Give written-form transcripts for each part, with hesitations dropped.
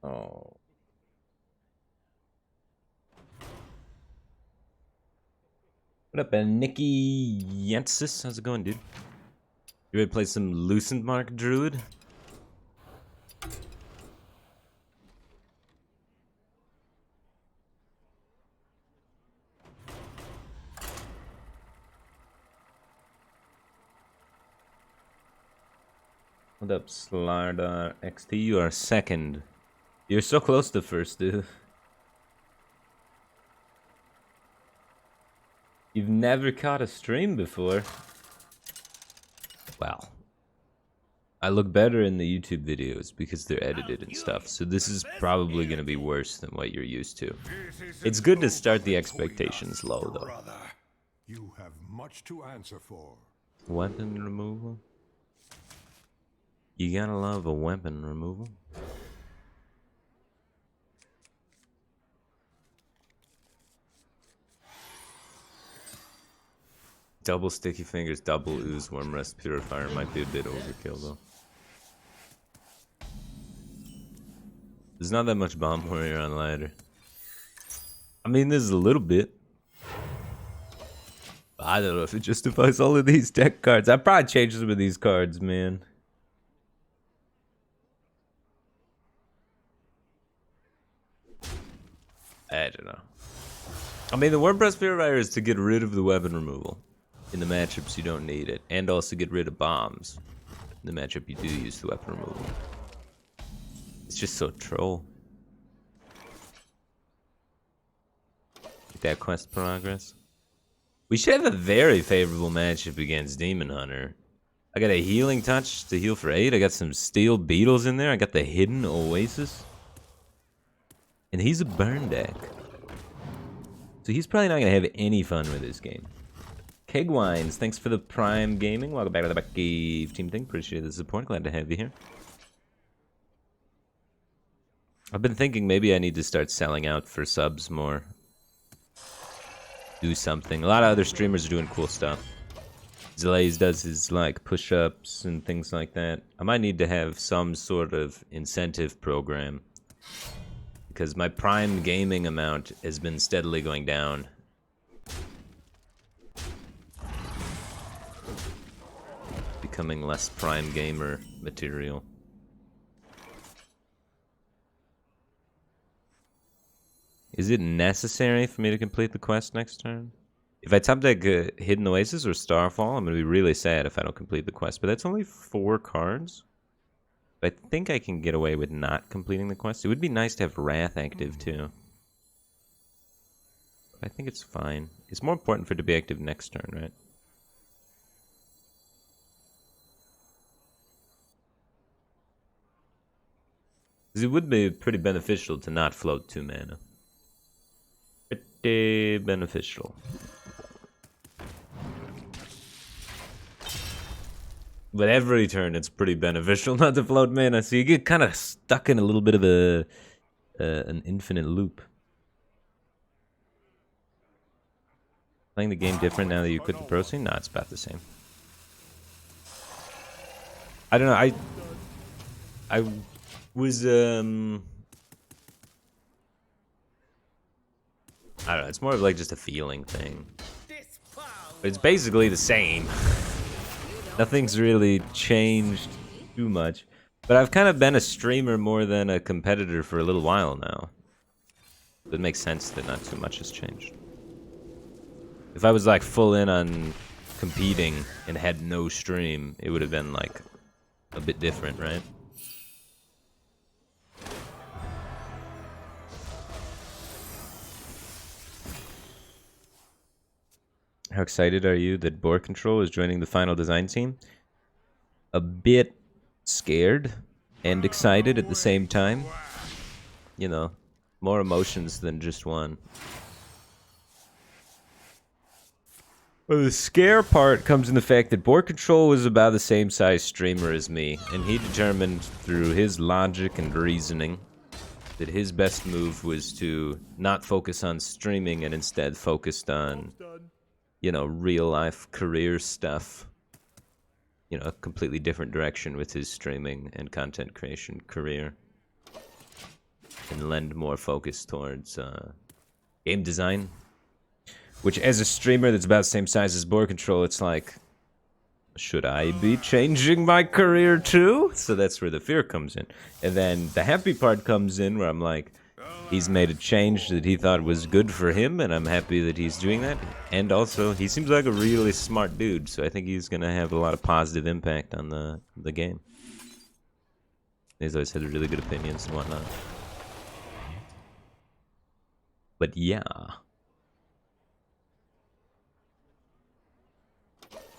Oh. What up, Nikki Yensis? How's it going, dude? You ready to play some Lucent Mark Druid? What up, Slardar XT? You are second. You're so close to first, dude. You've never caught a stream before. Well, I look better in the YouTube videos because they're edited and stuff, so this is probably going to be worse than what you're used to. It's good to start the expectations low, though. You have much to answer for. Weapon removal? You gotta love a weapon removal. Double sticky fingers, double ooze, worm rest purifier might be a bit overkill though. There's not that much bomb warrior on ladder. I mean, there's a little bit. I don't know if it justifies all of these deck cards. I'd probably change some of these cards, man. I don't know. I mean, the Worm Press Purifier is to get rid of the weapon removal. In the matchups, you don't need it. And also get rid of bombs. In the matchup, you do use the weapon removal. It's just so troll. Get that quest progress. We should have a very favorable matchup against Demon Hunter. I got a healing touch to heal for 8. I got some steel beetles in there. I got the hidden oasis. And he's a burn deck. So he's probably not going to have any fun with this game. Kegwines, thanks for the Prime Gaming. Welcome back to the Back Cave Team Thing. Appreciate the support. Glad to have you here. I've been thinking maybe I need to start selling out for subs more. Do something. A lot of other streamers are doing cool stuff. Zelaze does his like push-ups and things like that. I might need to have some sort of incentive program. Because my Prime Gaming amount has been steadily going down. Becoming less Prime Gamer material. Is it necessary for me to complete the quest next turn? If I top deck Hidden Oasis or Starfall, I'm going to be really sad if I don't complete the quest. But that's only 4 cards. But I think I can get away with not completing the quest. It would be nice to have Wrath active too. But I think it's fine. It's more important for it to be active next turn, right? Because it would be pretty beneficial to not float 2 mana. Pretty beneficial. But every turn it's pretty beneficial not to float mana, so you get kind of stuck in a little bit of a an infinite loop. Playing the game different now that you quit the pro scene? No, it's about the same. I don't know, I was I don't know, it's more of like just a feeling thing. But it's basically the same. Nothing's really changed too much. But I've kind of been a streamer more than a competitor for a little while now. It makes sense that not too much has changed. If I was like full in on competing and had no stream, it would have been like a bit different, right? How excited are you that Board Control is joining the final design team? A bit scared and excited at the same time. You know, more emotions than just one. Well, the scare part comes in the fact that Board Control was about the same size streamer as me, and he determined through his logic and reasoning that his best move was to not focus on streaming and instead focused on, you know, real life career stuff. You know, a completely different direction with his streaming and content creation career. and lend more focus towards game design. Which, as a streamer that's about the same size as board control, it's like, should I be changing my career too? So that's where the fear comes in. And then the happy part comes in where I'm like, he's made a change that he thought was good for him, and I'm happy that he's doing that. And also, he seems like a really smart dude, so I think he's going to have a lot of positive impact on the game. He's always had really good opinions and whatnot. But yeah.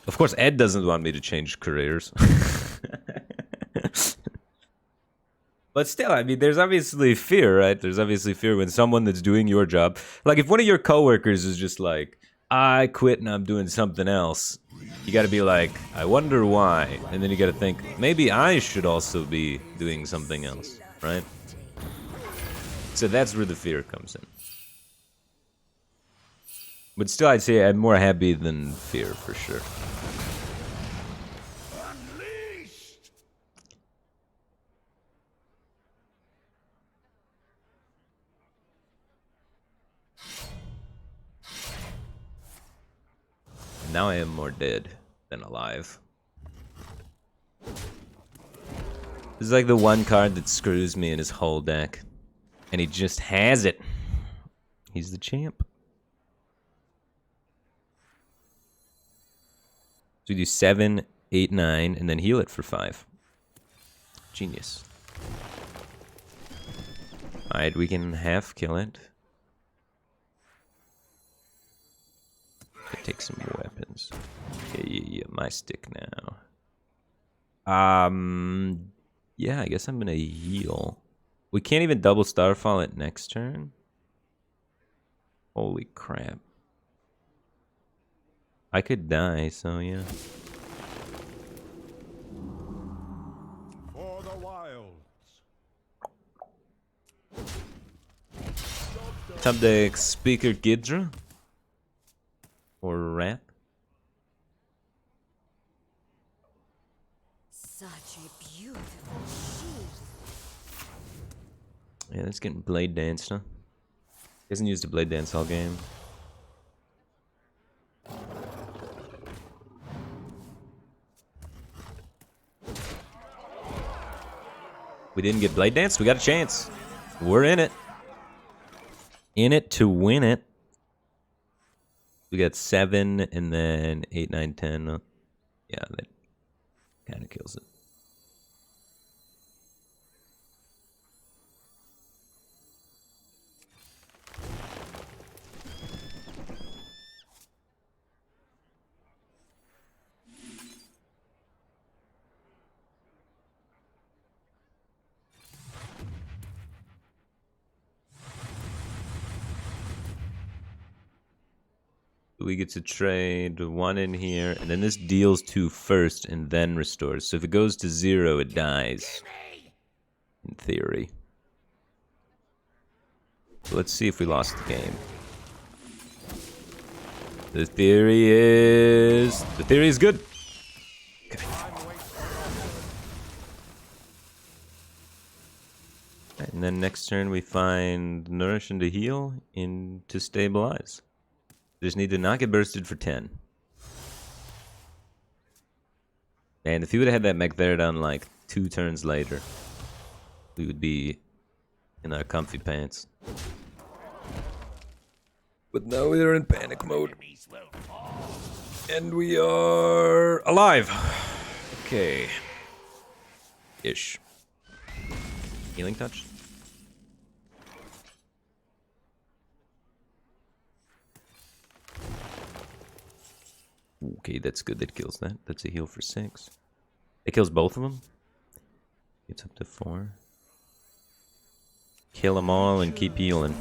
Of course, Ed doesn't want me to change careers. But still, I mean, there's obviously fear, right? There's obviously fear when someone that's doing your job... Like, if one of your coworkers is just like, I quit and I'm doing something else, you gotta be like, I wonder why. And then you gotta think, maybe I should also be doing something else, right? So that's where the fear comes in. But still, I'd say I'm more happy than fear, for sure. Now I am more dead than alive. This is like the one card that screws me in his whole deck. And he just has it. He's the champ. So we do 7, 8, 9, and then heal it for 5. Genius. Alright, we can half kill it. Take some weapons. Yeah, my stick now. Yeah, I guess I'm gonna heal. We can't even double Starfall it next turn. Holy crap. I could die, so yeah. For the wilds. Top deck Speaker Gidra. Or Rat. Such a beautiful sheath. Yeah, that's getting Blade Dance, huh? He hasn't used a Blade Dance all game. We didn't get Blade Dance, we got a chance. We're in it. In it to win it. We got 7 and then 8, 9, 10. Yeah, that kind of kills it. We get to trade 1 in here, and then this deals 2 first and then restores. So if it goes to 0, it dies. In theory. So let's see if we lost the game. The theory is good. Okay. And then next turn we find Nourish and to heal and to stabilize. Just need to not get bursted for 10. And if he would have had that mech there done like 2 turns later, we would be in our comfy pants. But now we are in panic mode. And we are alive. Okay. Ish. Healing touch. Okay, that's good. That kills that. That's a heal for 6. It kills both of them. It's up to 4. Kill them all and keep healing.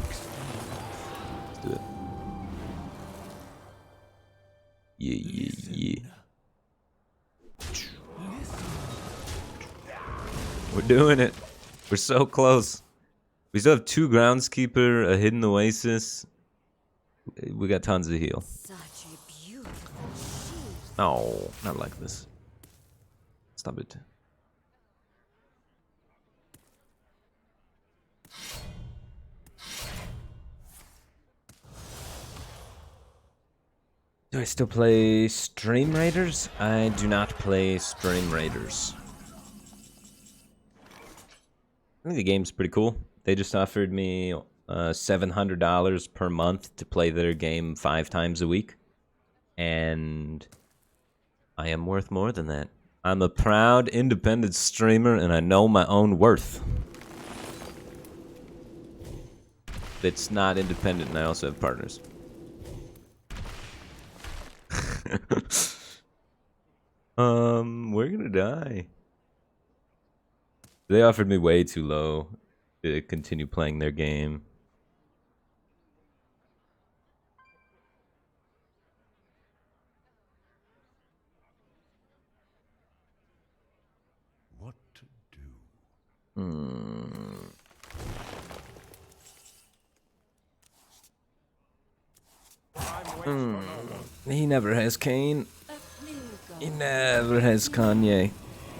Let's do it. Yeah. We're doing it. We're so close. We still have 2 groundskeeper, a hidden oasis. We got tons of heal. Oh, not like this. Stop it. Do I still play Stream Raiders? I do not play Stream Raiders. I think the game's pretty cool. They just offered me $700 per month to play their game 5 times a week. And I am worth more than that. I'm a proud, independent streamer, and I know my own worth. It's not independent, and I also have partners. We're gonna die. They offered me way too low to continue playing their game. What to do? He never has Kane. He never has Kanye.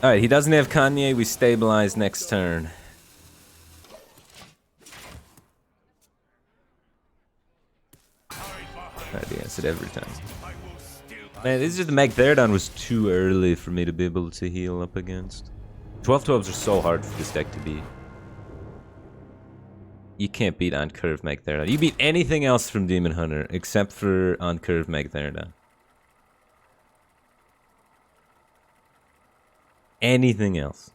Alright, he doesn't have Kanye. We stabilize next turn. Alright, he has it every time. Man, this is just the Magtheridon was too early for me to be able to heal up against. 12-12s are so hard for this deck to beat. You can't beat on curve Magtheridon. You beat anything else from Demon Hunter except for on curve Magtheridon. Anything else.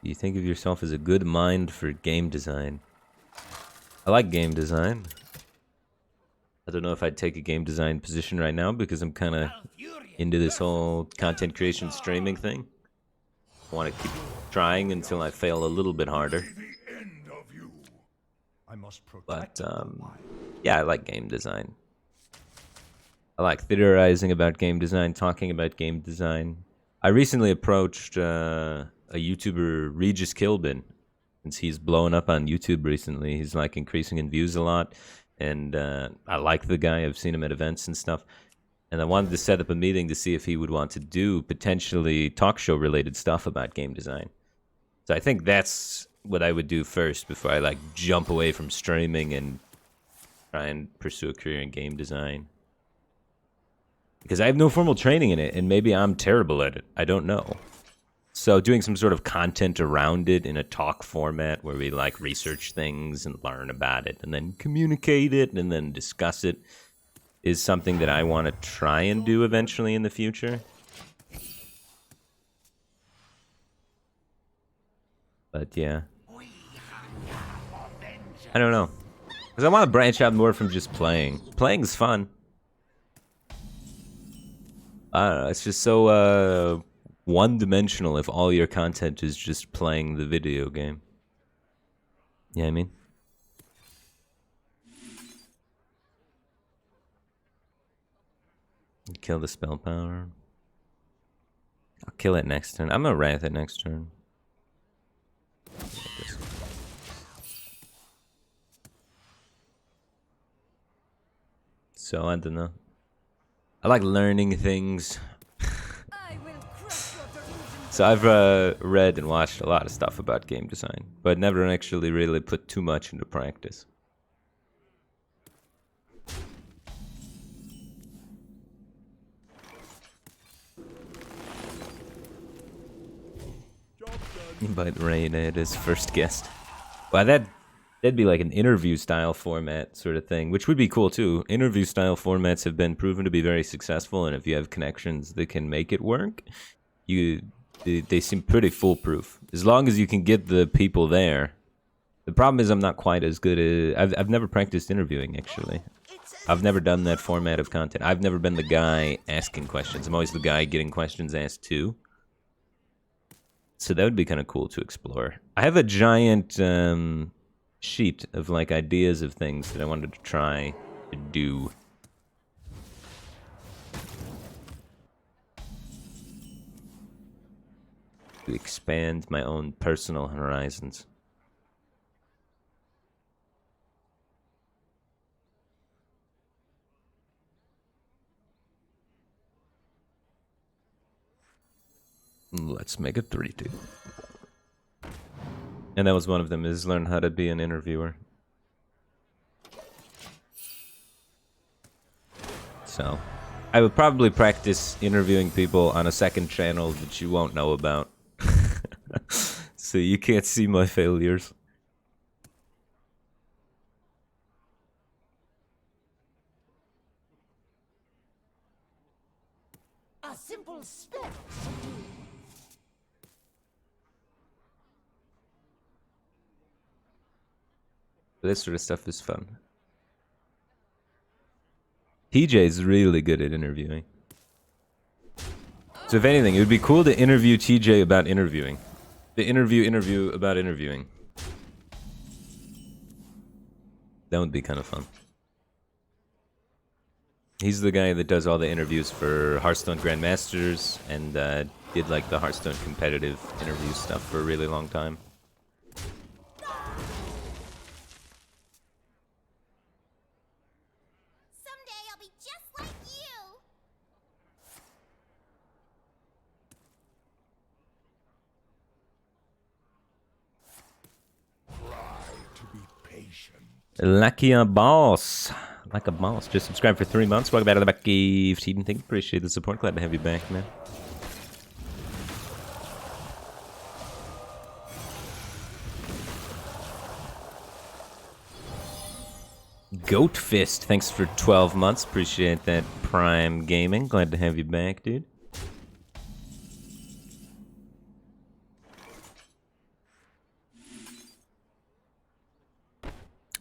You think of yourself as a good mind for game design. I like game design. I don't know if I'd take a game design position right now because I'm kind of into this whole content creation streaming thing. I want to keep trying until I fail a little bit harder. But yeah, I like game design. I like theorizing about game design, talking about game design. I recently approached a YouTuber, Regis Kilbin, since he's blowing up on YouTube recently. He's like increasing in views a lot, and I like the guy. I've seen him at events and stuff. And I wanted to set up a meeting to see if he would want to do potentially talk show related stuff about game design. So I think that's what I would do first before I like jump away from streaming and try and pursue a career in game design. Because I have no formal training in it, and maybe I'm terrible at it. I don't know. So doing some sort of content around it in a talk format where we like research things and learn about it and then communicate it and then discuss it is something that I want to try and do eventually in the future. But yeah. I don't know. Because I want to branch out more from just playing. Playing's fun. I don't know, it's just so one-dimensional if all your content is just playing the video game. You know what I mean? Kill the spell power. I'll kill it next turn. I'm gonna wrath it next turn. So I don't know. I like learning things. So I've read and watched a lot of stuff about game design, but never actually really put too much into practice. Invite Rain at his first guest. Wow, that'd be like an interview style format sort of thing, which would be cool too. Interview style formats have been proven to be very successful, and if you have connections that can make it work, they seem pretty foolproof. As long as you can get the people there. The problem is I'm not quite as good at... I've never practiced interviewing, actually. I've never done that format of content. I've never been the guy asking questions. I'm always the guy getting questions asked too. So that would be kind of cool to explore. I have a giant sheet of like ideas of things that I wanted to try to do. To expand my own personal horizons. Let's make a 3-2. And that was one of them, is learn how to be an interviewer. So I would probably practice interviewing people on a second channel that you won't know about. So you can't see my failures. A simple spell. This sort of stuff is fun. TJ's really good at interviewing. So if anything, it would be cool to interview TJ about interviewing. The interview about interviewing. That would be kind of fun. He's the guy that does all the interviews for Hearthstone Grandmasters and did like the Hearthstone competitive interview stuff for a really long time. Someday I'll be just like you. To be patient. Lucky a boss. Like a boss. Just subscribe for 3 months. Welcome back to the back of Teed and Think. Appreciate the support. Glad to have you back, man. Goat Fist, thanks for 12 months. Appreciate that, Prime Gaming. Glad to have you back, dude.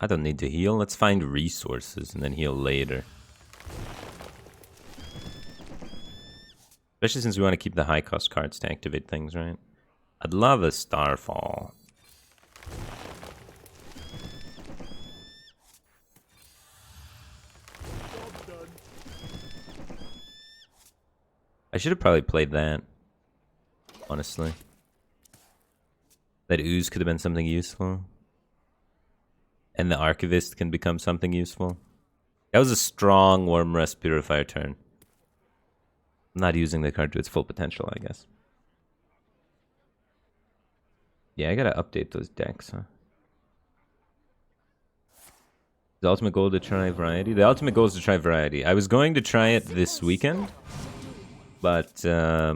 I don't need to heal. Let's find resources and then heal later. Especially since we want to keep the high cost cards to activate things, right? I'd love a Starfall. I should have probably played that, honestly. That ooze could have been something useful. And the Archivist can become something useful. That was a strong Warm Rest Purifier turn. I'm not using the card to its full potential, I guess. Yeah, I gotta update those decks, huh? The ultimate goal to try variety? The ultimate goal is to try variety. I was going to try it this weekend. But, I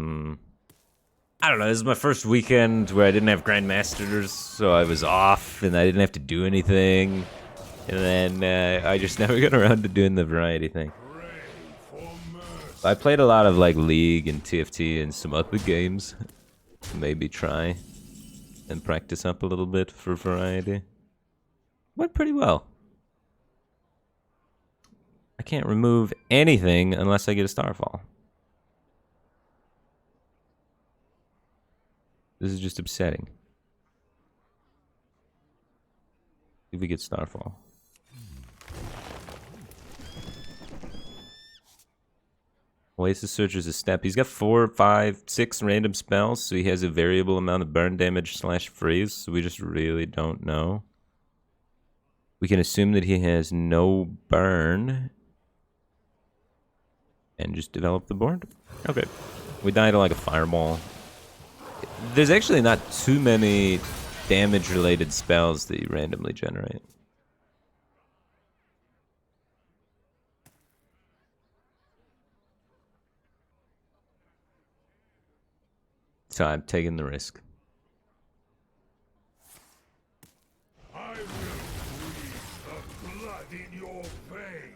don't know, this is my first weekend where I didn't have Grandmasters, so I was off, and I didn't have to do anything. And then, I just never got around to doing the variety thing. I played a lot of, like, League and TFT and some other games. Maybe try and practice up a little bit for variety. Went pretty well. I can't remove anything unless I get a Starfall. This is just upsetting. If we get Starfall. Oasis Searcher's a step. He's got 4, 5, 6 random spells, so he has a variable amount of burn damage / freeze, so we just really don't know. We can assume that he has no burn. And just develop the board. Okay. We died to like a fireball. There's actually not too many damage-related spells that you randomly generate. So I'm taking the risk. I will breathe the blood in your veins.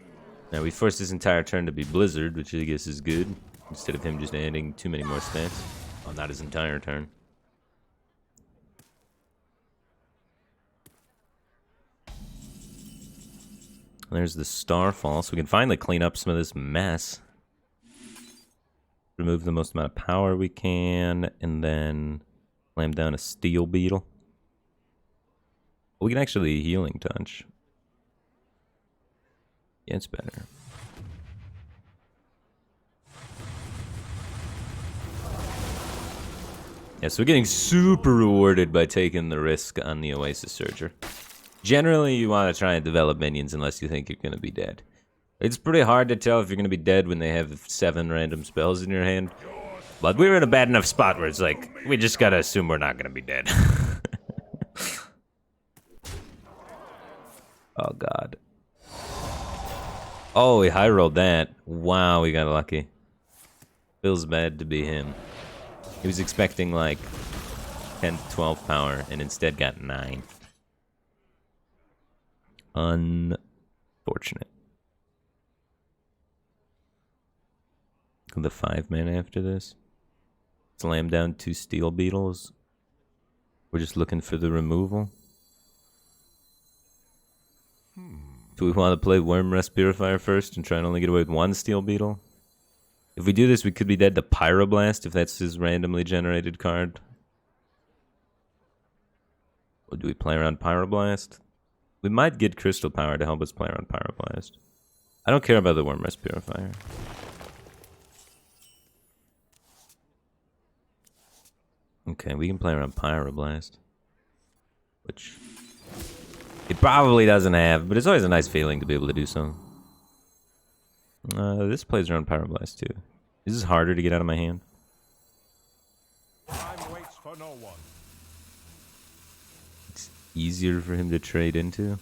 Now we forced his entire turn to be Blizzard, which I guess is good. Instead of him just adding too many more stats. Oh, not his entire turn. There's the Starfall, so we can finally clean up some of this mess. Remove the most amount of power we can, and then slam down a Steel Beetle. We can actually Healing Touch. Yeah, it's better. Yeah, so we're getting super rewarded by taking the risk on the Oasis Searcher. Generally, you want to try and develop minions unless you think you're going to be dead. It's pretty hard to tell if you're going to be dead when they have 7 random spells in your hand. But we're in a bad enough spot where it's like, we just got to assume we're not going to be dead. Oh, God. Oh, he high rolled that. Wow, we got lucky. Feels bad to be him. He was expecting like 10, 12 power and instead got 9. Unfortunate. The 5 mana after this. Slam down 2 steel beetles. We're just looking for the removal. Do we want to play Worm Rest Purifier first and try and only get away with 1 steel beetle? If we do this, we could be dead to Pyroblast if that's his randomly generated card. Or do we play around Pyroblast? We might get Crystal Power to help us play around Pyroblast. I don't care about the Worm Rest Purifier. Okay, we can play around Pyroblast. Which it probably doesn't have, but it's always a nice feeling to be able to do so. This plays around Pyroblast too. Is this harder to get out of my hand? Time waits for no one. It's easier for him to trade into.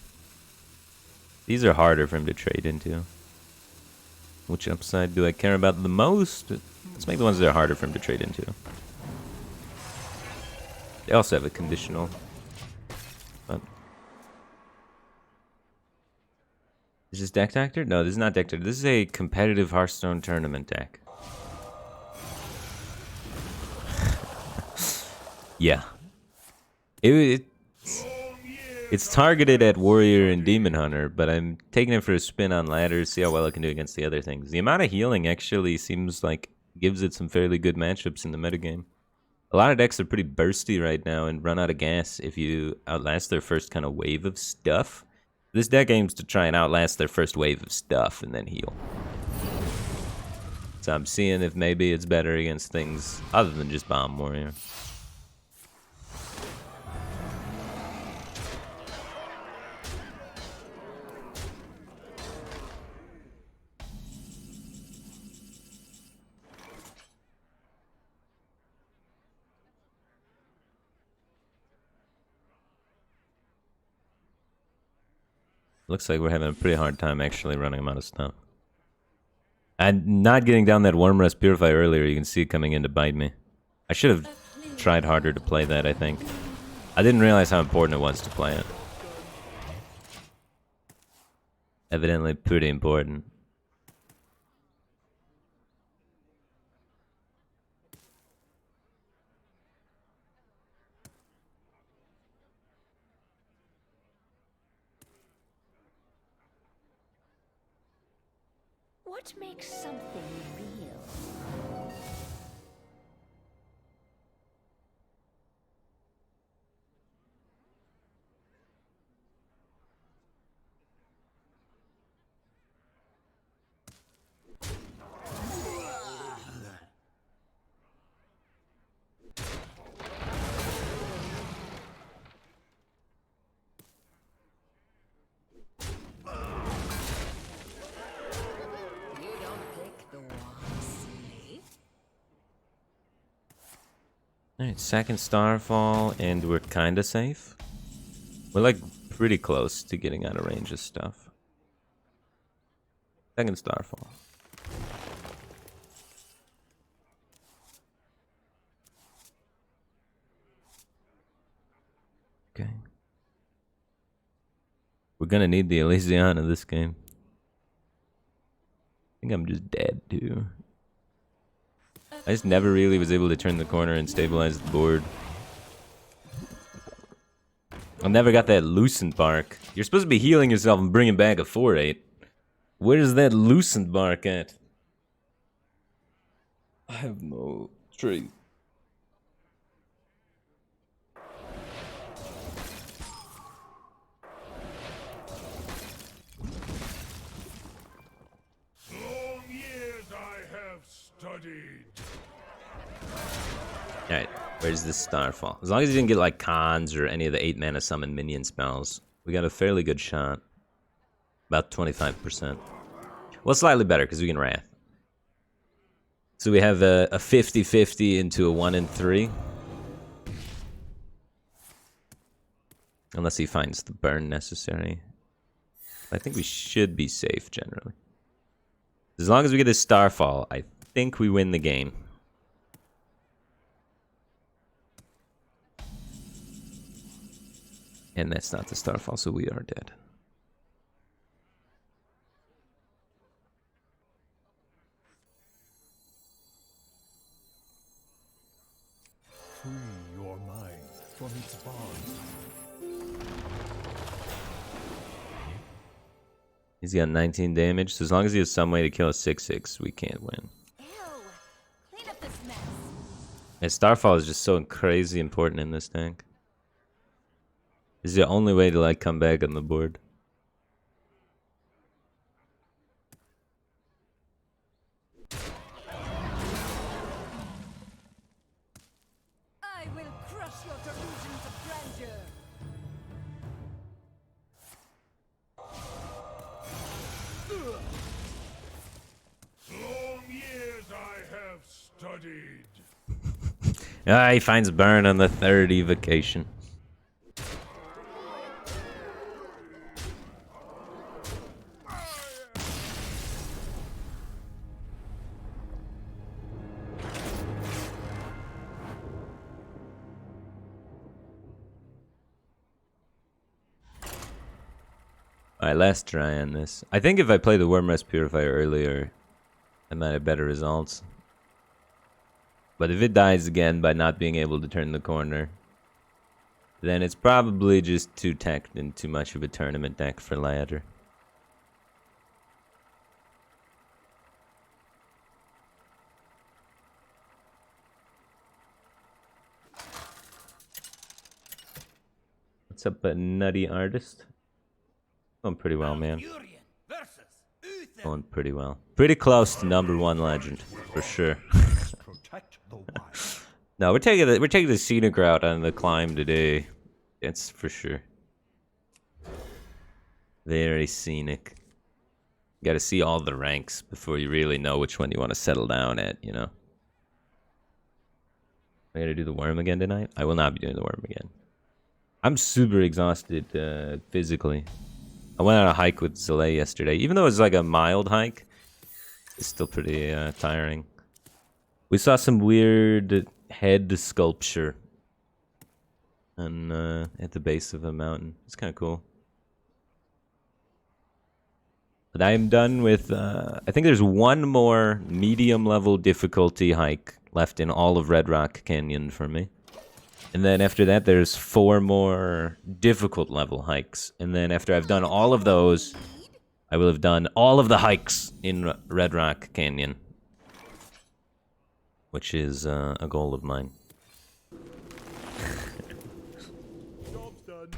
These are harder for him to trade into. Which upside do I care about the most? Let's make the ones that are harder for him to trade into. They also have a conditional. But is this deck actor? No, this is not deck actor. This is a competitive Hearthstone tournament deck. Yeah. It's targeted at Warrior and Demon Hunter, but I'm taking it for a spin on Ladder, see how well it can do against the other things. The amount of healing actually seems like gives it some fairly good matchups in the metagame. A lot of decks are pretty bursty right now and run out of gas if you outlast their first kind of wave of stuff. This deck aims to try and outlast their first wave of stuff and then heal. So I'm seeing if maybe it's better against things other than just Bomb Warrior. Looks like we're having a pretty hard time actually running him out of stuff. And not getting down that Worm Rest Purifier earlier, you can see it coming in to bite me. I should have tried harder to play that, I think. I didn't realize how important it was to play it. Evidently pretty important. What makes something real? Alright, second Starfall, and we're kinda safe. We're like pretty close to getting out of range of stuff. Second Starfall. Okay. We're gonna need the Elysian in this game. I think I'm just dead too. I just never really was able to turn the corner and stabilize the board. I never got that Lucent Bark. You're supposed to be healing yourself and bringing back a 4/8. Where's that Lucent Bark at? I have no tree. Long years I have studied. Alright, where's this Starfall? As long as he didn't get like Cons or any of the 8 mana summon minion spells, we got a fairly good shot. About 25%. Well, slightly better because we can Wrath. So we have a 50-50 into a 1 and 3. Unless he finds the burn necessary. I think we should be safe generally. As long as we get a Starfall, I think we win the game. And that's not the Starfall, so we are dead. Free your mind from its bonds. He's got 19 damage, so as long as he has some way to kill a 6/6, we can't win. Ew. Clean up this mess. And Starfall is just so crazy important in this tank. It's the only way to like come back on the board. I will crush your delusions of grandeur. Long years I have studied. Ah, he finds Burn on the 3rd evocation. Alright, last try on this. I think if I played the Wormrest Purifier earlier, I might have better results. But if it dies again by not being able to turn the corner, then it's probably just too teched and too much of a tournament deck for ladder. What's up, a nutty artist? Going pretty well, man. Going pretty well. Pretty close to #1 legend, for sure. Protect the wild. No, we're taking the scenic route on the climb today. That's for sure. Very scenic. You gotta see all the ranks before you really know which one you want to settle down at, you know? I gotta do the worm again tonight? I will not be doing the worm again. I'm super exhausted physically. I went on a hike with Soleil yesterday. Even though it was like a mild hike, it's still pretty tiring. We saw some weird head sculpture on, at the base of a mountain. It's kind of cool. But I am done with, I think there's one more medium level difficulty hike left in all of Red Rock Canyon for me. And then after that, there's 4 more difficult level hikes. And then after I've done all of those, I will have done all of the hikes in Red Rock Canyon. Which is a goal of mine. Job's done.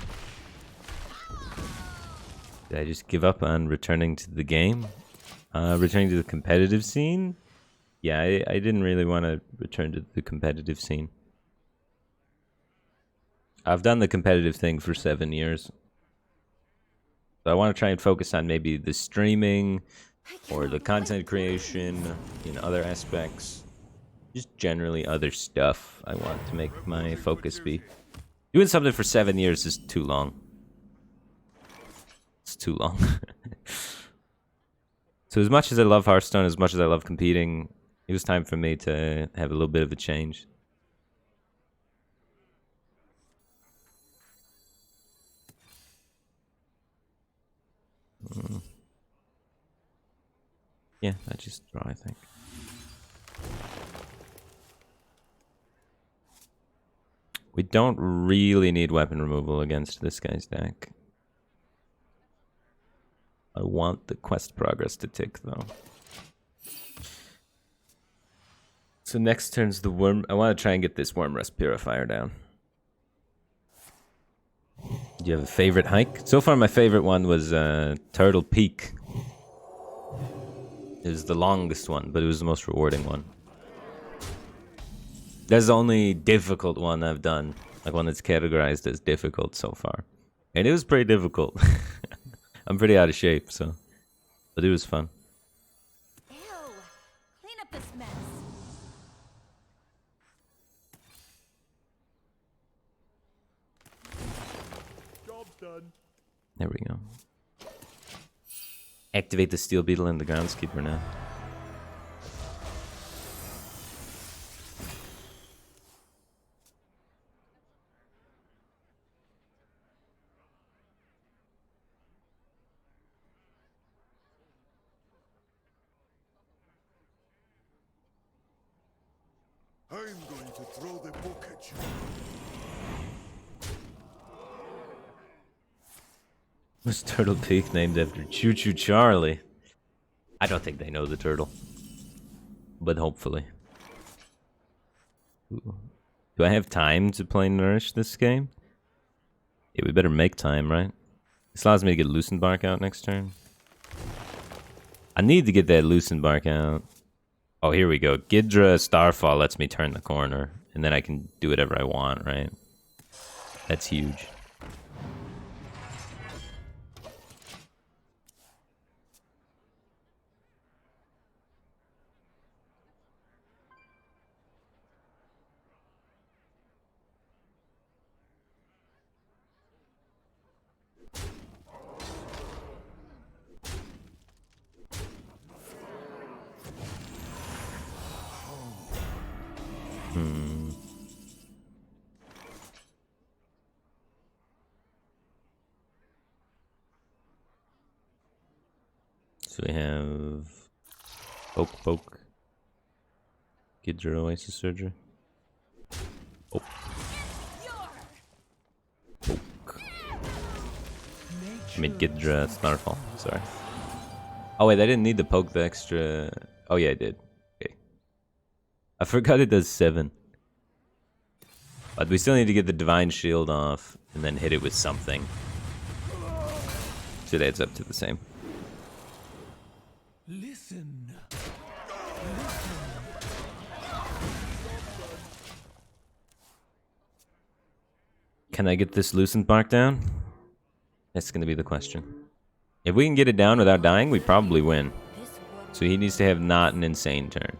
Did I just give up on returning to the game? Returning to the competitive scene? Yeah, I didn't really want to return to the competitive scene. I've done the competitive thing for 7 years. So I want to try and focus on maybe the streaming or the content creation in other aspects. Just generally other stuff I want to make my focus be. Doing something for 7 years is too long. It's too long. So as much as I love Hearthstone, as much as I love competing, it was time for me to have a little bit of a change. Yeah, I just draw, I think. We don't really need weapon removal against this guy's deck. I want the quest progress to tick, though. So next turn's the worm. I want to try and get this Wormrest Purifier down. Do you have a favorite hike? So far, my favorite one was Turtle Peak. It was the longest one, but it was the most rewarding one. That's the only difficult one I've done. Like one that's categorized as difficult so far. And it was pretty difficult. I'm pretty out of shape, so. But it was fun. Ew. Clean up this mess. Job's done. There we go. Activate the Steel Beetle and the Groundskeeper now. I'm going to throw the book at you. Was Turtle Peak named after Choo Choo Charlie? I don't think they know the turtle. But hopefully. Ooh. Do I have time to play Nourish this game? Yeah, we better make time, right? This allows me to get Loosened Bark out next turn. I need to get that Loosened Bark out. Oh, here we go. Gidra Starfall lets me turn the corner. And then I can do whatever I want, right? That's huge. So we have Poke, Gidra Oasis Surgery. Poke. I mean Gidra Snarfall, sorry. Oh wait, I didn't need to poke the extra. Oh yeah, I did. Okay. I forgot it does 7. But we still need to get the Divine Shield off and then hit it with something. So it adds up to the same. Listen. Can I get this Loosened Bark down? That's gonna be the question. If we can get it down without dying, we probably win. So he needs to have not an insane turn.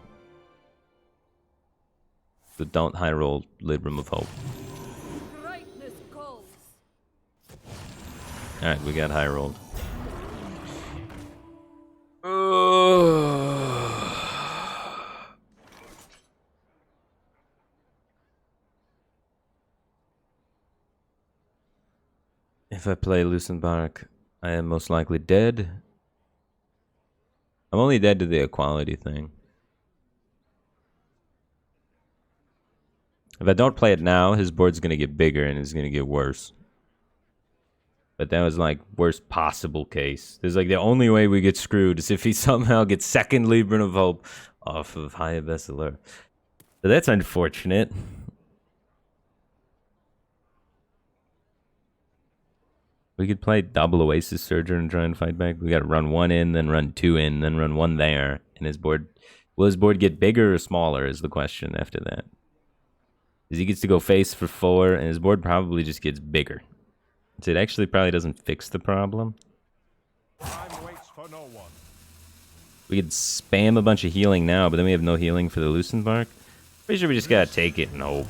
So don't high roll Libram of Hope. Greatness calls. Alright, we got high rolled. If I play Loosened Bark, I am most likely dead. I'm only dead to the equality thing. If I don't play it now, his board's gonna get bigger and it's gonna get worse. But that was like worst possible case. There's like the only way we get screwed is if he somehow gets second Libran of Hope off of Firebat VODs. So that's unfortunate. We could play double Oasis Surger and try and fight back. We gotta run 1 in, then run 2 in, then run 1 there. And his board... Will his board get bigger or smaller is the question after that. Because he gets to go face for 4, and his board probably just gets bigger. So it actually probably doesn't fix the problem. Time waits for no one. We could spam a bunch of healing now, but then we have no healing for the Loosened Bark. Pretty sure we just gotta take it and hope.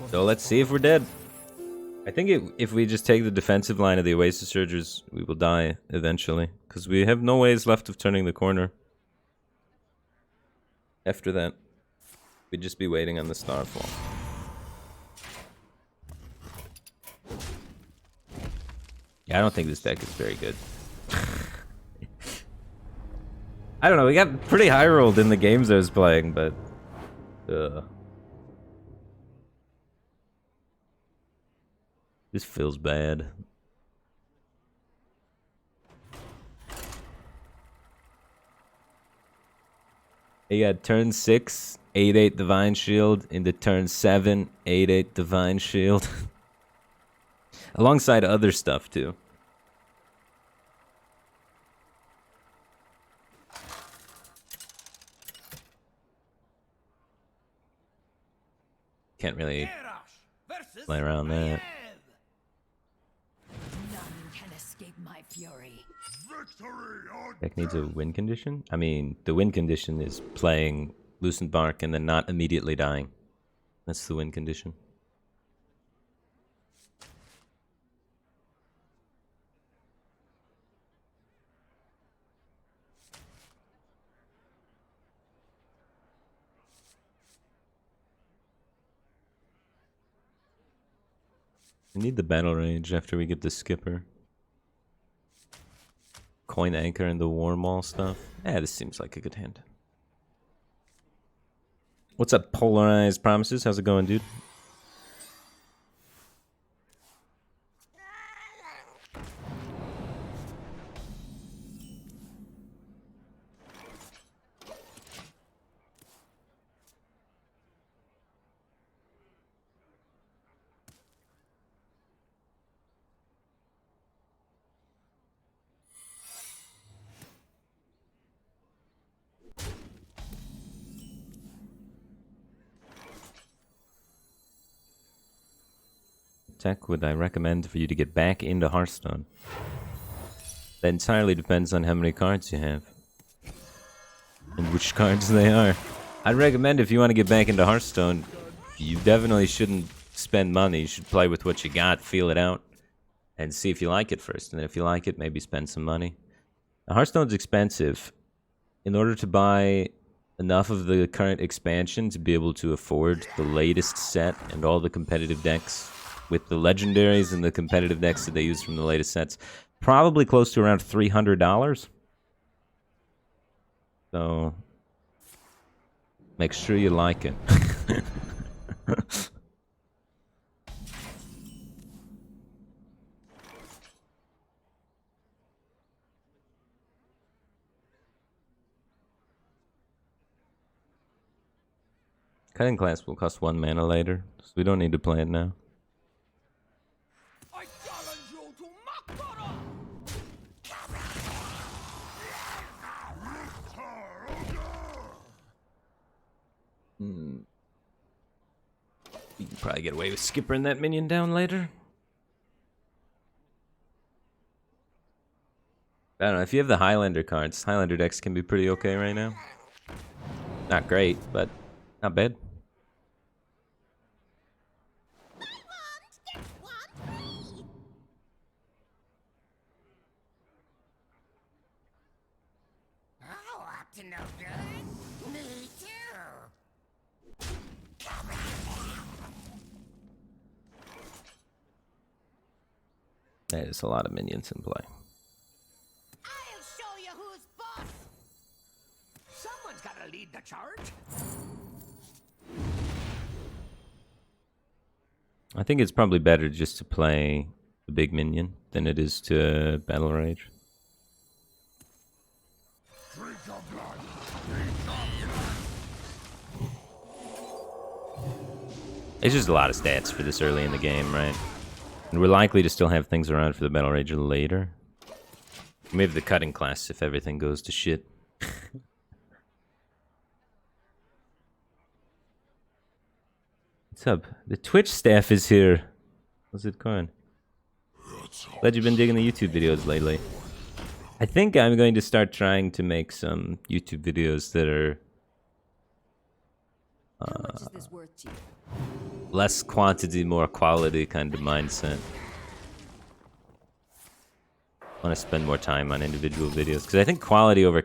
So let's see if we're dead. I think if we just take the defensive line of the Oasis Surgers, we will die eventually. Because we have no ways left of turning the corner. After that, we'd just be waiting on the Starfall. Yeah, I don't think this deck is very good. I don't know, we got pretty high rolled in the games I was playing, but... This feels bad. He got turn 6, 8/8 Divine Shield, into turn 7, 8/8 Divine Shield. Alongside other stuff, too. Can't really play around that. None can escape my fury. Victory or Deck needs a win condition? I mean, the win condition is playing Loosened Bark and then not immediately dying. That's the win condition. We need the battle rage after we get the skipper. Coin anchor and the war maul stuff. Yeah, this seems like a good hand. What's up, Polarized Promises? How's it going, dude? Tech would I recommend for you to get back into Hearthstone? That entirely depends on how many cards you have. And which cards they are. I'd recommend if you want to get back into Hearthstone, you definitely shouldn't spend money. You should play with what you got, feel it out, and see if you like it first. And then if you like it, maybe spend some money. Now, Hearthstone's expensive. In order to buy enough of the current expansion to be able to afford the latest set and all the competitive decks with the legendaries and the competitive decks that they use from the latest sets, probably close to around $300. So make sure you like it. Cutting class will cost 1 mana later, so we don't need to play it now. I challenge you to Makara! You can probably get away with skippering that minion down later. I don't know, if you have the Highlander cards, Highlander decks can be pretty okay right now. Not great, but not bad. Oh, up to no good? Me too. That is a lot of minions in play. I'll show you who's boss. Someone's gotta lead the charge. I think it's probably better just to play the big minion than it is to Battle Rage. Drink your blood. It's just a lot of stats for this early in the game, right? And we're likely to still have things around for the Battle Rage later. Maybe the cutting class if everything goes to shit. What's up? The Twitch staff is here. How's it going? Glad you've been digging the YouTube videos lately. I think I'm going to start trying to make some YouTube videos that are How much is this worth to you? less quantity, more quality kind of mindset. I want to spend more time on individual videos because I think quality over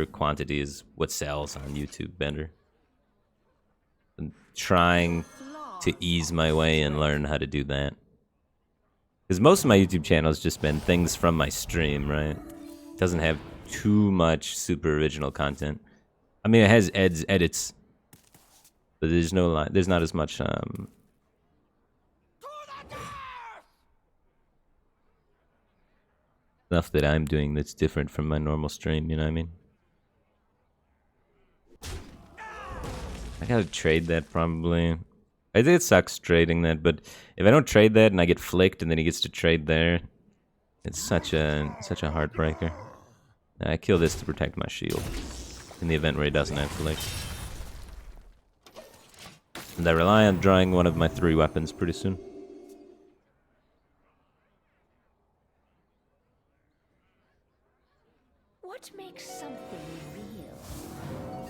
quantity is what sells on YouTube better. I'm trying to ease my way and learn how to do that. Because most of my YouTube channel has just been things from my stream, right? It doesn't have too much super original content. I mean, it has edits, but there's not as much stuff that I'm doing that's different from my normal stream, you know what I mean? I gotta trade that probably. I think it sucks trading that, but if I don't trade that and I get flicked and then he gets to trade there, it's such a heartbreaker. I kill this to protect my shield in the event where he doesn't have flick. And I rely on drawing one of my 3 weapons pretty soon. What makes something real?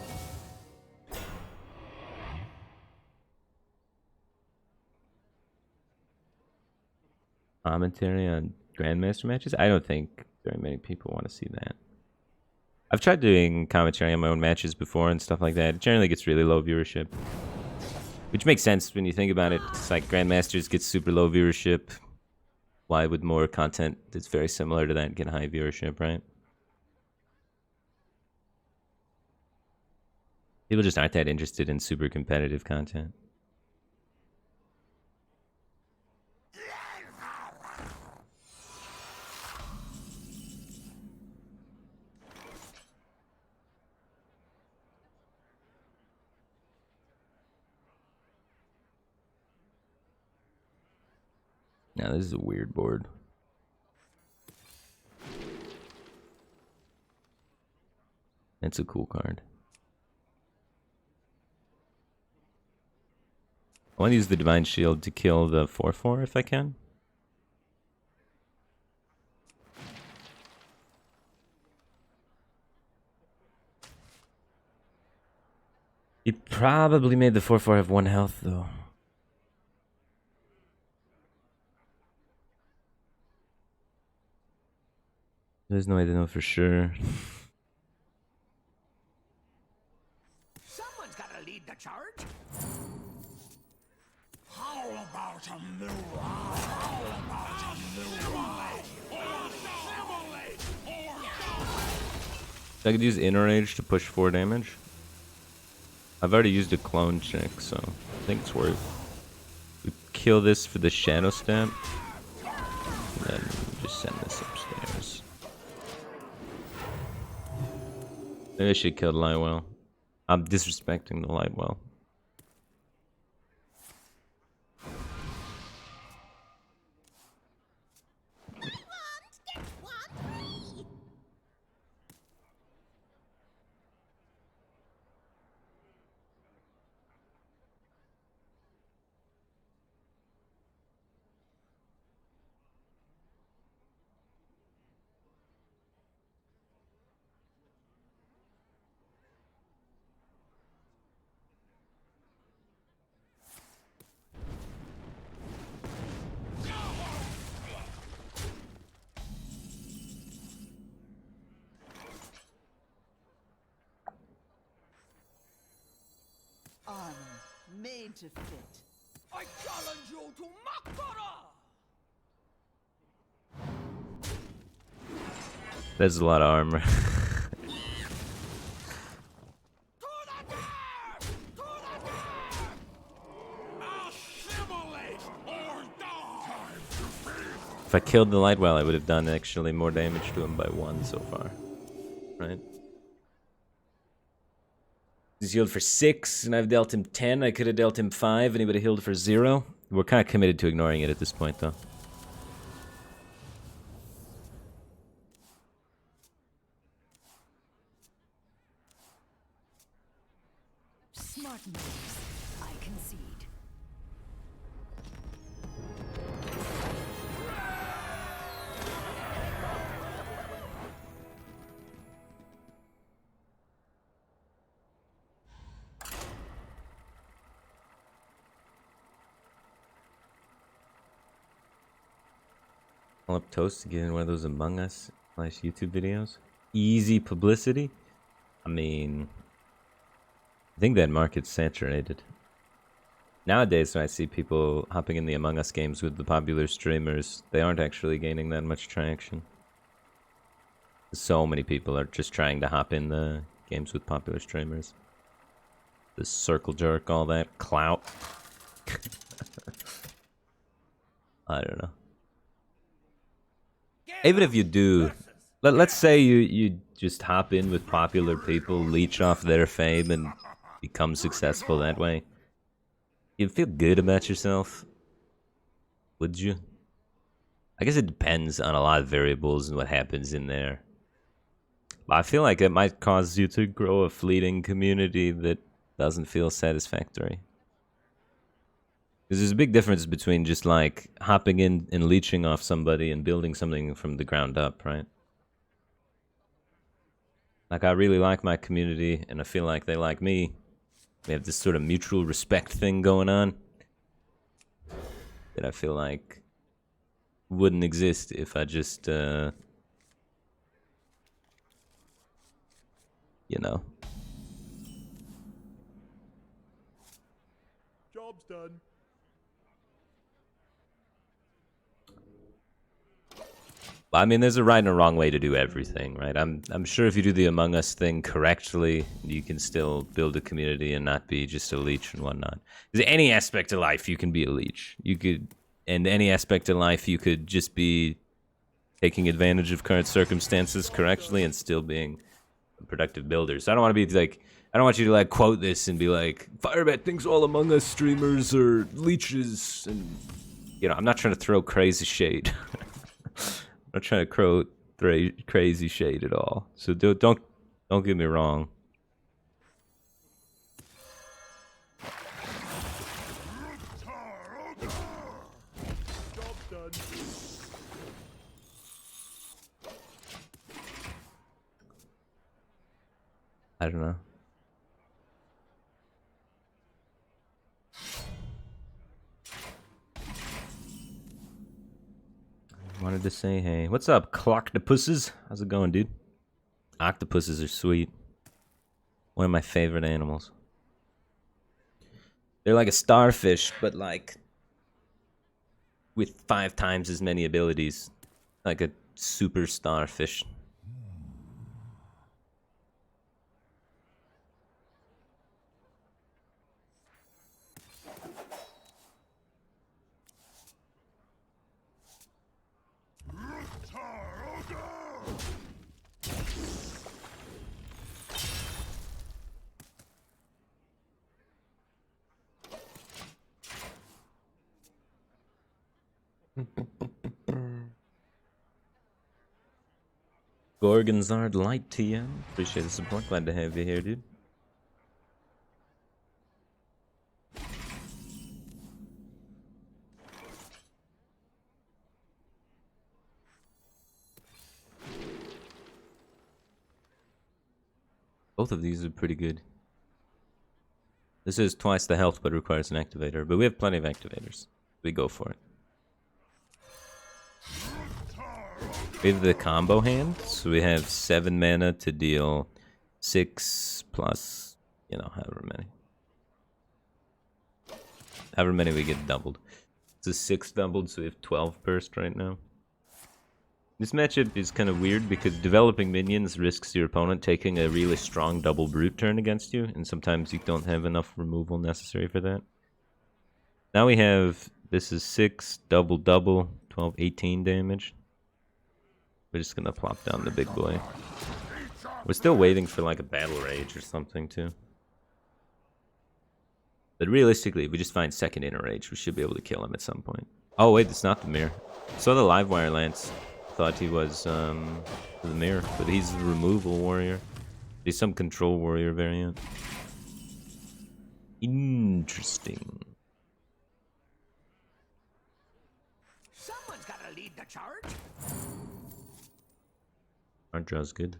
Commentary on Grandmaster matches? I don't think very many people want to see that. I've tried doing commentary on my own matches before and stuff like that. It generally gets really low viewership. Which makes sense when you think about it. It's like Grandmasters get super low viewership. Why would more content that's very similar to that get high viewership, right? People just aren't that interested in super competitive content. Now this is a weird board. It's a cool card. I want to use the Divine Shield to kill the 4/4 if I can. He probably made the 4/4 have 1 health though. There's no way to know for sure. Someone's gotta lead the charge. How about a new How about a new I could use Inner Rage to push 4 damage. I've already used a clone check, so I think it's worth. We kill this for the Shadow Step, and then just send this upstairs. Maybe I should kill the Lightwell. I'm disrespecting the Lightwell. Armor made to fit. I challenge you to Makara! There's a lot of armor. If I killed the Lightwell, I would have done actually more damage to him by 1 so far. Right? He's healed for 6, and I've dealt him 10. I could have dealt him 5, and he would have healed for 0. We're kind of committed to ignoring it at this point, though. Smart moves, I concede. Call up Toast to get in one of those Among Us / YouTube videos. Easy publicity. I mean, I think that market's saturated. Nowadays, when I see people hopping in the Among Us games with the popular streamers, they aren't actually gaining that much traction. So many people are just trying to hop in the games with popular streamers. The circle jerk, all that clout. I don't know. Even if you do, let's say you just hop in with popular people, leech off their fame, and become successful that way. You'd feel good about yourself, would you? I guess it depends on a lot of variables and what happens in there. But I feel like it might cause you to grow a fleeting community that doesn't feel satisfactory. Because there's a big difference between just like hopping in and leeching off somebody and building something from the ground up, right? Like, I really like my community and I feel like they like me. We have this sort of mutual respect thing going on that I feel like wouldn't exist if I just, you know. Job's done. I mean, there's a right and a wrong way to do everything, right? I'm sure if you do the Among Us thing correctly, you can still build a community and not be just a leech and whatnot. Because any aspect of life, you can be a leech. You could, and any aspect of life, you could just be taking advantage of current circumstances correctly and still being a productive builder. So I don't want to be like, I don't want you to like quote this and be like, Firebat thinks all Among Us streamers are leeches, and you know, I'm not trying to throw crazy shade. I'm not trying to throw crazy shade at all. So don't get me wrong. I don't know. Wanted to say hey. What's up, clocktopuses? How's it going, dude? Octopuses are sweet. One of my favorite animals. They're like a starfish, but like with 5 times as many abilities. Like a super starfish. Gorgonzard Light TM. Appreciate the support. Glad to have you here, dude. Both of these are pretty good. This is twice the health but requires an activator. But we have plenty of activators. We go for it. We have the combo hand, so we have 7 mana to deal 6 plus, you know, however many. However many we get doubled. It's a 6 doubled, so we have 12 burst right now. This matchup is kind of weird because developing minions risks your opponent taking a really strong double brute turn against you, and sometimes you don't have enough removal necessary for that. Now we have, this is 6, double, 12, 18 damage. We're just gonna plop down the big boy. We're still waiting for like a battle rage or something too. But realistically, if we just find second inner rage, we should be able to kill him at some point. Oh wait, it's not the mirror. So the live wire lance thought he was the mirror, but he's the removal warrior. He's some control warrior variant. Interesting. Someone's gotta lead the charge. Our draw's good.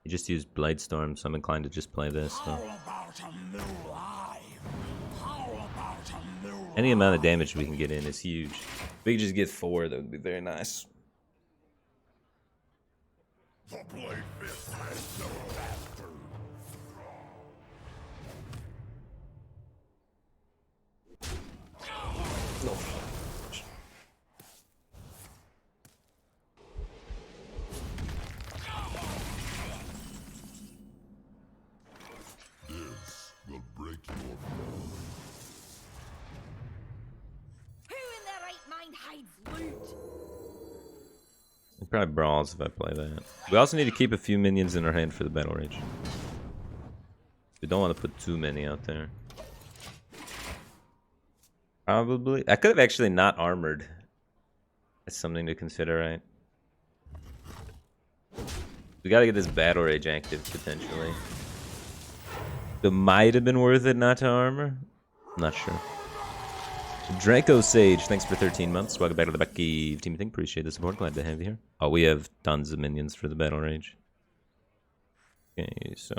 He just used Bladestorm, so I'm inclined to just play this. So. Any amount of damage we can get in is huge. If we could just get 4, that would be very nice. The blade fist has no master. This will break your bones. Who in their right mind hides loot? It probably brawls if I play that. We also need to keep a few minions in our hand for the battle rage. We don't want to put too many out there. Probably. I could have actually not armored. That's something to consider, right? We gotta get this battle rage active, potentially. It might have been worth it not to armor. I'm not sure. Draco Sage, thanks for 13 months. Welcome back to the Bucky Team Thing. Appreciate the support. Glad to have you here. Oh, we have tons of minions for the battle rage. Okay, so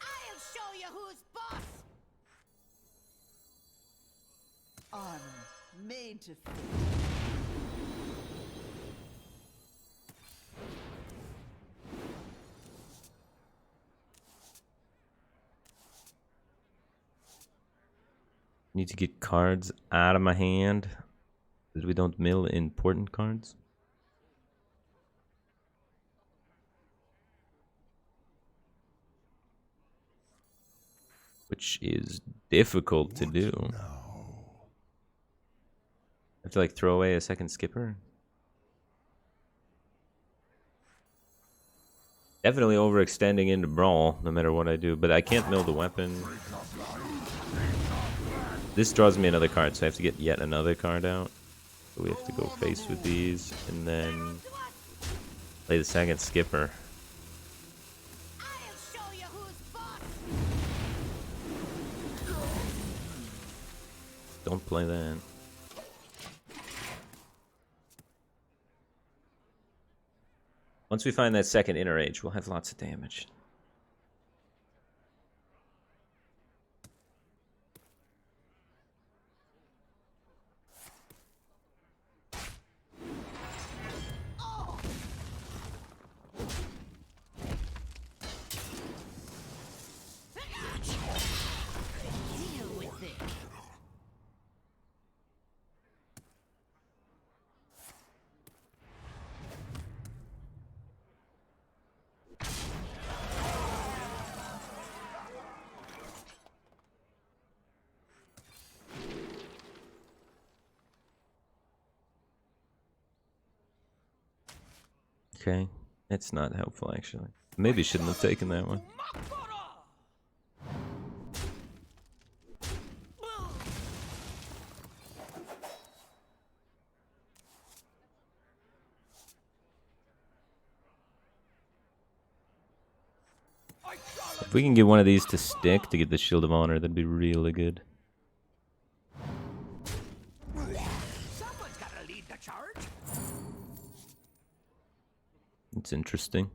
I'll show you who's boss. Honor made to fit. need to get cards out of my hand. Because we don't mill important cards. Which is difficult to do. I have to like throw away a second skipper. Definitely overextending into brawl, no matter what I do. But I can't mill the weapon. This draws me another card, so I have to get yet another card out. So we have to go face with these, and then play the second skipper. I'll show you who's boss. Don't play that. Once we find that second inner age, we'll have lots of damage. Deal with it. Okay, it's not helpful actually. Maybe shouldn't have taken that one. If we can get one of these to stick to get the Shield of Honor, that'd be really good. Someone's gotta lead the charge. It's interesting.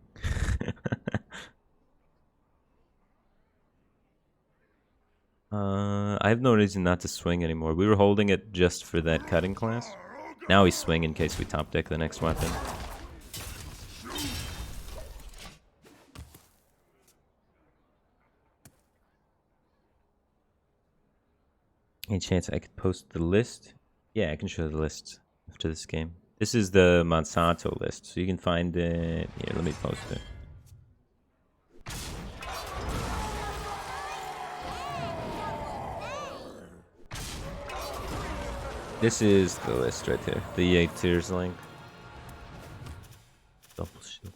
I have no reason not to swing anymore. We were holding it just for that cutting class. Now we swing in case we top deck the next weapon. Any chance I could post the list? Yeah, I can show the list after this game. This is the Monsanto list, so you can find it. Here, let me post it. This is the list right there. The 8 tiers link. Double shield.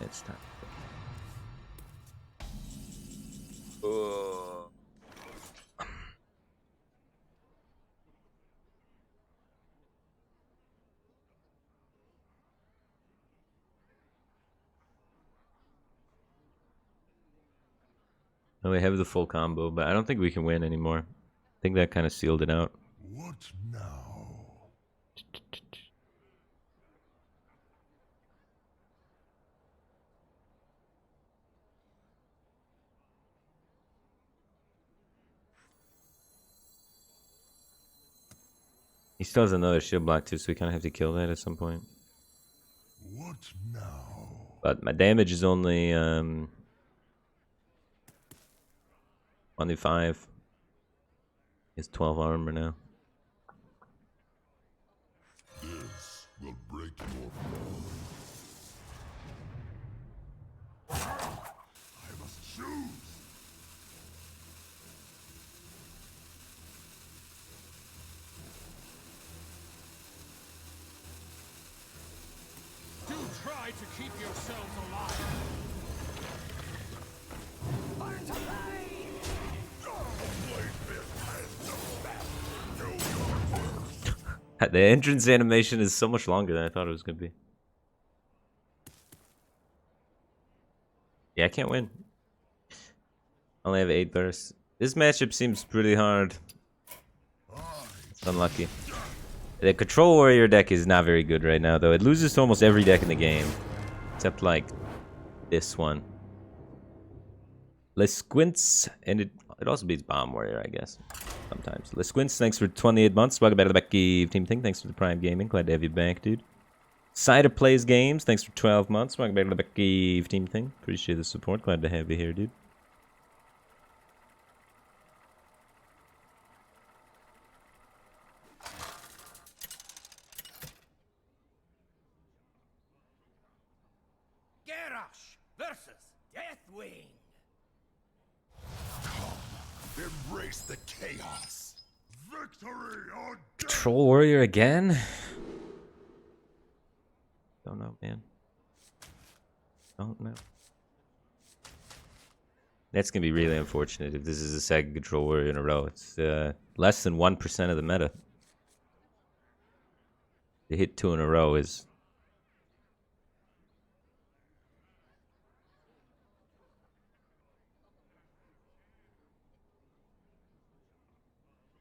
It's time. No, we have the full combo, but I don't think we can win anymore. I think that kind of sealed it out. What now? He still has another shield block too, so we kind of have to kill that at some point. What now? But my damage is only 5. It's 12 armor now. This will break your fall. I must choose. Do try to keep yourselves alive. Burn to life. The entrance animation is so much longer than I thought it was gonna be. Yeah, I can't win. I only have 8 bursts. This matchup seems pretty hard. It's unlucky. The Control Warrior deck is not very good right now, though. It loses to almost every deck in the game. Except, like, this one. Lesquints, and it also beats Bomb Warrior, I guess. Sometimes. Lesquints, thanks for 28 months. Welcome back to the Becky Team Thing. Thanks for the Prime Gaming. Glad to have you back, dude. Cider Plays Games, thanks for 12 months. Welcome back to the Becky Team Thing. Appreciate the support. Glad to have you here, dude. Crush versus Deathwing. Embrace the chaos. Victory or death. Troll warrior again? Don't know, man. Don't know. That's gonna be really unfortunate if this is the second control warrior in a row. It's less than 1% of the meta. To hit 2 in a row is...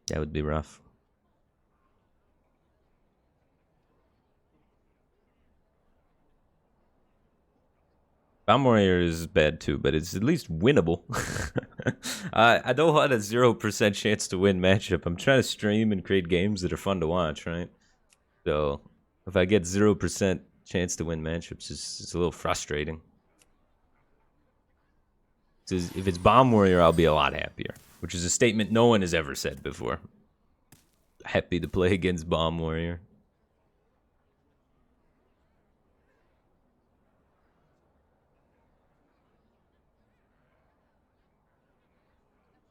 that would be rough. Bomb Warrior is bad too, but it's at least winnable. I don't want a 0% chance to win matchup. I'm trying to stream and create games that are fun to watch, right? So if I get 0% chance to win matchups, it's a little frustrating. If it's Bomb Warrior, I'll be a lot happier, which is a statement no one has ever said before. Happy to play against Bomb Warrior.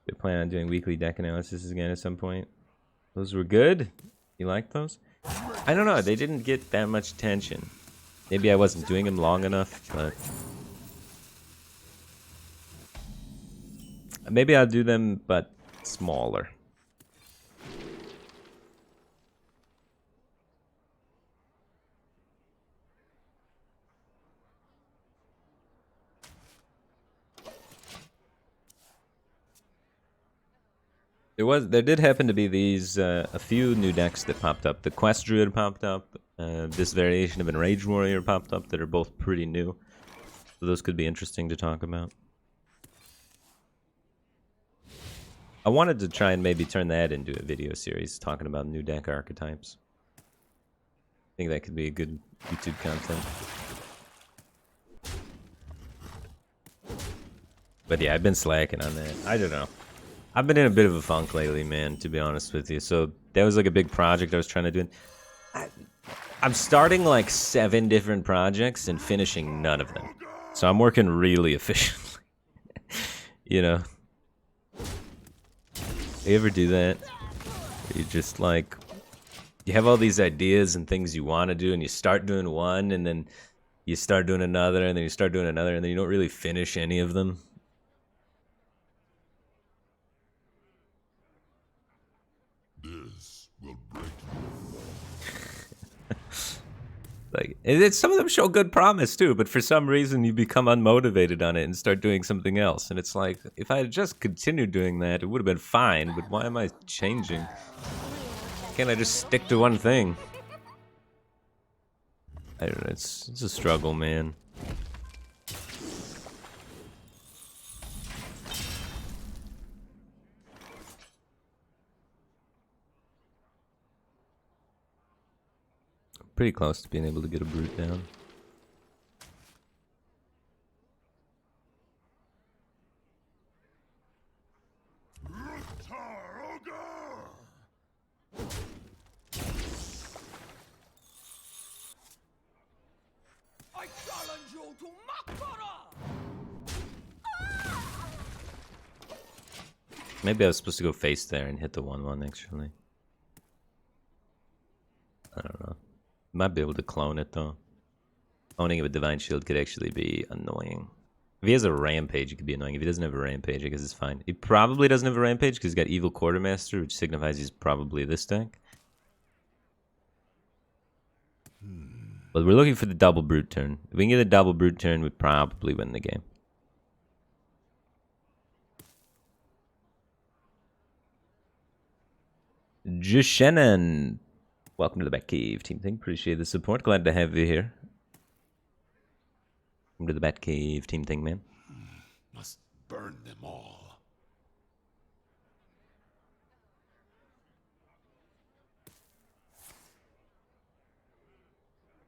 They plan on doing weekly deck analysis again at some point. Those were good. You like those? I don't know. They didn't get that much attention. Maybe I wasn't doing them long enough, but maybe I'll do them, but smaller. There did happen to be these a few new decks that popped up. The Quest Druid popped up. This variation of Enraged Warrior popped up that are both pretty new. So those could be interesting to talk about. I wanted to try and maybe turn that into a video series talking about new deck archetypes. I think that could be a good YouTube content. But yeah, I've been slacking on that. I don't know. I've been in a bit of a funk lately, man, to be honest with you. So that was like a big project I was trying to do. I'm starting like 7 different projects and finishing none of them. So I'm working really efficiently. You know? You ever do that? You just like, you have all these ideas and things you want to do, and you start doing one, and then you start doing another, and then you start doing another, and then you don't really finish any of them. This will break Like, it's, some of them show good promise too, but for some reason you become unmotivated on it and start doing something else. And it's like, if I had just continued doing that, it would have been fine, but why am I changing? Can't I just stick to one thing? I don't know, it's a struggle, man. Pretty close to being able to get a brute down. I challenge you to Makara! Maybe I was supposed to go face there and hit the 1/1 actually. I don't know. Might be able to clone it though. Cloning it with Divine Shield could actually be annoying. If he has a Rampage, it could be annoying. If he doesn't have a Rampage, I guess it's fine. He probably doesn't have a Rampage because he's got Evil Quartermaster, which signifies he's probably this deck. But we're looking for the double Brute turn. If we can get a double Brute turn, we probably win the game. Jishenan. Welcome to the Batcave, Team Thing. Appreciate the support. Glad to have you here. Welcome to the Batcave, Team Thing, man. Must burn them all.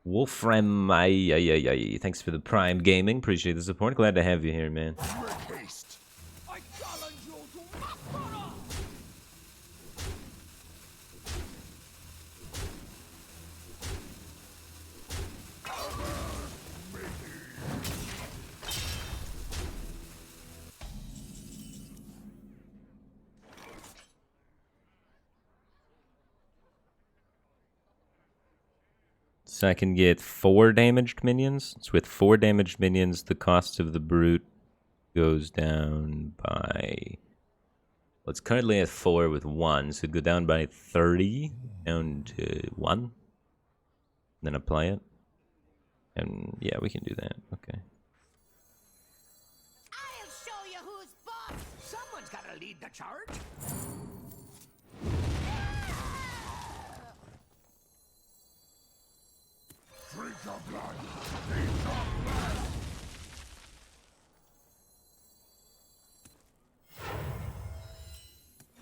Wolfram, thanks for the Prime Gaming. Appreciate the support. Glad to have you here, man. Make haste. I challenge you to Makara! So I can get 4 damaged minions. So with 4 damaged minions, the cost of the brute goes down by... Well, it's currently at 4 with 1, so it'd go down by 30, down to 1. Then apply it. And yeah, we can do that. Okay. I'll show you who's boss. Someone's gotta lead the charge. Drink your blood. Eat your flesh.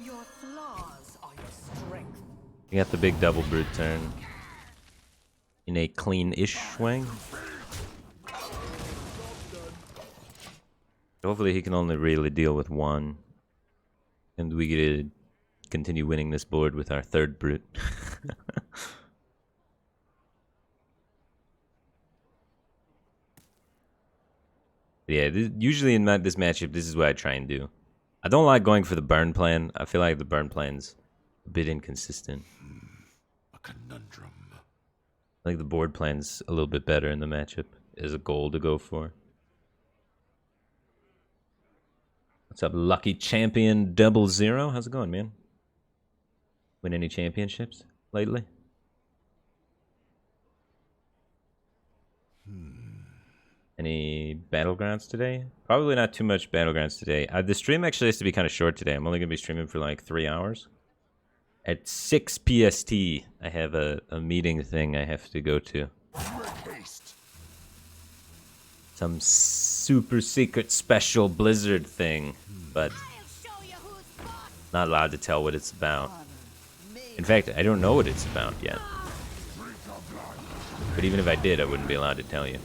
Your flaws are your strength. We got the big double brute turn. In a clean-ish swing. Hopefully he can only really deal with 1. And we get to continue winning this board with our 3rd brute. Yeah, usually in this matchup, this is what I try and do. I don't like going for the burn plan. I feel like the burn plan's a bit inconsistent. A conundrum. I think the board plan's a little bit better in the matchup as a goal to go for. What's up, Lucky Champion 00? How's it going, man? Win any championships lately? Any battlegrounds today? Probably not too much battlegrounds today. The stream actually has to be kind of short today. I'm only going to be streaming for like 3 hours. At 6 PST, I have a meeting thing I have to go to. Some super secret special Blizzard thing, but not allowed to tell what it's about. In fact, I don't know what it's about yet. But even if I did, I wouldn't be allowed to tell you.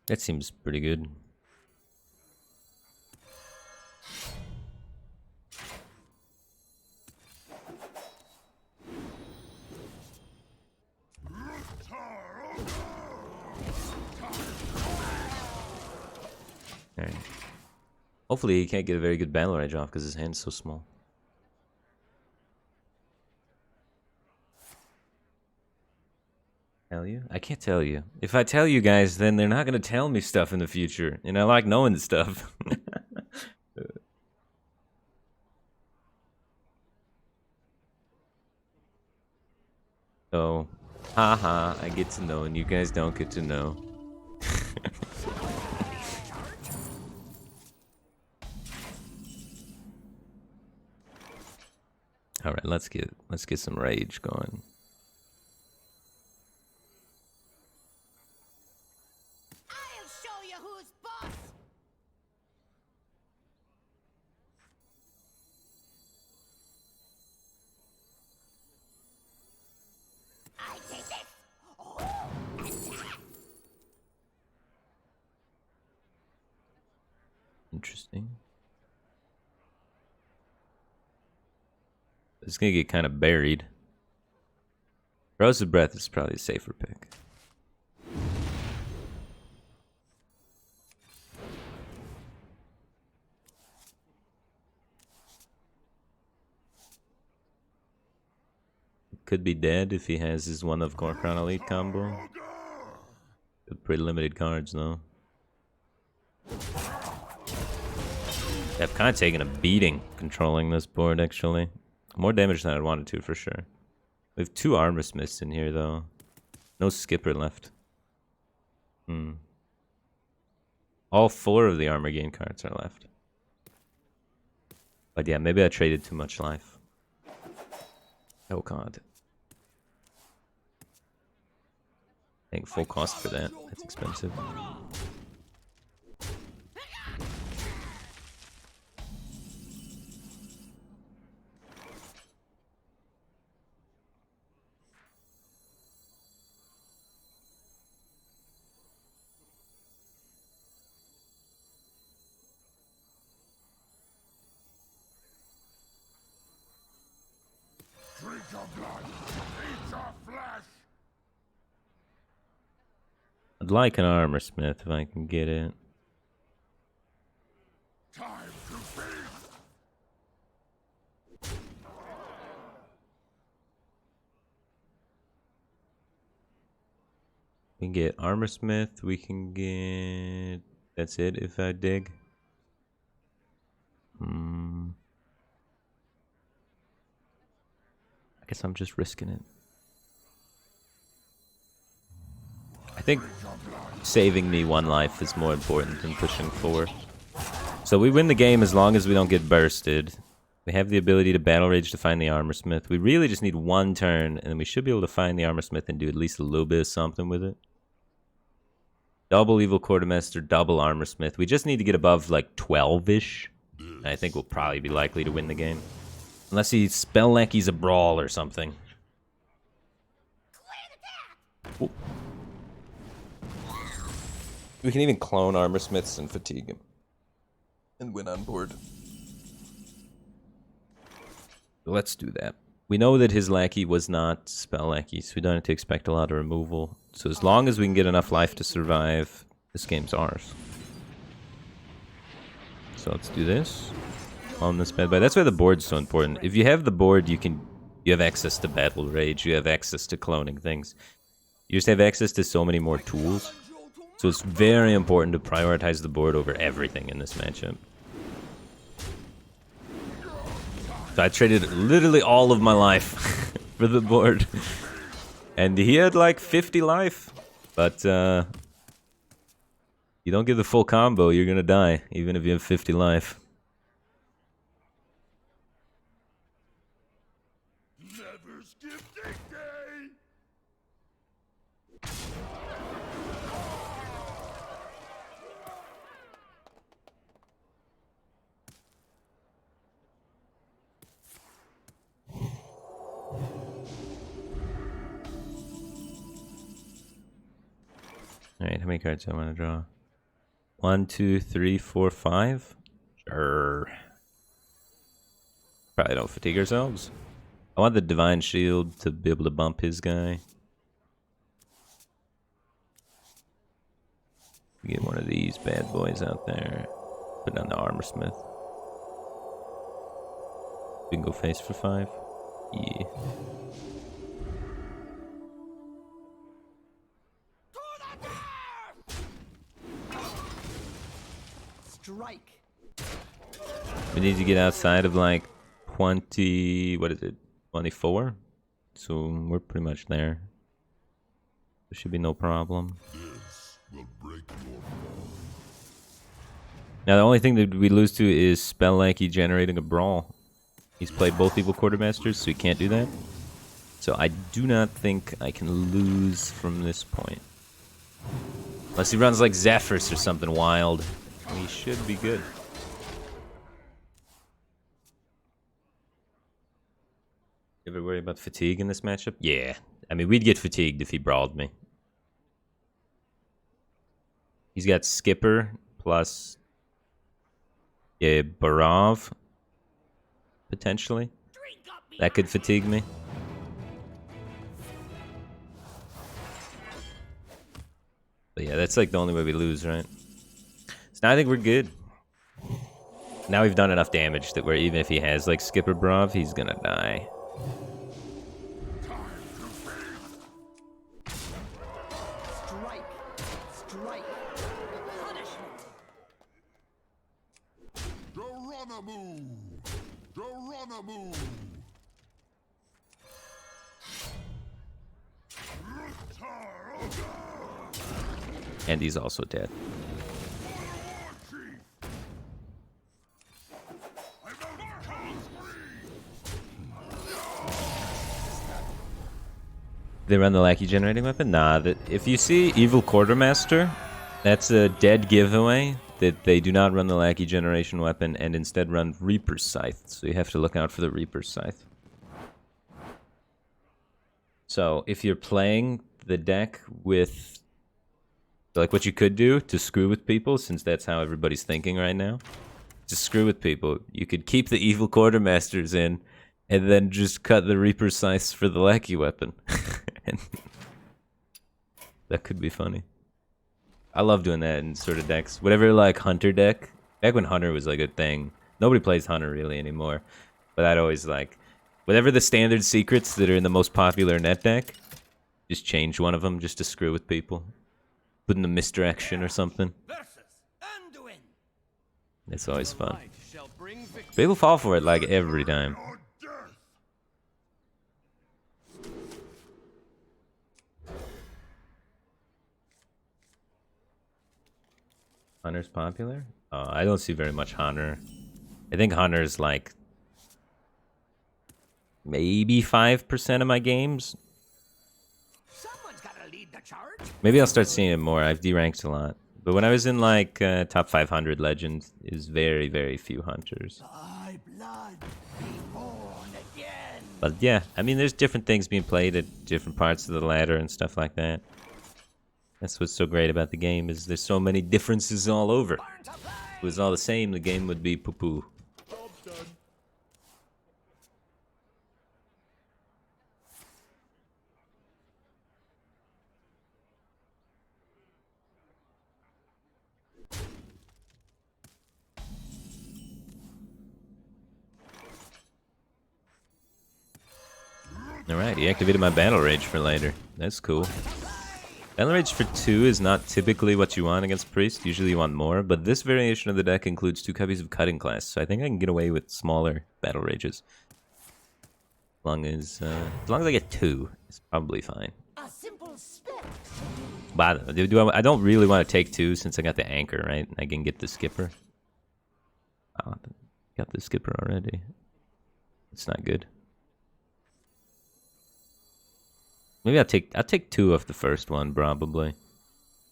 That seems pretty good. Alright. Hopefully he can't get a very good battle rage off because his hand's so small. Tell you? I can't tell you. If I tell you guys, then they're not going to tell me stuff in the future. And I like knowing the stuff. So, haha, I get to know and you guys don't get to know. Alright, let's get some rage going. Interesting. It's gonna get kind of buried. Corrosive Breath is probably a safer pick. Could be dead if he has his one of Crown Elite combo. Pretty limited cards though. I've kind of taken a beating controlling this board, actually. More damage than I wanted to, for sure. We have 2 Armor Smiths in here, though. No Skipper left. All 4 of the Armor Gain cards are left. But yeah, maybe I traded too much life. Oh god. Paying full cost for that. That's expensive. Drink your blood. Eat your flesh. I'd like an armor smith if I can get it. Time to feast. We can get armor smith. We can get. That's it if I dig. I guess I'm just risking it. I think saving me 1 life is more important than pushing 4. So we win the game as long as we don't get bursted. We have the ability to battle rage to find the armor smith. We really just need 1 turn, and we should be able to find the armor smith and do at least a little bit of something with it. Double evil quartermaster, double armor smith. We just need to get above like 12-ish. I think we'll probably be likely to win the game. Unless he spell like he's a brawl or something. Ooh. We can even clone armor smiths and fatigue him. And win on board. Let's do that. We know that his lackey was not spell lackey, so we don't have to expect a lot of removal. So as long as we can get enough life to survive, this game's ours. So let's do this. On this bad boy. That's why the board's so important. If you have the board, you have access to battle rage, you have access to cloning things. You just have access to so many more tools. So it's very important to prioritize the board over everything in this matchup. So I traded literally all of my life for the board. And he had like 50 life. But you don't get the full combo, you're gonna die, even if you have 50 life. Never skip dig day. Alright, how many cards do I want to draw? 1, 2, 3, 4, 5? Sure. Probably don't fatigue ourselves. I want the Divine Shield to be able to bump his guy. Get one of these bad boys out there. Put on the Armor Smith. We can go face for 5. Yeah. Strike. We need to get outside of like 20, what is it, 24? So we're pretty much there. There should be no problem. This will break your fall. Now the only thing that we lose to is Spellanky generating a brawl. He's played both Evil Quartermasters, so he can't do that. So I do not think I can lose from this point. Unless he runs like Zephyrs or something wild. We should be good. You ever worry about fatigue in this matchup? Yeah. I mean, we'd get fatigued if he brawled me. He's got Skipper plus... yeah, Barav. Potentially. That could fatigue me. But yeah, that's like the only way we lose, right? So now I think we're good. Now we've done enough damage that where even if he has like Skipper Brav, he's gonna die. Strike. Strike. Punishment. Geronimo! Geronimo! And he's also dead. They run the lackey generating weapon? Nah, that if you see Evil Quartermaster, that's a dead giveaway that they do not run the lackey generation weapon and instead run Reaper's Scythe. So you have to look out for the Reaper's Scythe. So if you're playing the deck with, like what you could do to screw with people, since that's how everybody's thinking right now, to screw with people, you could keep the Evil Quartermasters in and then just cut the Reaper's Scythe for the lackey weapon. And that could be funny. I love doing that in sort of decks. Whatever, like, Hunter deck. Back when Hunter was, like, a thing. Nobody plays Hunter, really, anymore. But I'd always, like... Whatever the standard secrets that are in the most popular net deck, just change one of them just to screw with people. Put in the misdirection or something. It's always fun. People fall for it, like, every time. Hunter's popular? I don't see very much Hunter. I think Hunter's like maybe 5% of my games. Someone's gotta lead the charge. Maybe I'll start seeing it more. I've deranked a lot. But when I was in like top 500 legends, is very, very few Hunters. Thy blood be born again. But yeah, I mean, there's different things being played at different parts of the ladder and stuff like that. That's what's so great about the game, is there's so many differences all over. If it was all the same, the game would be poo-poo. Alright, he activated my Battle Rage for later. That's cool. Battle Rage for 2 is not typically what you want against Priest. Usually you want more, but this variation of the deck includes 2 copies of Cutting Class, so I think I can get away with smaller Battle Rages. As long as I get 2, it's probably fine. A simple spell. But I don't really want to take 2 since I got the Anchor, right? I can get the Skipper. Oh, got the Skipper already. It's not good. Maybe I'll take 2 off the first one, probably.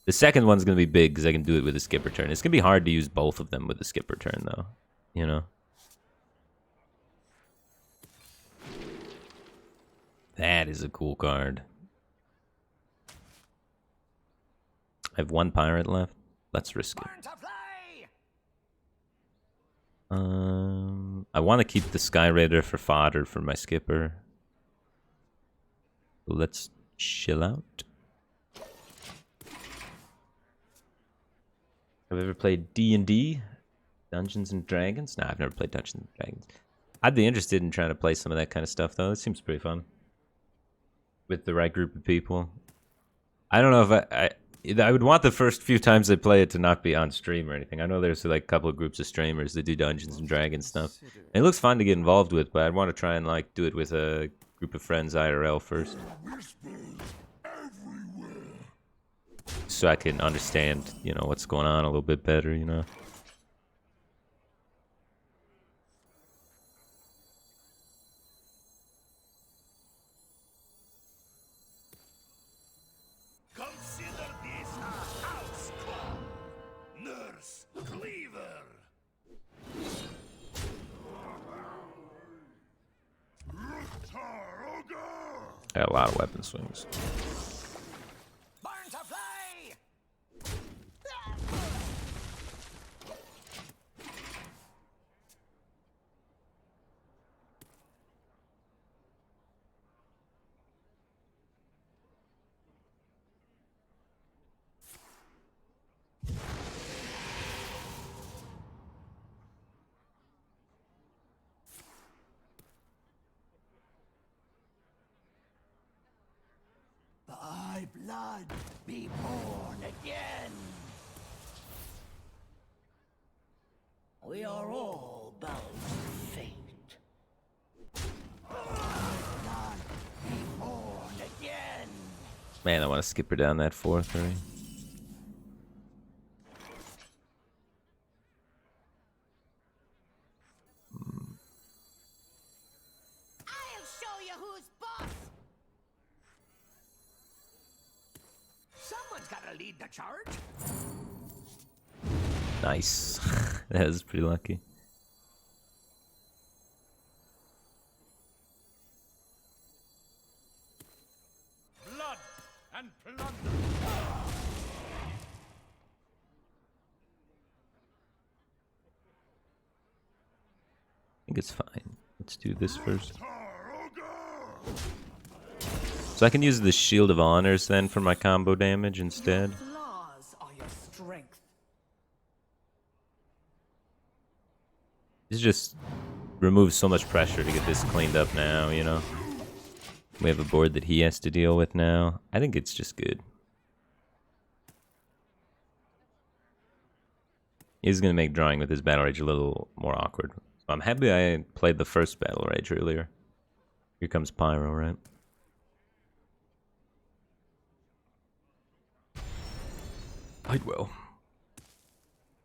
The second one's gonna be big because I can do it with a skipper turn. It's gonna be hard to use both of them with a skipper turn, though. You know. That is a cool card. I have 1 pirate left. Let's risk it. I want to keep the Sky Raider for fodder for my skipper. Let's chill out. Have you ever played D&D? Dungeons and Dragons? Nah, I've never played Dungeons and Dragons. I'd be interested in trying to play some of that kind of stuff, though. It seems pretty fun. With the right group of people. I don't know if I would want the first few times I play it to not be on stream or anything. I know there's like a couple of groups of streamers that do Dungeons and Dragons stuff. And it looks fun to get involved with, but I'd want to try and like do it with a group of friends IRL first. So I can understand, you know, what's going on a little bit better, you know. Consider this a house call. Nurse Cleaver. I got a lot of weapon swings. Thy blood be born again. We are all bound to fate. Thy blood be born again. Man, I want to skip her down that 4-3. I'll show you who's boss. Someone's gotta lead the charge. Nice. That was pretty lucky. Blood and plunder. I think it's fine. Let's do this first. So I can use the Shield of Honors then for my combo damage instead. Flaws are your This just removes so much pressure to get this cleaned up now, you know? We have a board that he has to deal with now. I think it's just good. He's going to make drawing with his Battle Rage a little more awkward. So I'm happy I played the first Battle Rage earlier. Here comes Pyro, right? Quite well.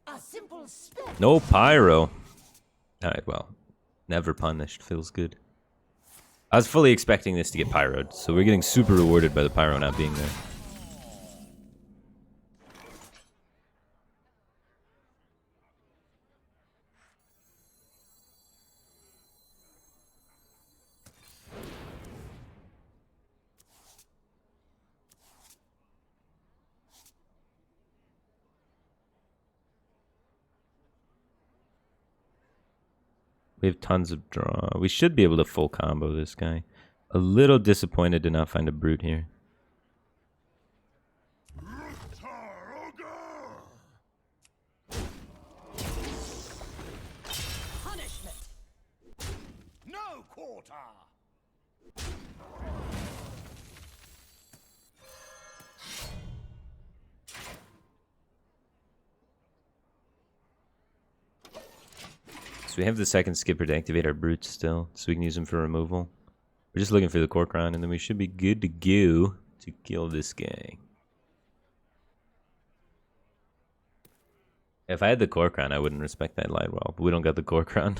A simple spell. No Pyro. Alright, well. Never punished. Feels good. I was fully expecting this to get Pyroed, so we're getting super rewarded by the Pyro not being there. We have tons of draw. We should be able to full combo this guy. A little disappointed to not find a brute here. Punishment. No quarter. So we have the second skipper to activate our brutes still, so we can use them for removal. We're just looking for the Corcoran, and then we should be good to go to kill this guy. If I had the Corcoran, I wouldn't respect that Lightwell, but we don't got the Corcoran.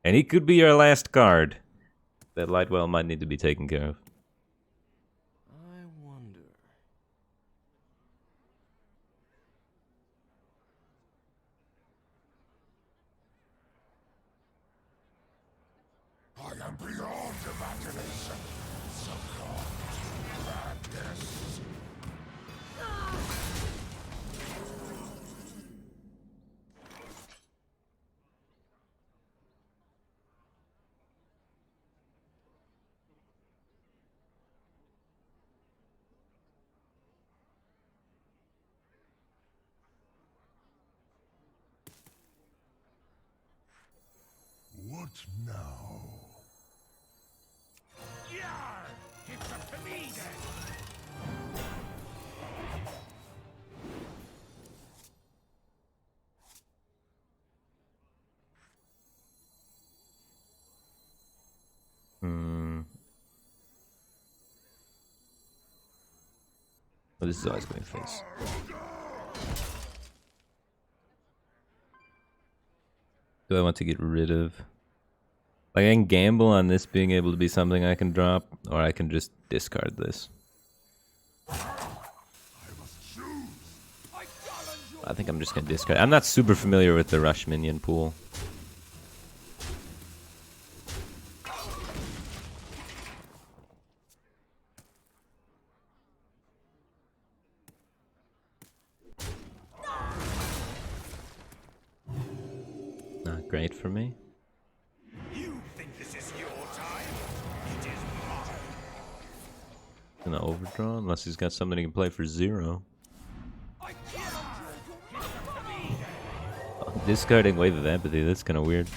And he could be our last card. That Lightwell might need to be taken care of. I wonder. I am beyond imagination. Succumb to madness. What now? Yar! It's up to me then. Well, this is always going to face. Do I want to get rid of? Like, I can gamble on this being able to be something I can drop, or I can just discard this. I think I'm just going to discard. I'm not super familiar with the Rush minion pool. Not great for me. You think this is your time? It is mine. Gonna overdraw unless he's got something he can play for 0. I cannot. It's up to me then. Oh, discarding Wave of Empathy, that's kind of weird.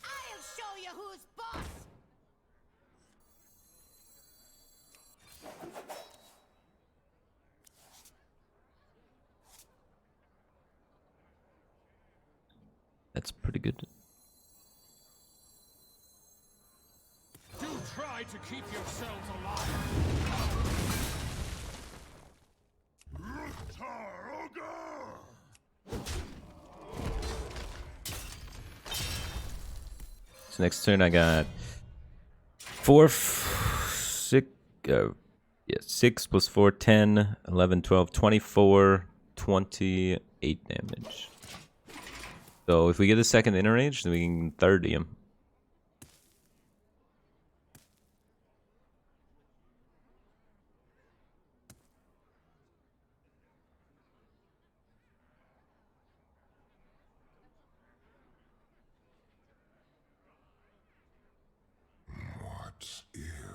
I'll show you who's boss. That's pretty good. Do try to keep yourselves alive. So next turn I got 6 plus 4, 10, 11, 12, 24, 28 damage. So if we get a second inner range, then we can 30 him.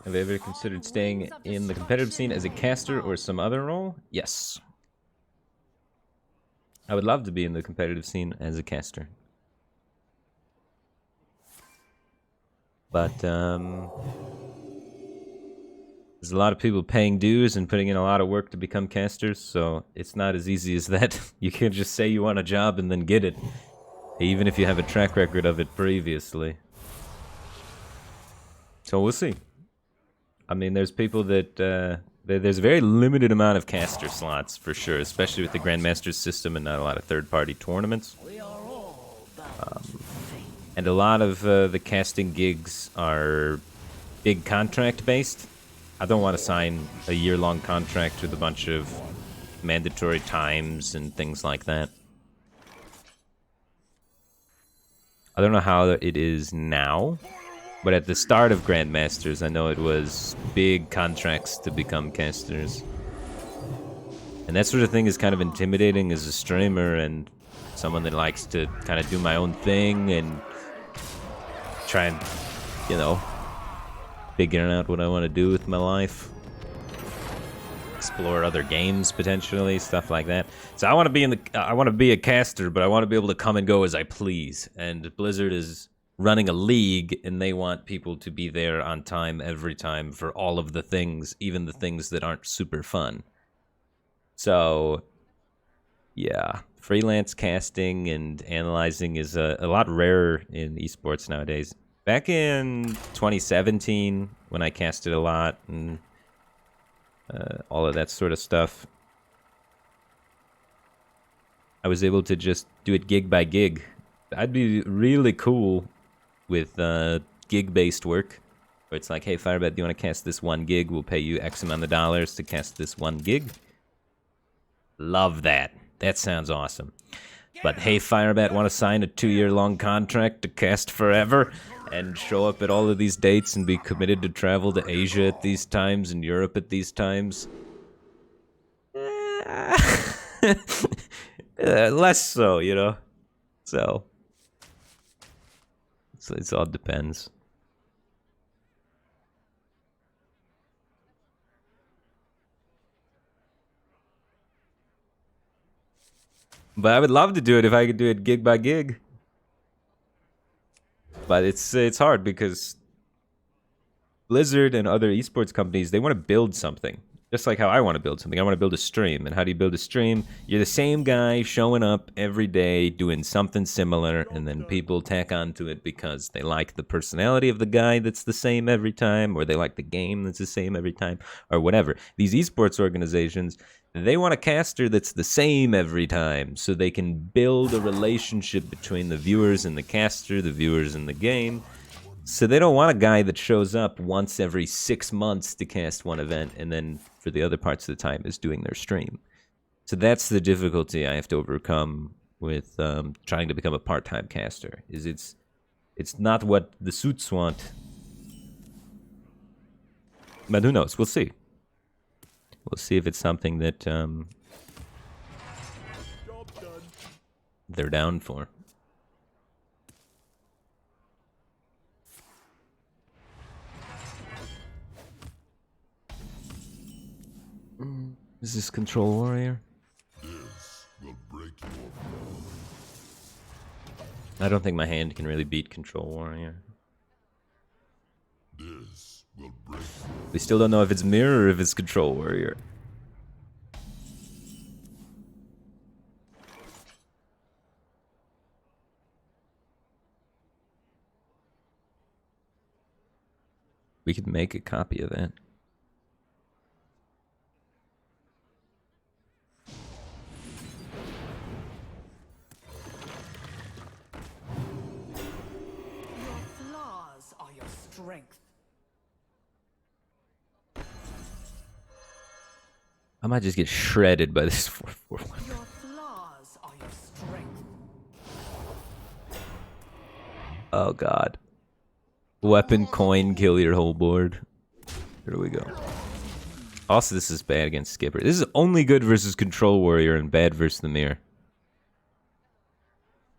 Have you ever considered staying in the competitive scene as a caster or some other role? Yes. I would love to be in the competitive scene as a caster. But there's a lot of people paying dues and putting in a lot of work to become casters, so it's not as easy as that. You can't just say you want a job and then get it, even if you have a track record of it previously. So we'll see. I mean, there's people that there's a very limited amount of caster slots for sure, especially with the Grandmaster system and not a lot of third-party tournaments. And a lot of the casting gigs are big contract-based. I don't want to sign a year-long contract with a bunch of mandatory times and things like that. I don't know how it is now, but at the start of Grandmasters, I know it was big contracts to become casters. And that sort of thing is kind of intimidating as a streamer and someone that likes to kind of do my own thing and try and, you know, figuring out what I want to do with my life. Explore other games potentially, stuff like that. So I want to be a caster, but I want to be able to come and go as I please. And Blizzard is running a league, and they want people to be there on time every time for all of the things, even the things that aren't super fun. So, yeah, freelance casting and analyzing is a lot rarer in esports nowadays. Back in 2017, when I casted a lot and all of that sort of stuff, I was able to just do it gig by gig. I'd be really cool with gig-based work, where it's like, hey, Firebat, do you want to cast this one gig? We'll pay you X amount of dollars to cast this one gig. Love that. That sounds awesome. But hey, Firebat, want to sign a 2-year-long contract to cast forever and show up at all of these dates and be committed to travel to Asia at these times and Europe at these times? Less so, you know? So, it all depends. But I would love to do it if I could do it gig by gig. But it's hard because Blizzard and other esports companies, they want to build something. Just like how I want to build something. I want to build a stream. And how do you build a stream? You're the same guy showing up every day doing something similar, and then people tack onto it because they like the personality of the guy that's the same every time, or they like the game that's the same every time, or whatever. These esports organizations, they want a caster that's the same every time, so they can build a relationship between the viewers and the caster, the viewers and the game. So they don't want a guy that shows up once every 6 months to cast one event, and then for the other parts of the time is doing their stream. So that's the difficulty I have to overcome with trying to become a part-time caster. Is it's not what the suits want. But who knows? We'll see. We'll see if it's something that they're down for. Is this Control Warrior? This will break your I don't think my hand can really beat Control Warrior. This will break. We still don't know if it's Mirror or if it's Control Warrior. We could make a copy of that. Strength. I might just get shredded by this 4-4-1. Your flaws are your strength. Oh god. Weapon, coin, kill your whole board. Here we go. Also, this is bad against Skipper. This is only good versus Control Warrior and bad versus the Mirror.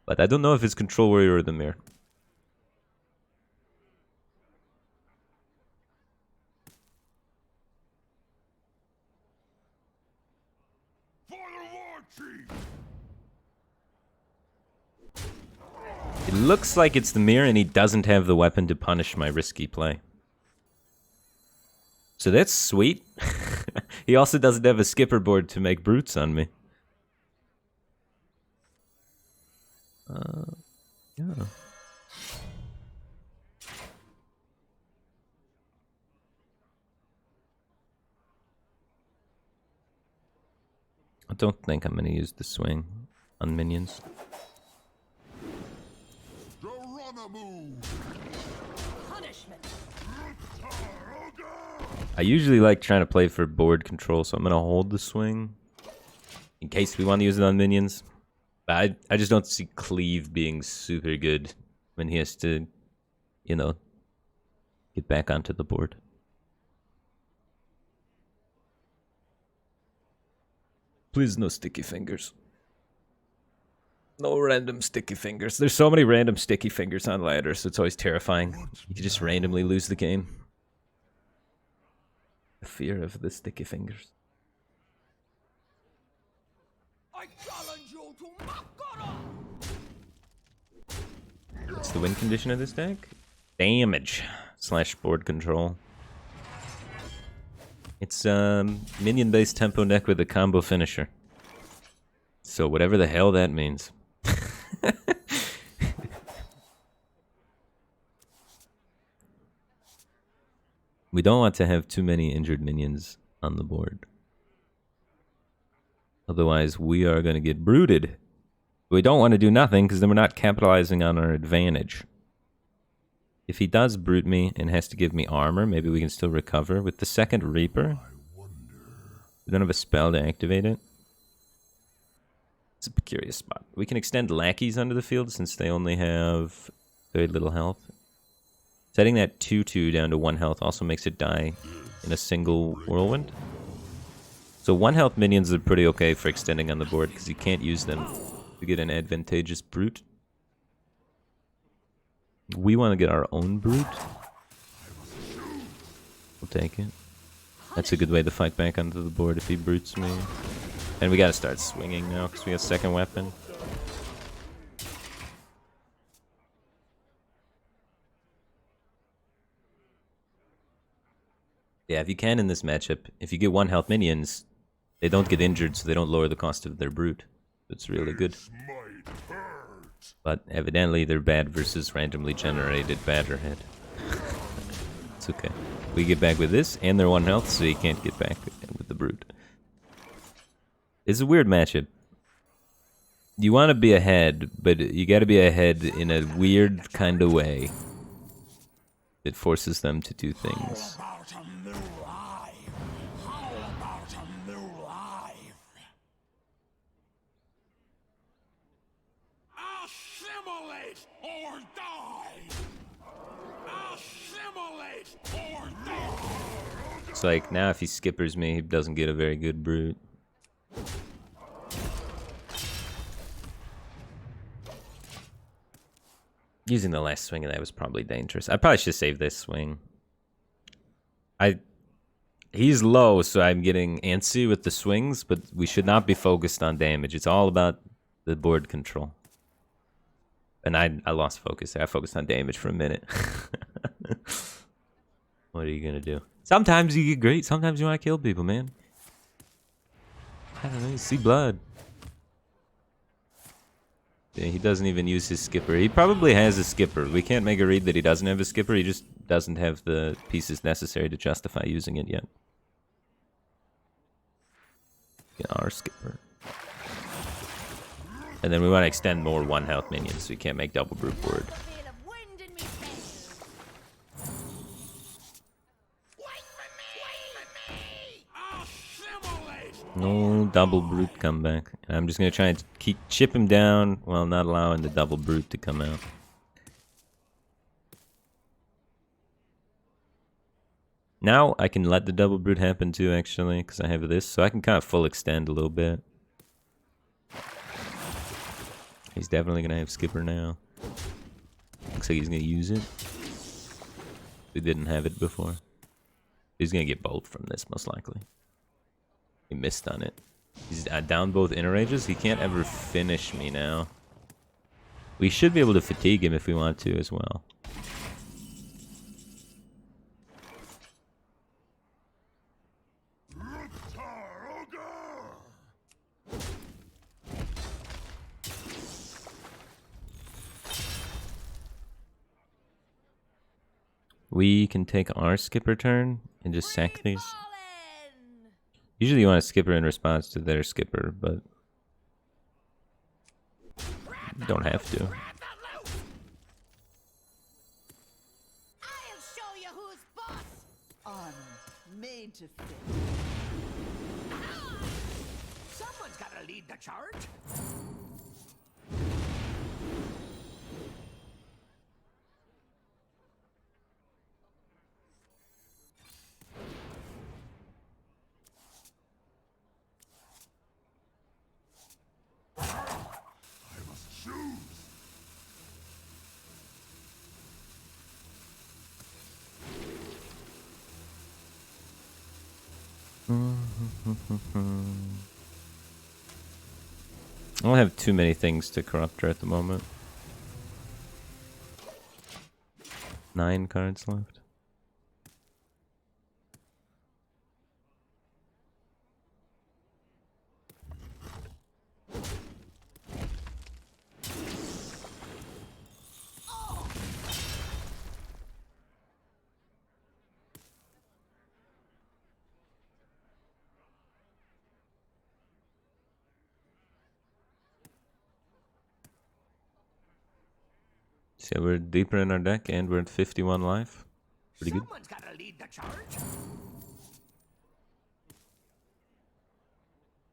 But I don't know if it's Control Warrior or the Mirror. For the War Chief! It looks like it's the mirror, and he doesn't have the weapon to punish my risky play. So that's sweet. He also doesn't have a skipper board to make brutes on me. Yeah. I don't think I'm gonna use the swing on minions. I usually like trying to play for board control, so I'm gonna hold the swing in case we want to use it on minions. But I just don't see Cleave being super good when he has to, you know, get back onto the board. Please, no sticky fingers. No random sticky fingers. There's so many random sticky fingers on ladders, so it's always terrifying. You can just randomly lose the game. The fear of the sticky fingers. I challenge you to Makara! What's the win condition of this deck? Damage / board control. It's minion-based tempo deck with a combo finisher. So whatever the hell that means. We don't want to have too many injured minions on the board. Otherwise, we are going to get brooted. We don't want to do nothing, because then we're not capitalizing on our advantage. If he does brute me and has to give me armor, maybe we can still recover. With the second Reaper, we don't have a spell to activate it. It's a curious spot. We can extend lackeys onto the field since they only have very little health. Setting that 2/2 down to 1 health also makes it die in a single whirlwind. So 1 health minions are pretty okay for extending on the board because you can't use them to get an advantageous brute. We want to get our own brute. We'll take it. That's a good way to fight back onto the board if he brutes me. And we gotta start swinging now because we have second weapon. Yeah, if you can in this matchup, if you get 1 health minions, they don't get injured, so they don't lower the cost of their brute. It's really good. But evidently they're bad versus randomly generated Badgerhead. It's okay. We get back with this, and they're 1 health, so you can't get back with the brute. It's a weird matchup. You want to be ahead, but you got to be ahead in a weird kind of way. It forces them to do things. Assimilate or die! Assimilate or die! It's like, now if he skippers me, he doesn't get a very good brute. Using the last swing of that was probably dangerous. I probably should save this swing. He's low, so I'm getting antsy with the swings, but we should not be focused on damage. It's all about the board control. And I lost focus. I focused on damage for a minute. What are you gonna do? Sometimes you get great. Sometimes you want to kill people, man. I don't know. You see blood. Yeah, he doesn't even use his skipper. He probably has a skipper. We can't make a read that he doesn't have a skipper. He just doesn't have the pieces necessary to justify using it yet. Get our skipper. And then we want to extend more 1 health minions, so we can't make double brute board. No double brute comeback. And I'm just gonna try and chip him down while not allowing the double brute to come out. Now I can let the double brute happen too, actually, because I have this, so I can kind of full extend a little bit. He's definitely gonna have skipper now. Looks like he's gonna use it. We didn't have it before. He's gonna get bolt from this, most likely. He missed on it. He's down both inner ranges. He can't ever finish me now We should be able to fatigue him if we want to as well. We can take our skipper turn and just sack these. Usually you want to skipper in response to their skipper, but you don't have to. I'll show you who's boss. Honor, made to fit. Someone's got to lead the charge. I must choose. I don't have too many things to corrupt her at the moment. 9 cards left. So we're deeper in our deck and we're at 51 life. Pretty good. Someone's got to lead the charge.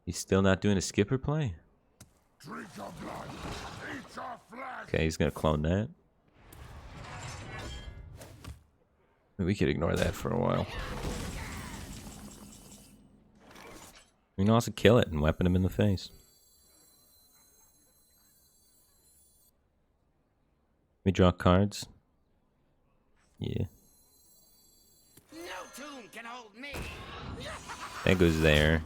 He's still not doing a skipper play? Drink your blood. Eat your flesh. Okay, he's gonna clone that. We could ignore that for a while. We can also kill it and weapon him in the face. We draw cards. Yeah. No tomb can hold me. That goes there.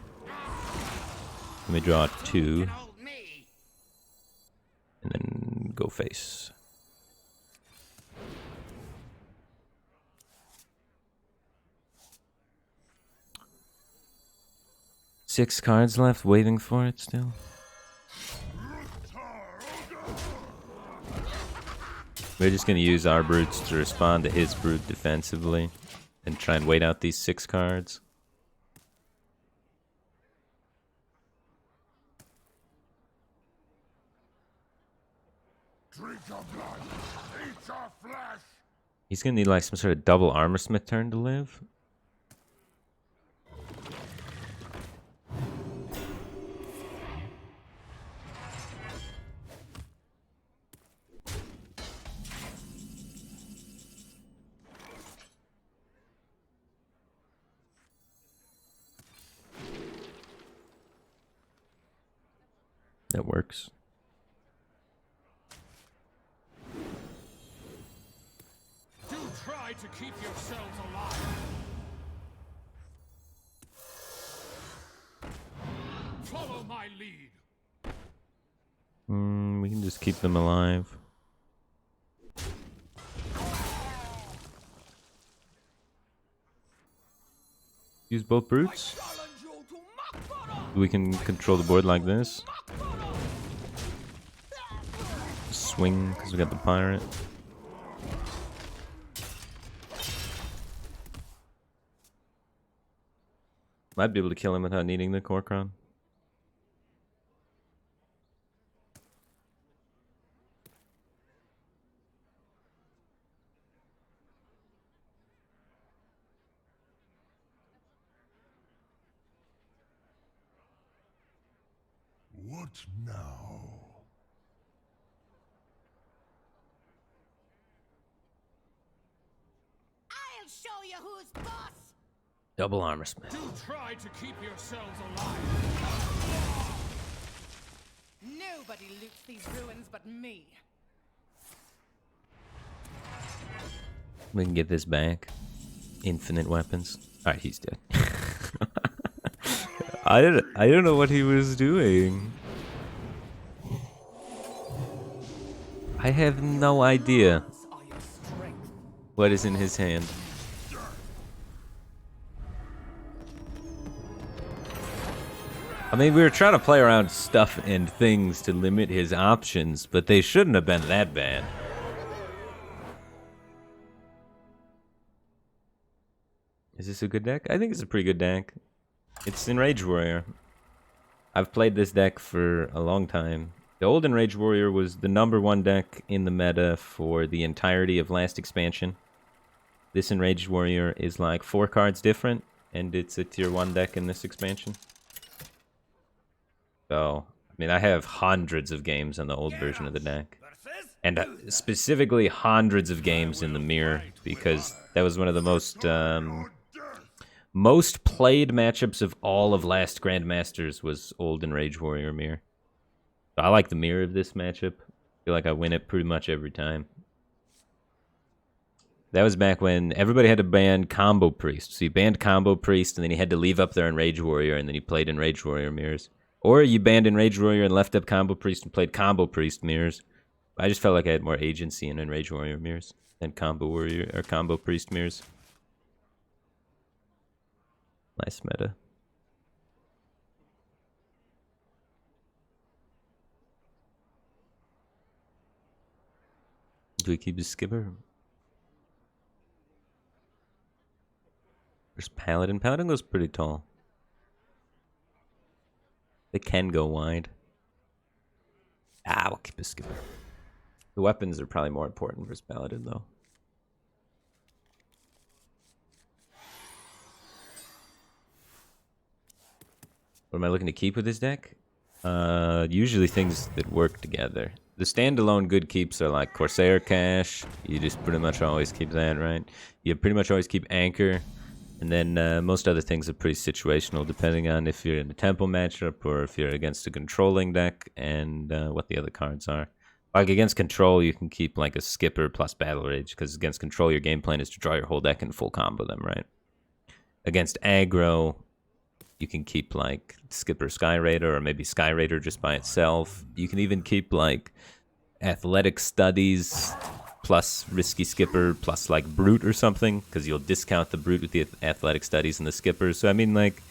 Let me draw 2. Can hold me. And then go face. Six cards left, waiting for it still. We're just going to use our brutes to respond to his brute defensively and try and wait out these 6 cards. Drink your blood. Eat your flesh. He's going to need like some sort of double armorsmith turn to live. That works. Do try to keep yourselves alive. Follow my lead. We can just keep them alive. Use both brutes. We can control the board like this. Swing because we got the pirate. Might be able to kill him without needing the core crown. What now? I'll show you who's boss. Double armorsmith. Do try to keep yourselves alive. Nobody loots these ruins but me. We can get this back. Infinite weapons. Alright, he's dead. I don't know what he was doing. I have no idea what is in his hand. I mean, we were trying to play around stuff and things to limit his options, but they shouldn't have been that bad. Is this a good deck? I think it's a pretty good deck. It's Enraged Warrior. I've played this deck for a long time. The old Enraged Warrior was the #1 deck in the meta for the entirety of last expansion. This Enraged Warrior is like 4 cards different, and it's a tier 1 deck in this expansion. So, I mean, I have hundreds of games on the old version of the deck. And specifically hundreds of games in the mirror, because that was one of the most played matchups of all of last Grandmasters was old Enraged Warrior mirror. So I like the mirror of this matchup. I feel like I win it pretty much every time. That was back when everybody had to ban Combo Priest. So you banned Combo Priest, and then you had to leave up their Enraged Warrior, and then you played Enraged Warrior mirrors. Or you banned Enraged Warrior and left up Combo Priest and played Combo Priest mirrors. I just felt like I had more agency in Enraged Warrior mirrors than Combo Warrior or Combo Priest mirrors. Nice meta. Do we keep the skipper? There's Paladin. Paladin goes pretty tall. They can go wide. We'll keep the skipper. The weapons are probably more important versus Paladin, though. What am I looking to keep with this deck? Usually things that work together. The standalone good keeps are like Corsair Cache. You just pretty much always keep that, right? You pretty much always keep Anchor. And then most other things are pretty situational, depending on if you're in a tempo matchup or if you're against a controlling deck and what the other cards are. Like against control, you can keep like a skipper plus battle rage, because against control, your game plan is to draw your whole deck and full combo them, right? Against aggro, you can keep like skipper Sky Raider, or maybe Sky Raider just by itself. You can even keep like athletic studies plus risky skipper plus like brute or something, because you'll discount the brute with the athletic studies and the skipper. So I mean, like,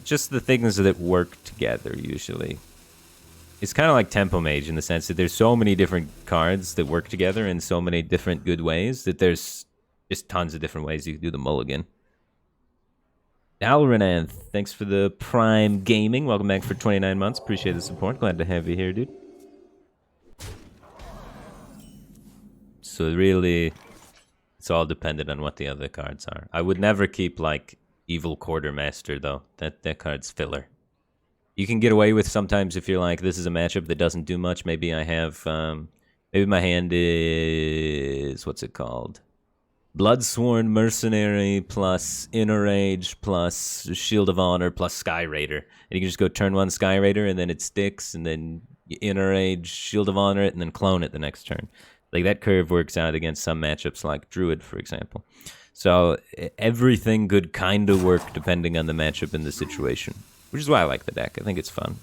just the things that work together usually. It's kind of like Tempo Mage in the sense that there's so many different cards that work together in so many different good ways that there's just tons of different ways you can do the mulligan. Alrananth, thanks for the Prime Gaming. Welcome back for 29 months. Appreciate the support. Glad to have you here, dude. So really, it's all dependent on what the other cards are. I would never keep, like, Evil Quartermaster, though. That card's filler. You can get away with sometimes if you're like, this is a matchup that doesn't do much. Maybe I have, maybe my hand is, what's it called? Bloodsworn Mercenary plus Inner Rage plus Shield of Honor plus Sky Raider. And you can just go turn 1 Sky Raider, and then it sticks, and then you Inner Rage, Shield of Honor it, and then clone it the next turn. Like, that curve works out against some matchups like Druid, for example. So everything could kind of work depending on the matchup and the situation, which is why I like the deck. I think it's fun.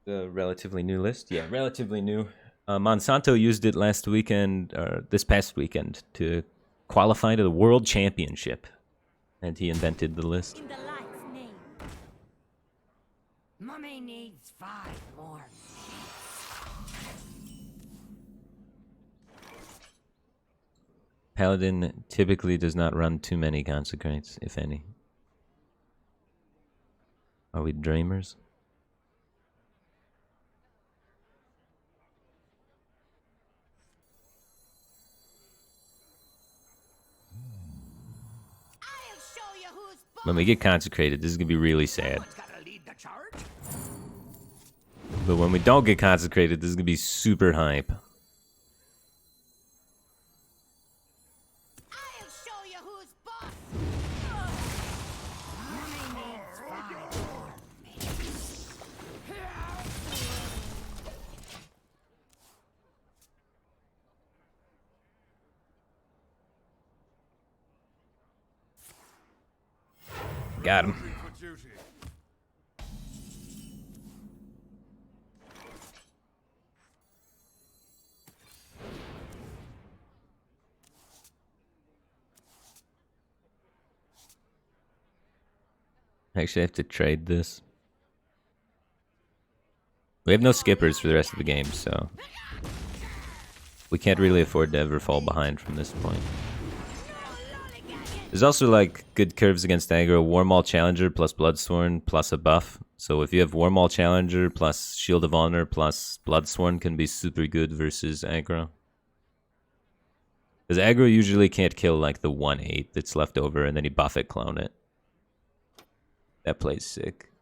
The relatively new list? Yeah, relatively new. Monsanto used it last weekend, or this past weekend, to qualify to the World Championship. And he invented the list. In the light's name. Mummy needs 5 more. Paladin typically does not run too many consecrates, if any. Are we dreamers? When we get consecrated, this is going to be really sad. But when we don't get consecrated, this is going to be super hype. I'll show you who's boss. Got him. Reporting for duty. Actually, I have to trade this. We have no skippers for the rest of the game, so we can't really afford to ever fall behind from this point. There's also like good curves against aggro. Warmaul Challenger plus Bloodsworn plus a buff. So if you have Warmaul Challenger plus Shield of Honor plus Bloodsworn can be super good versus aggro. Because aggro usually can't kill like the 1/8 that's left over and then you buff it, clone it. That plays sick.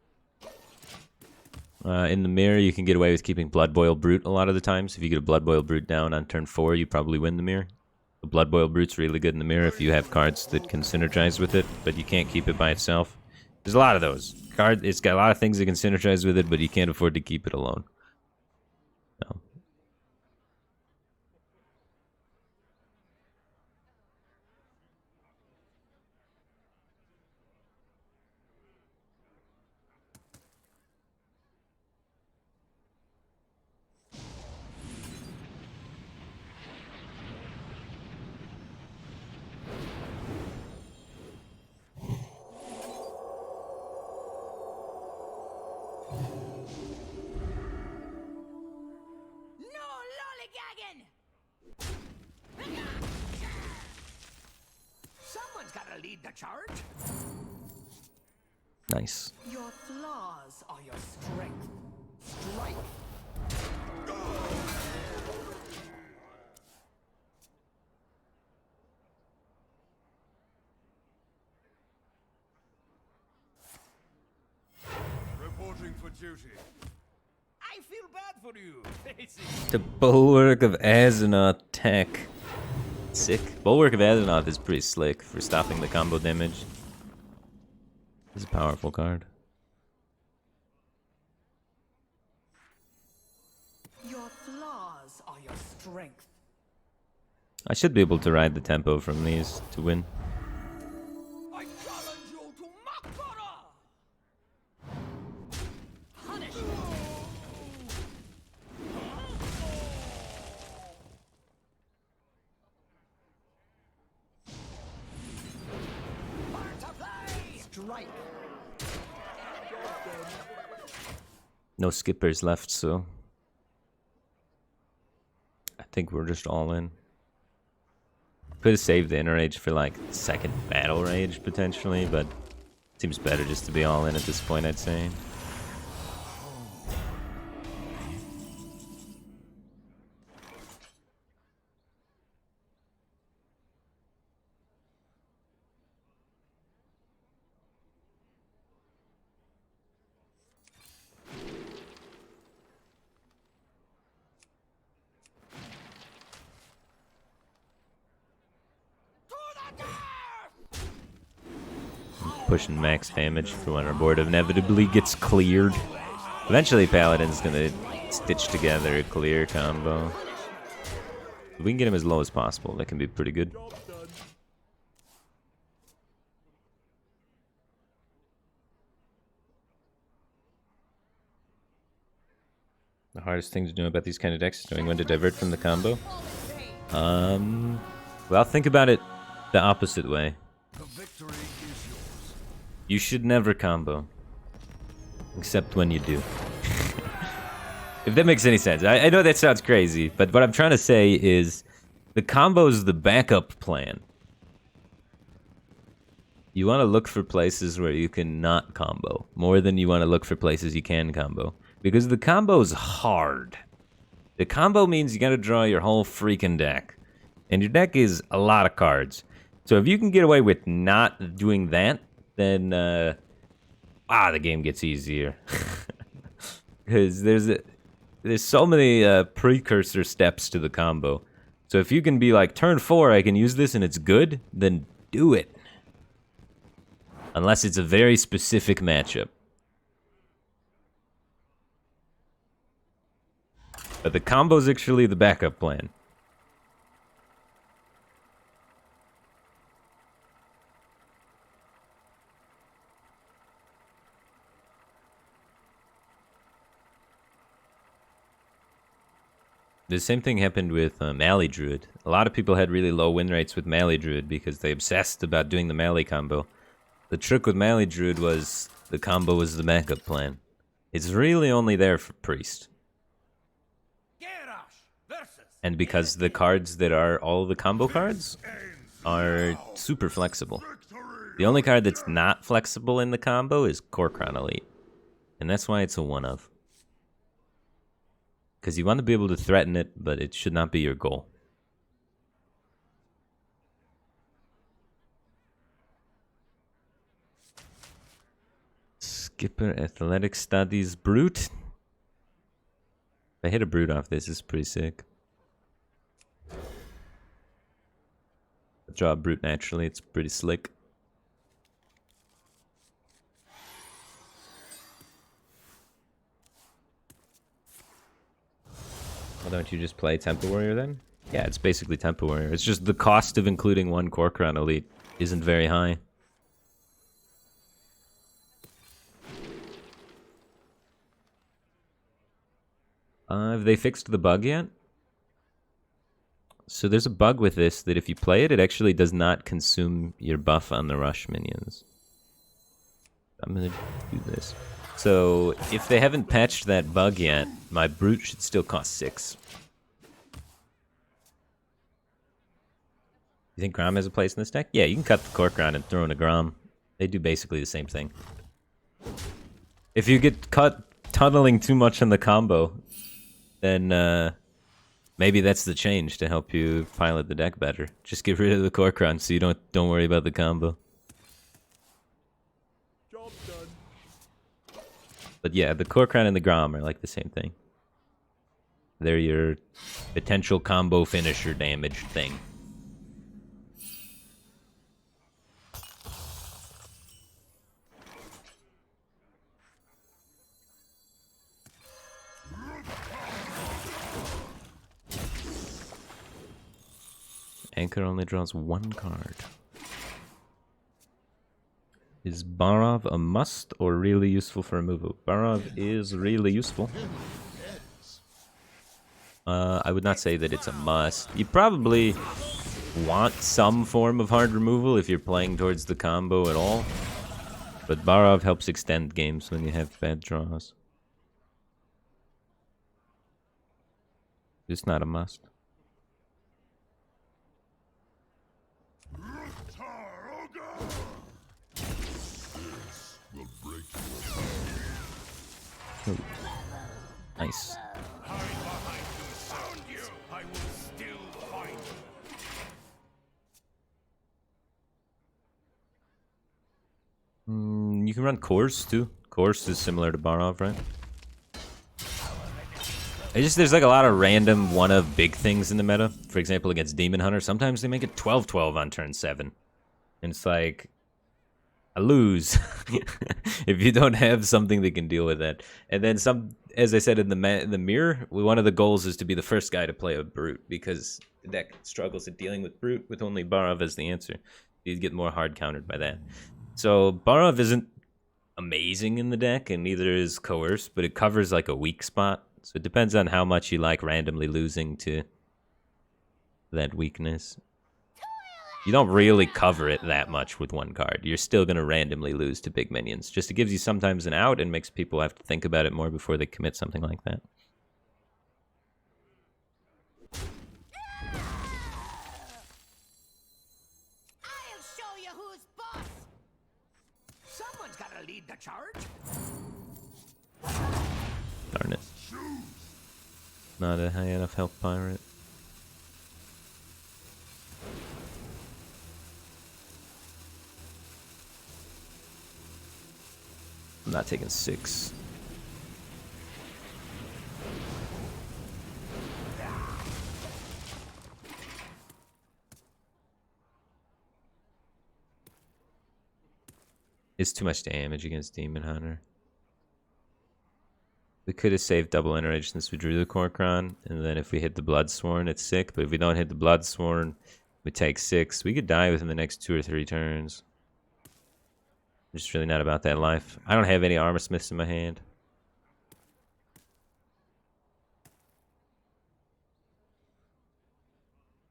In the mirror, you can get away with keeping Blood Boil Brute a lot of the times. If you get a Blood Boil Brute down on turn 4, you probably win the mirror. The Blood Boil Brute's really good in the mirror if you have cards that can synergize with it, but you can't keep it by itself. There's a lot of those. It's got a lot of things that can synergize with it, but you can't afford to keep it alone. No. No lollygagging! Someone's gotta lead the charge. Nice. Your flaws are your strength. Strike. Reporting for duty. I feel bad for you. The Bulwark of Azzinoth tech. Sick. Bulwark of Azzinoth is pretty slick for stopping the combo damage. This is a powerful card. Your flaws are your strength. I should be able to ride the tempo from these to win. I challenge you to Makbara! Punish Part to play! Strike. No skippers left, so I think we're just all in. Could have saved the inner rage for like second battle rage potentially, but seems better just to be all in at this point, I'd say. Pushing max damage for when our board inevitably gets cleared. Eventually Paladin's gonna stitch together a clear combo. If we can get him as low as possible, that can be pretty good. The hardest thing to do about these kind of decks is knowing when to divert from the combo. Well, think about it the opposite way. The victory is yours. You should never combo. Except when you do. If that makes any sense. I know that sounds crazy, but what I'm trying to say is the combo is the backup plan. You want to look for places where you can not combo more than you want to look for places you can combo. Because the combo is hard. The combo means you got to draw your whole freaking deck. And your deck is a lot of cards. So if you can get away with not doing that, then the game gets easier. Because there's so many precursor steps to the combo. So if you can be like, turn 4, I can use this and it's good, then do it. Unless it's a very specific matchup. But the combo's actually the backup plan. The same thing happened with Melee Druid. A lot of people had really low win rates with Melee Druid because they obsessed about doing the melee combo. The trick with Melee Druid was the combo was the backup plan. It's really only there for Priest. And because the cards that are all the combo cards are super flexible. The only card that's not flexible in the combo is Corcron Elite. And that's why it's a one-of. Because you want to be able to threaten it, but it should not be your goal. Skipper Athletic Studies Brute. If I hit a Brute off this, it's pretty sick. I draw a Brute naturally, it's pretty slick. Why don't you just play Temple Warrior then? Yeah, it's basically Temple Warrior. It's just the cost of including one Corcron Elite isn't very high. Have they fixed the bug yet? So there's a bug with this that if you play it, it actually does not consume your buff on the rush minions. I'm gonna do this. So if they haven't patched that bug yet, my Brute should still cost 6. You think Grom has a place in this deck? Yeah, you can cut the Corcron and throw in a Grom. They do basically the same thing. If you get caught tunneling too much in the combo, then maybe that's the change to help you pilot the deck better. Just get rid of the Corcron so you don't worry about the combo. Job done. But yeah, the Corcron and the Grom are like the same thing. They're your potential combo finisher damage thing. Anchor only draws 1 card. Is Barov a must or really useful for removal? Barov is really useful. I would not say that it's a must. You probably want some form of hard removal if you're playing towards the combo at all. But Barov helps extend games when you have bad draws. It's not a must. Ooh. Nice. You can run Course too. Course is similar to Barov, right? There's like a lot of random one-of big things in the meta. For example, against Demon Hunter, sometimes they make it 12-12 on turn 7. And it's like, I lose if you don't have something that can deal with that. And then some, as I said in the mirror, one of the goals is to be the first guy to play a Brute because the deck struggles at dealing with Brute with only Barov as the answer. You'd get more hard countered by that. So Barov isn't amazing in the deck, and neither is Coerce, but it covers like a weak spot. So it depends on how much you like randomly losing to that weakness. You don't really cover it that much with one card. You're still going to randomly lose to big minions. Just it gives you sometimes an out and makes people have to think about it more before they commit something like that. I'll show you who's boss. Someone's gotta lead the charge. Darn it. Not a high enough health pirate. I'm not taking 6. It's too much damage against Demon Hunter. We could have saved double enrage since we drew the Corcron, and then if we hit the Bloodsworn, it's sick. But if we don't hit the Bloodsworn, we take 6. We could die within the next 2 or 3 turns. Just really not about that life. I don't have any Armor Smiths in my hand.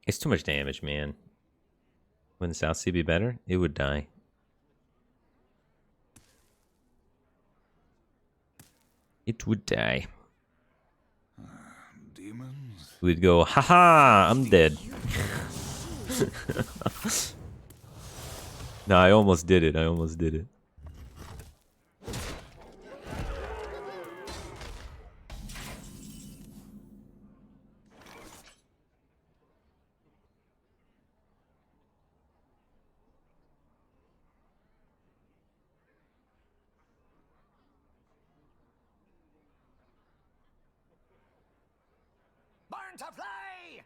It's too much damage, man. Wouldn't South Sea be better? It would die. It would die. Demons? We'd go, haha, I'm dead. No, I almost did it. I almost did it. Burn to play!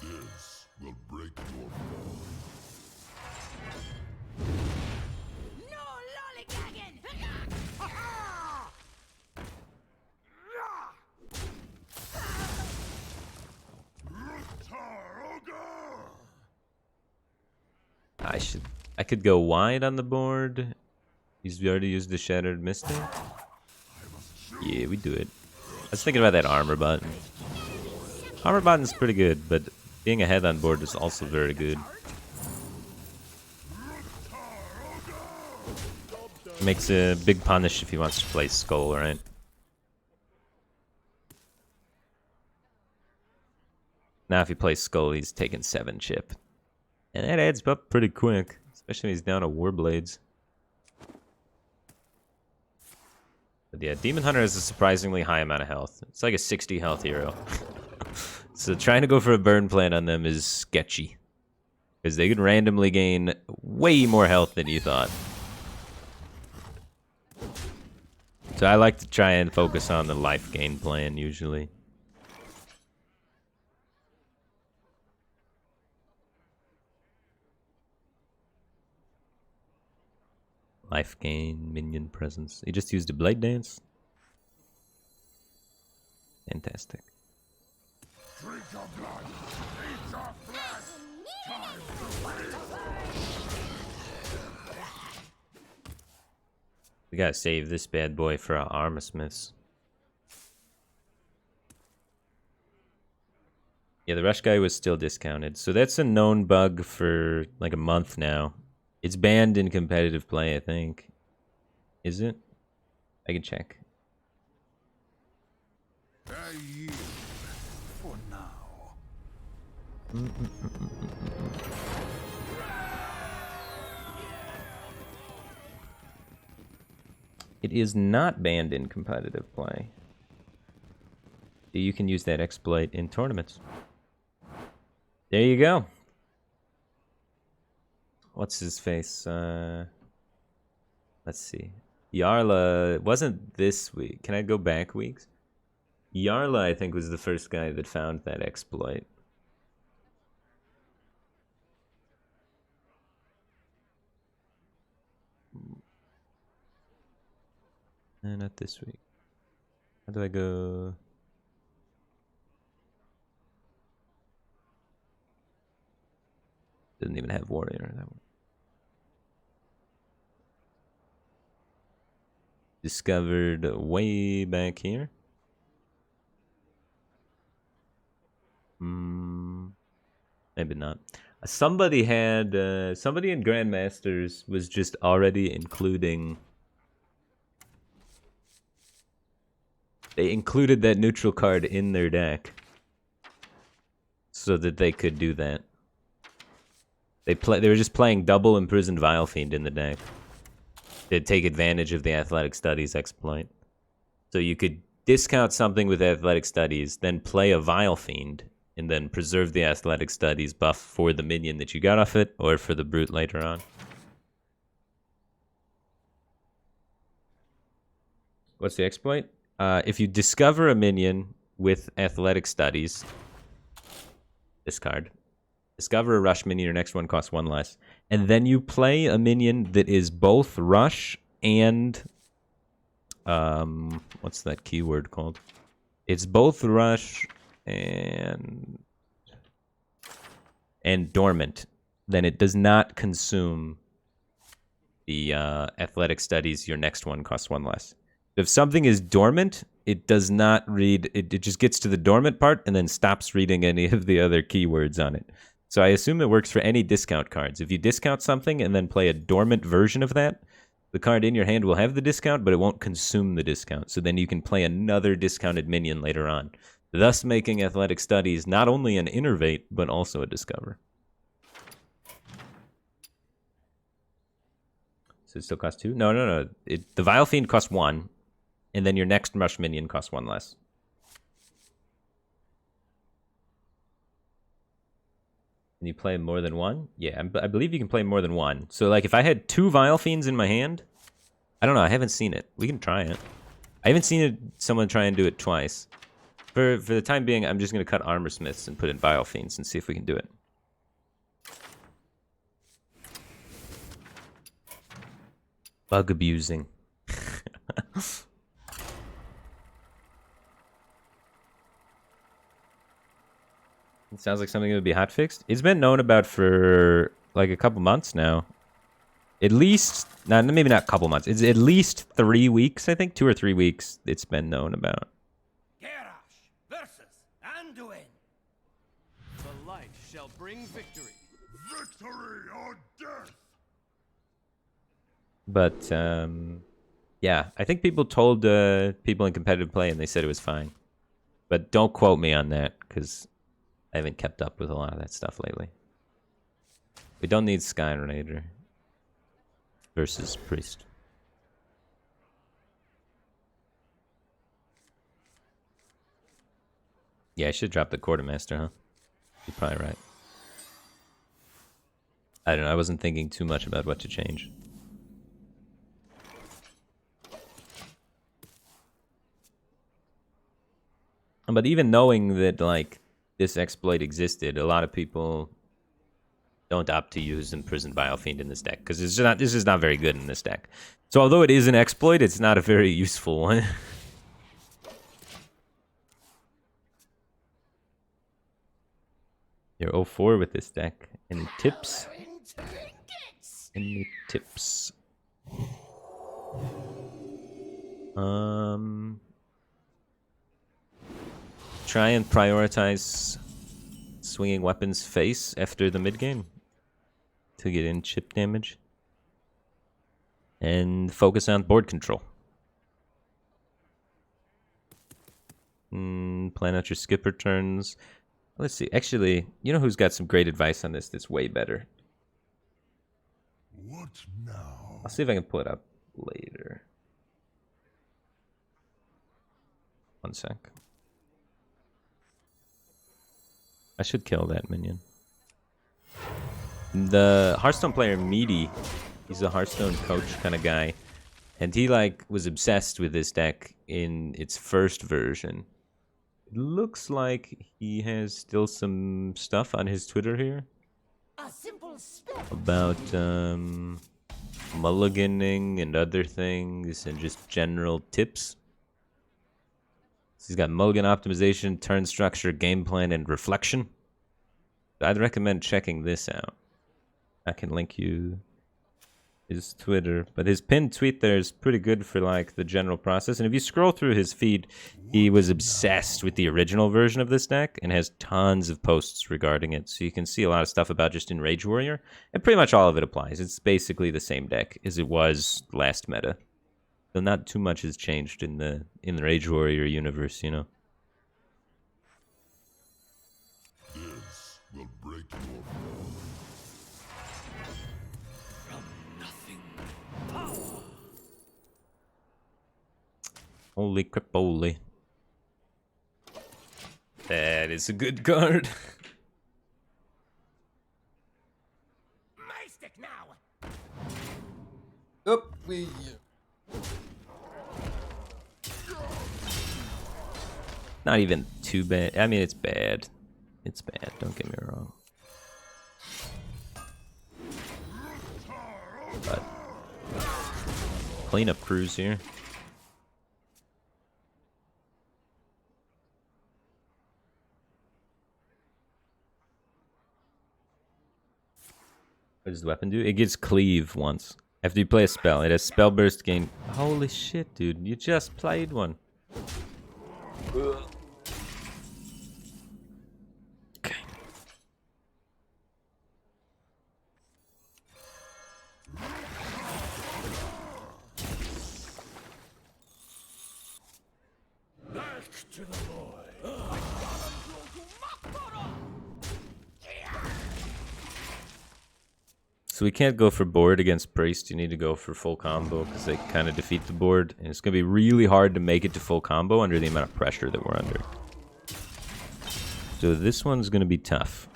This will break your fall. No lollygagging! I could go wide on the board. He's already used the Shattered Mystic. Yeah, we do it. I was thinking about that armor button. Armor button's pretty good, but being ahead on board is also very good. Makes a big punish if he wants to play Skull, right? Now if he plays Skull, he's taking 7 chip. And that adds up pretty quick, especially when he's down to Warblades. But yeah, Demon Hunter has a surprisingly high amount of health. It's like a 60 health hero. So trying to go for a burn plant on them is sketchy. Because they can randomly gain way more health than you thought. So I like to try and focus on the life gain plan usually. Life gain, minion presence. He just used a Blade Dance. Fantastic. Drink your blood! Eat your flesh! Time to We gotta save this bad boy for our armor smiths. Yeah, the rush guy was still discounted. So that's a known bug for like a month now. It's banned in competitive play, I think. Is it? I can check. I yield for now. It is not banned in competitive play. You can use that exploit in tournaments. There you go. What's his face? Let's see. Yarla wasn't this week. Can I go back weeks? Yarla, I think, was the first guy that found that exploit. Not this week. How do I go? Doesn't even have warrior. That one. Discovered way back here. Maybe not. Somebody had somebody in Grandmasters was just already including. They included that neutral card in their deck so that they could do that. They were just playing double Imprisoned Vile Fiend in the deck to take advantage of the Athletic Studies exploit. So you could discount something with Athletic Studies, then play a Vile Fiend, and then preserve the Athletic Studies buff for the minion that you got off it, or for the Brute later on. What's the exploit? If you discover a minion with Athletic Studies, discard. Discover a rush minion, your next one costs 1 less. And then you play a minion that is both rush and... what's that keyword called? It's both rush and dormant. Then it does not consume the athletic studies, your next one costs 1 less. If something is dormant, it does not read, it just gets to the dormant part and then stops reading any of the other keywords on it. So I assume it works for any discount cards. If you discount something and then play a dormant version of that, the card in your hand will have the discount, but it won't consume the discount. So then you can play another discounted minion later on, thus making athletic studies not only an innervate, but also a discover. So it still costs 2? No. The Vile Fiend costs 1, and then your next Rush minion costs 1 less. Can you play more than 1? Yeah, I believe you can play more than 1. So, like, if I had 2 Vile Fiends in my hand, I don't know, I haven't seen it. We can try it. I haven't seen someone try and do it twice. For the time being, I'm just going to cut Armor Smiths and put in Vile Fiends and see if we can do it. Bug abusing. It sounds like something that would be hotfixed. It's been known about for like a couple months now. At least, maybe not a couple months. It's at least 3 weeks, I think. 2 or 3 weeks it's been known about. Garrosh versus Anduin. The light shall bring victory. Victory or death! But, yeah, I think people told people in competitive play and they said it was fine. But don't quote me on that, because I haven't kept up with a lot of that stuff lately. We don't need Sky Raider versus Priest. Yeah, I should drop the Quartermaster, huh? You're probably right. I don't know, I wasn't thinking too much about what to change. But even knowing that, like, this exploit existed, a lot of people don't opt to use Imprisoned Vile Fiend in this deck, because this is not very good in this deck. So although it is an exploit, it's not a very useful one. You're 0-4 with this deck. Any tips? Any tips? Try and prioritize swinging weapons face after the mid game to get in chip damage, and focus on board control. Plan out your skipper turns. Let's see. Actually, you know who's got some great advice on this that's way better? What now? I'll see if I can pull it up later. 1 sec. I should kill that minion. The Hearthstone player Meaty, he's a Hearthstone coach kind of guy, and he like was obsessed with this deck in its first version. It looks like he has still some stuff on his Twitter here about mulliganing and other things and just general tips. So he's got mulligan optimization, turn structure, game plan, and reflection. I'd recommend checking this out. I can link you his Twitter, but his pinned tweet there is pretty good for like the general process. And if you scroll through his feed, he was obsessed with the original version of this deck and has tons of posts regarding it. So you can see a lot of stuff about just Enrage Warrior, and pretty much all of it applies. It's basically the same deck as it was last meta. So not too much has changed in the Rage Warrior universe, you know. This will break your bones. Holy crapoli. That is a good card. Mystic now. Oh, not even too bad. I mean, it's bad. It's bad, don't get me wrong. But cleanup crews here. What does the weapon do? It gets cleave once After you play a spell, it has spell burst gain. Holy shit, dude. You just played one. Ugh. Okay. Back to the boy. So we can't go for board against priest. You need to go for full combo because they kind of defeat the board. And it's going to be really hard to make it to full combo under the amount of pressure that we're under. So this one's going to be tough.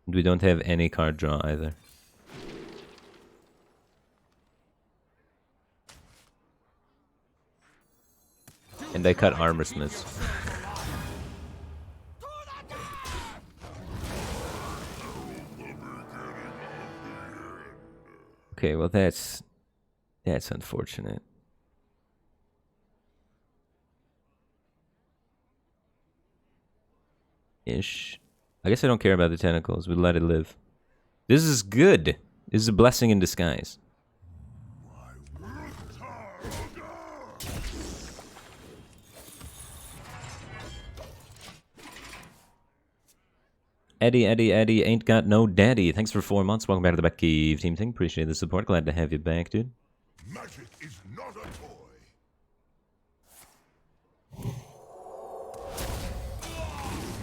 We don't have any card draw either. And they cut armor smiths. Okay, well that's unfortunate. Ish. I guess I don't care about the tentacles. We let it live. This is good. This is a blessing in disguise. Eddie ain't got no daddy. Thanks for 4 months. Welcome back to the Batcave team thing. Appreciate the support. Glad to have you back, dude. Magic is not a toy.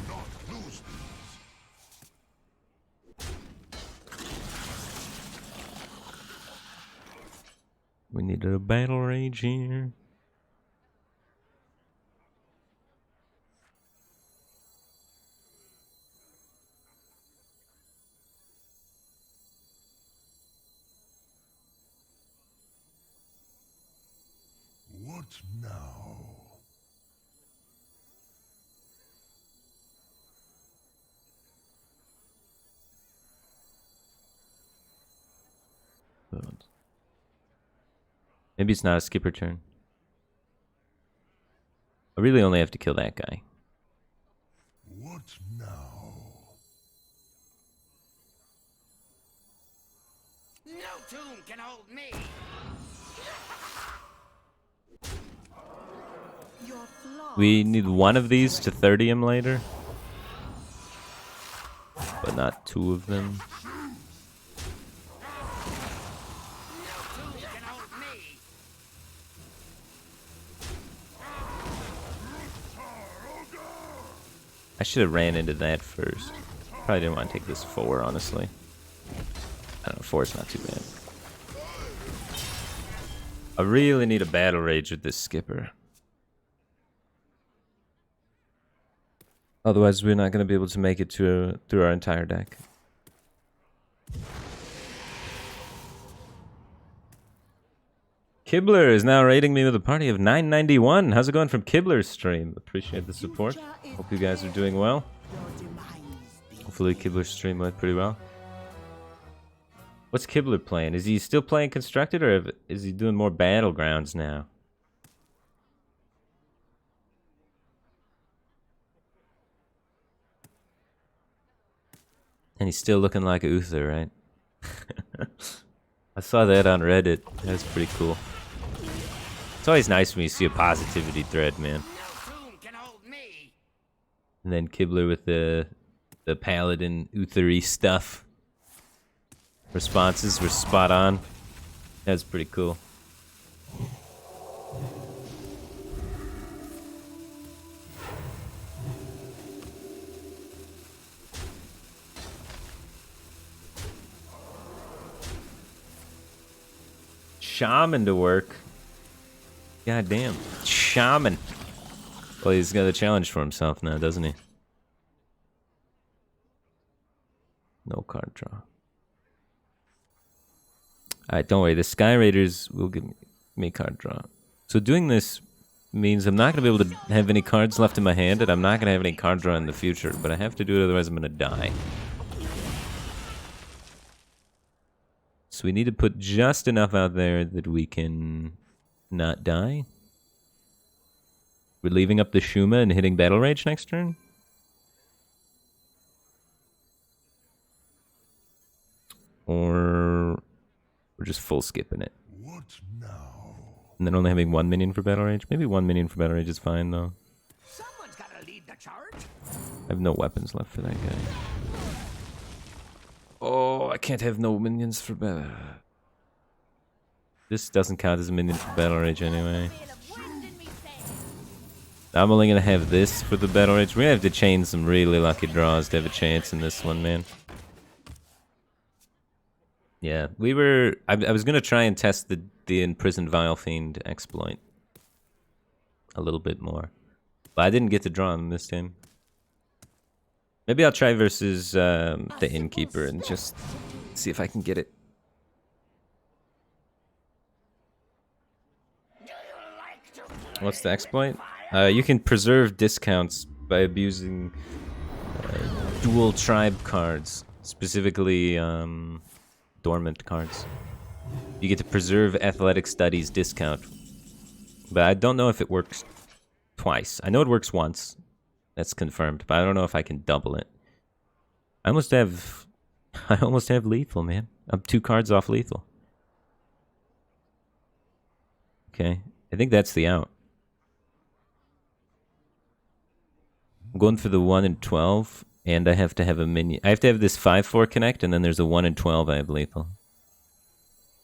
Not lose We need a battle rage here. What now? Maybe it's not a skipper turn. I really only have to kill that guy. What now? No tomb can hold me. Your flaws We need one of these to 30 him later. But not two of them. Can hold me. I should have ran into that first. Probably didn't want to take this 4, honestly. I don't know, 4 is not too bad. I really need a battle rage with this skipper. Otherwise, we're not going to be able to make it through our entire deck. Kibler is now rating me with a party of 991. How's it going from Kibler's stream? Appreciate the support. Hope you guys are doing well. Hopefully Kibler's stream went pretty well. What's Kibler playing? Is he still playing Constructed, or is he doing more Battlegrounds now? And he's still looking like Uther, right? I saw that on Reddit. That's pretty cool. It's always nice when you see a positivity thread, man. No tomb can hold me. And then Kibler with the Paladin Uthery stuff. Responses were spot on. That's pretty cool. Shaman to work. God damn. Shaman. Well, he's got a challenge for himself now, doesn't he? No card draw. Alright, don't worry. The Sky Raiders will give me card draw. So doing this means I'm not going to be able to have any cards left in my hand, and I'm not going to have any card draw in the future, but I have to do it, otherwise I'm going to die. So we need to put just enough out there that we can not die. We're leaving up the Shuma and hitting Battle Rage next turn. Or we're just full skipping it. What now? And then only having 1 minion for Battle Rage? Maybe 1 minion for Battle Rage is fine, though. Someone's gotta lead the charge. I have no weapons left for that guy. Oh, I can't have no minions for Battle. This doesn't count as a minion for Battle Rage anyway. I'm only gonna have this for the Battle Rage. We're gonna have to chain some really lucky draws to have a chance in this one, man. Yeah, we were... I was gonna try and test the Imprisoned Vile Fiend exploit a little bit more. But I didn't get to draw him this time. Maybe I'll try versus the Innkeeper and just see if I can get it. What's the exploit? You can preserve discounts by abusing dual tribe cards, specifically dormant cards. You get to preserve athletic studies discount, but I don't know if it works twice. I know it works once. That's confirmed, but I don't know if I can double it. I almost have lethal, man. I'm 2 cards off lethal. Okay, I think that's the out. I'm going for the 1 in 12, and I have to have a minion. I have to have this 5/4 connect, and then there's a 1 in 12 I have lethal.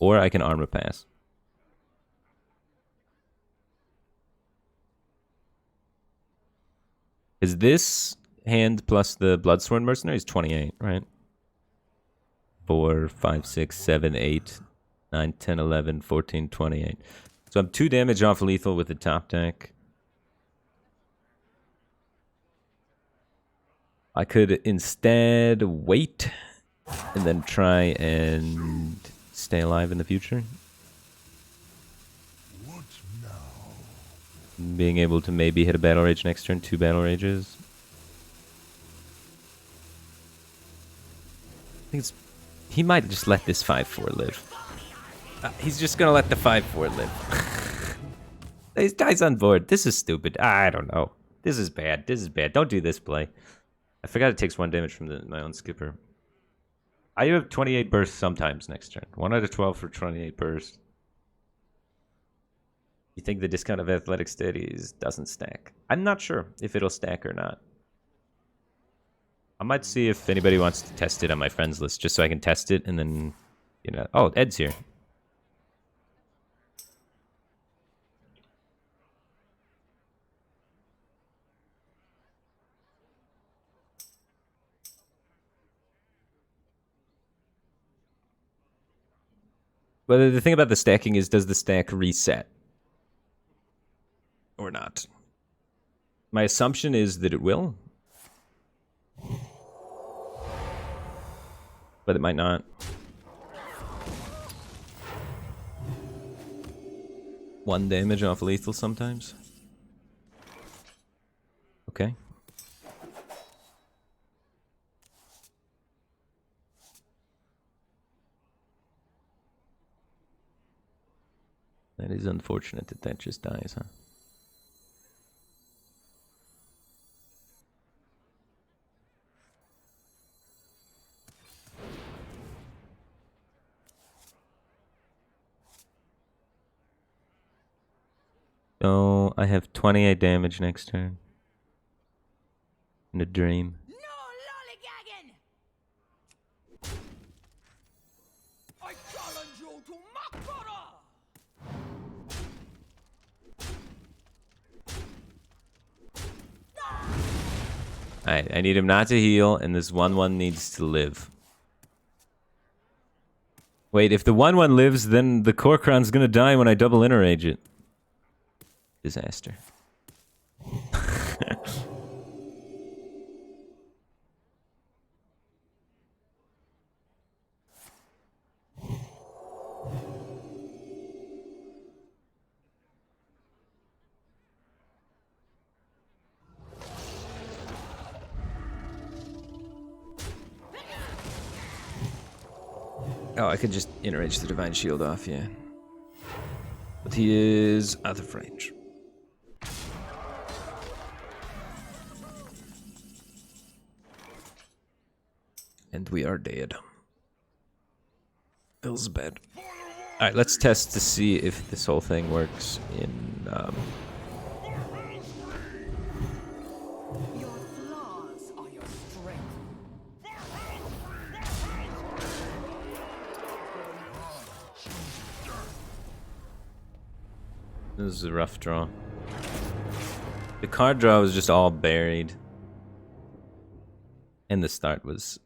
Or I can armor pass. Is this hand plus the Bloodsworn Mercenary is 28, right? 4, 5, 6, 7, 8, 9, 10, 11, 14, 28. So I'm 2 damage off lethal with the top deck. I could instead wait and then try and stay alive in the future. What now? Being able to maybe hit a Battle Rage next turn, 2 Battle Rages. I think he might just let this 5/4 live. He's just gonna let the 5/4 live. This guy's on board. This is stupid. I don't know. This is bad. This is bad. Don't do this play. I forgot it takes 1 damage from my own skipper. I have 28 bursts sometimes next turn. 1 out of 12 for 28 bursts. You think the discount of athletic studies doesn't stack? I'm not sure if it'll stack or not. I might see if anybody wants to test it on my friends list, just so I can test it and then, you know. Oh, Ed's here. But the thing about the stacking is, does the stack reset? Or not? My assumption is that it will. But it might not. 1 damage off lethal sometimes. Okay. That is unfortunate that that just dies, huh? So I have 28 damage next turn. In a dream. No lollygagging! I challenge you to Makara! Alright, I need him not to heal, and this 1/1 needs to live. Wait, if the 1/1 lives, then the Korkron's gonna die when I double interrage it. Disaster. Oh, I could just interrage the Divine Shield off, yeah. But he is out of range. And we are dead. Feels bad. Alright, let's test to see if this whole thing works in Your flaws are your strength. This is a rough draw. The card draw was just all buried. And the start was...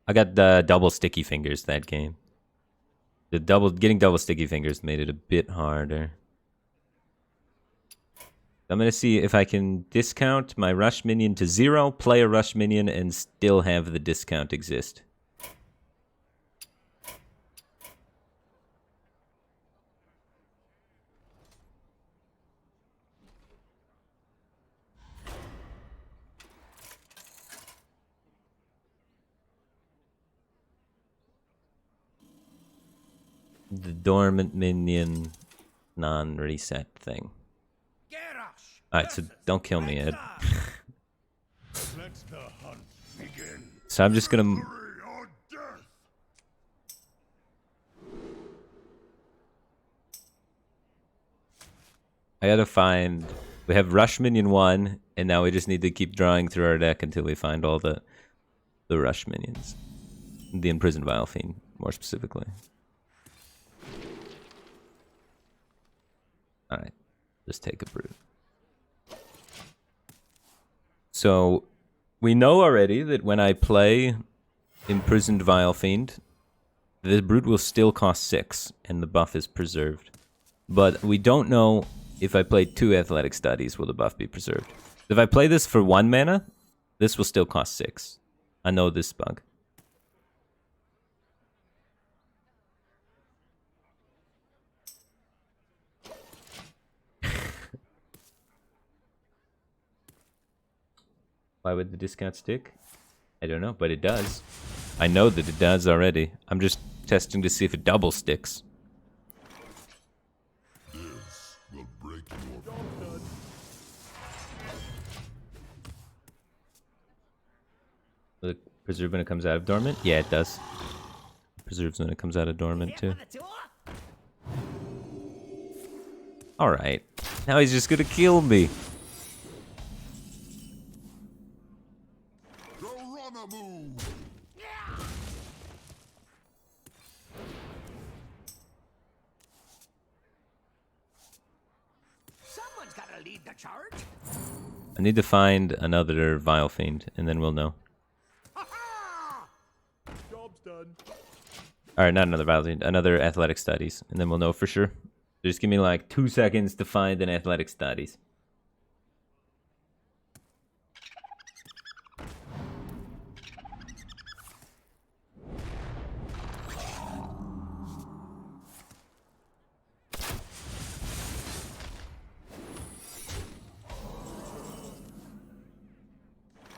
I got the double sticky fingers that game. Getting double sticky fingers made it a bit harder. I'm gonna see if I can discount my rush minion to 0, play a rush minion, and still have the discount exist. The dormant minion non-reset thing. Alright, so don't kill me, Ed. Let the hunt begin. So I'm just gonna... Victory or death. I gotta find... We have Rush Minion 1, and now we just need to keep drawing through our deck until we find all the Rush Minions. The Imprisoned Vile Fiend, more specifically. Alright, just take a brew. So, we know already that when I play Imprisoned Vile Fiend, the Brute will still cost 6, and the buff is preserved. But we don't know if I play 2 Athletic Studies, will the buff be preserved. If I play this for 1 mana, this will still cost 6. I know this bug. Why would the discount stick? I don't know, but it does. I know that it does already. I'm just testing to see if it double sticks. This will break your The preserve when it comes out of dormant? Yeah, it does. Preserves when it comes out of dormant too. Alright. Now he's just gonna kill me. Someone's gotta lead the charge. I need to find another Vile Fiend, and then we'll know. Job's done. Alright, not another Vile Fiend, another Athletic Studies, and then we'll know for sure. Just give me like 2 seconds to find an Athletic Studies.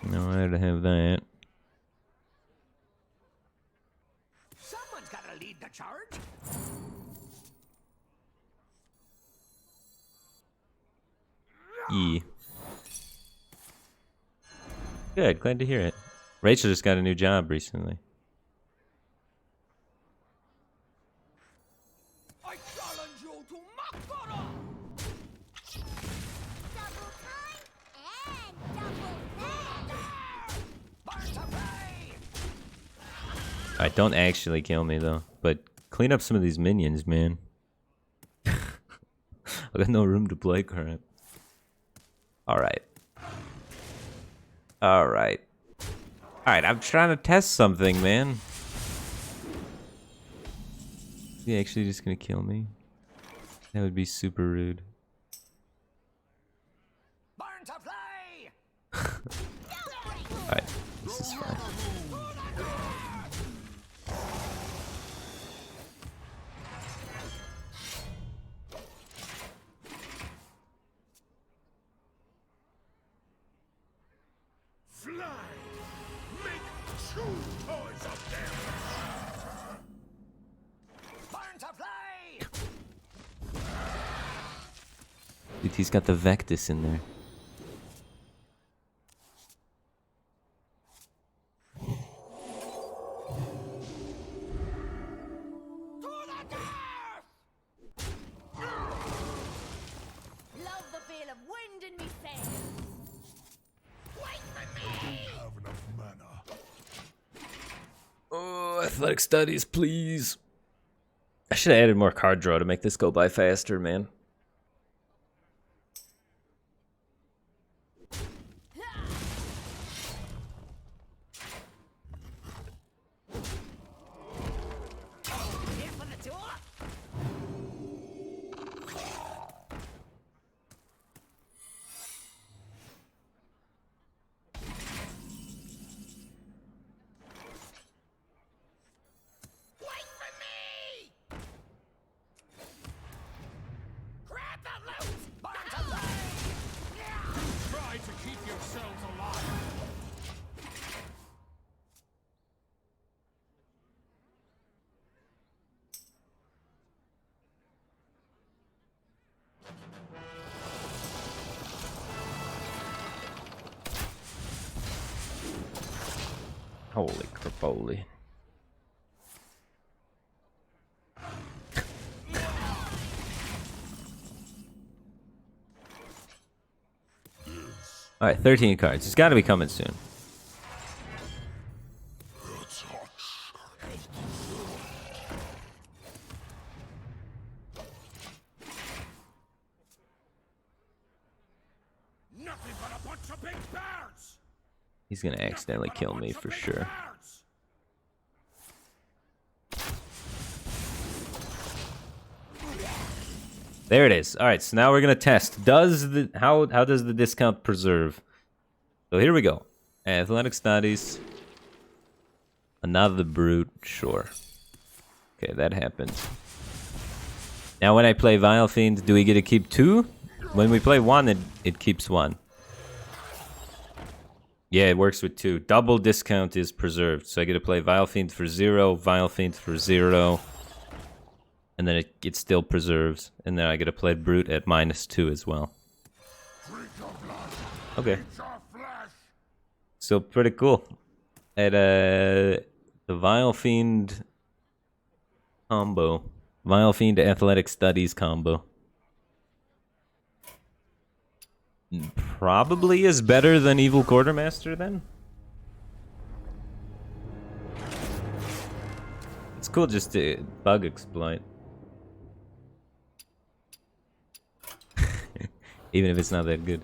No, I had to have that. Someone's gotta lead the charge. E. Good, glad to hear it. Rachel just got a new job recently. I challenge you to Makara! Double time and double fast. Burn to play! Alright, don't actually kill me though. But clean up some of these minions, man. I got no room to play crap. Alright. Alright. Alright, I'm trying to test something, man. Is he actually just gonna kill me? That would be super rude. Burn to play! Alright, this is fine. fly. Make true toys of them. Burn to play! Dude, he's got the Vectis in there. athletic studies, please. I should have added more card draw to make this go by faster, man. Try to keep yourselves alive. Holy crapoli. Alright, 13 cards. It's got to be coming soon. Nothing but a bunch of big birds. He's going to accidentally kill me for sure. There it is. All right, so now we're gonna test. How does the discount preserve? So here we go. Athletic studies. Another brute. Sure. Okay, that happened. Now when I play Vile Fiend, do we get to keep 2? When we play 1, it keeps 1. Yeah, it works with 2. Double discount is preserved. So I get to play Vile Fiend for 0, Vile Fiend for 0. And then it still preserves. And then I get to play Brute at -2 as well. Okay. So pretty cool. At the Vile Fiend combo. Vile Fiend Athletic Studies combo. Probably is better than Evil Quartermaster then? It's cool just to bug exploit. Even if it's not that good.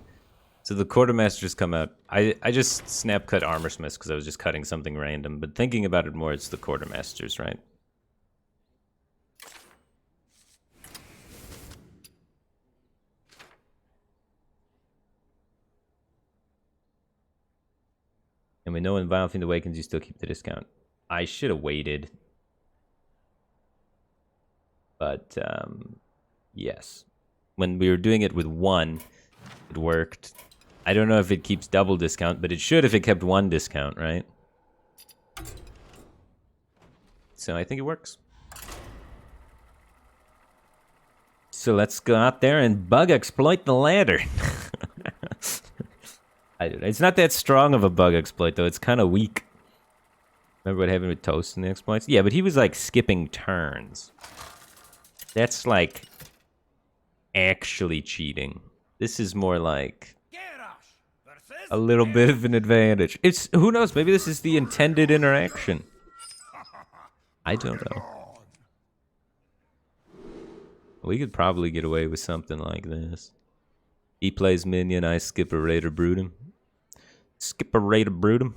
So the Quartermasters come out. I just snap cut Armorsmiths because I was just cutting something random. But thinking about it more, it's the Quartermasters, right? And we know when Vile Fiend Awakens, you still keep the discount. I should have waited. But, yes. When we were doing it with 1, it worked. I don't know if it keeps double discount, but it should if it kept 1 discount, right? So I think it works. So let's go out there and bug exploit the ladder. I don't know. It's not that strong of a bug exploit, though. It's kind of weak. Remember what happened with Toast in the exploits? Yeah, but he was, like, skipping turns. That's, like, actually cheating. This is more like a little bit of an advantage. It's, who knows, maybe this is the intended interaction. I don't know. We could probably get away with something like this. He plays minion, I skip a raider brood him. Skip a raider brood him.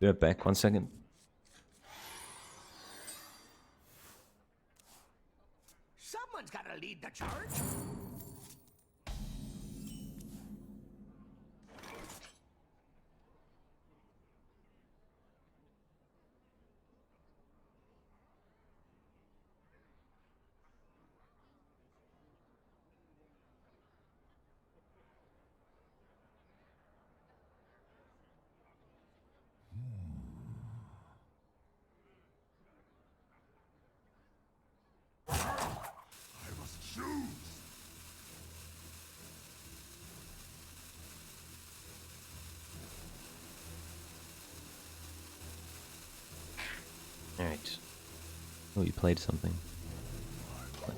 Be right back, 1 second. Someone's got to lead the charge. Alright. Oh, you played something. What?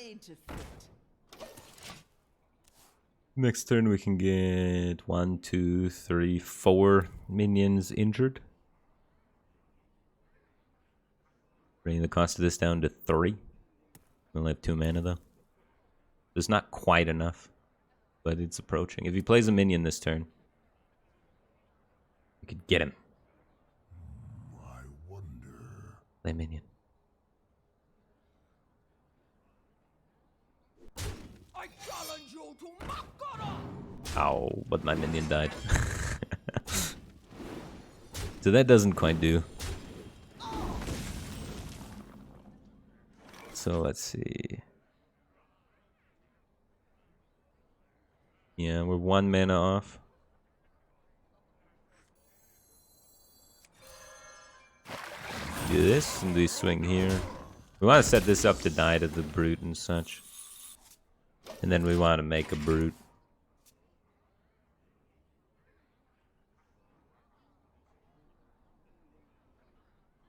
ain't a fit. Next turn we can get 1, 2, 3, 4 minions injured. Bringing the cost of this down to 3. We only have 2 mana though. It's not quite enough, but it's approaching. If he plays a minion this turn, we could get him. I wonder. Play minion. I challenge you to Makara! Ow, but my minion died. So that doesn't quite do. So let's see. Yeah, we're 1 mana off. Do this and we swing here. We want to set this up to die to the brute and such. And then we want to make a brute.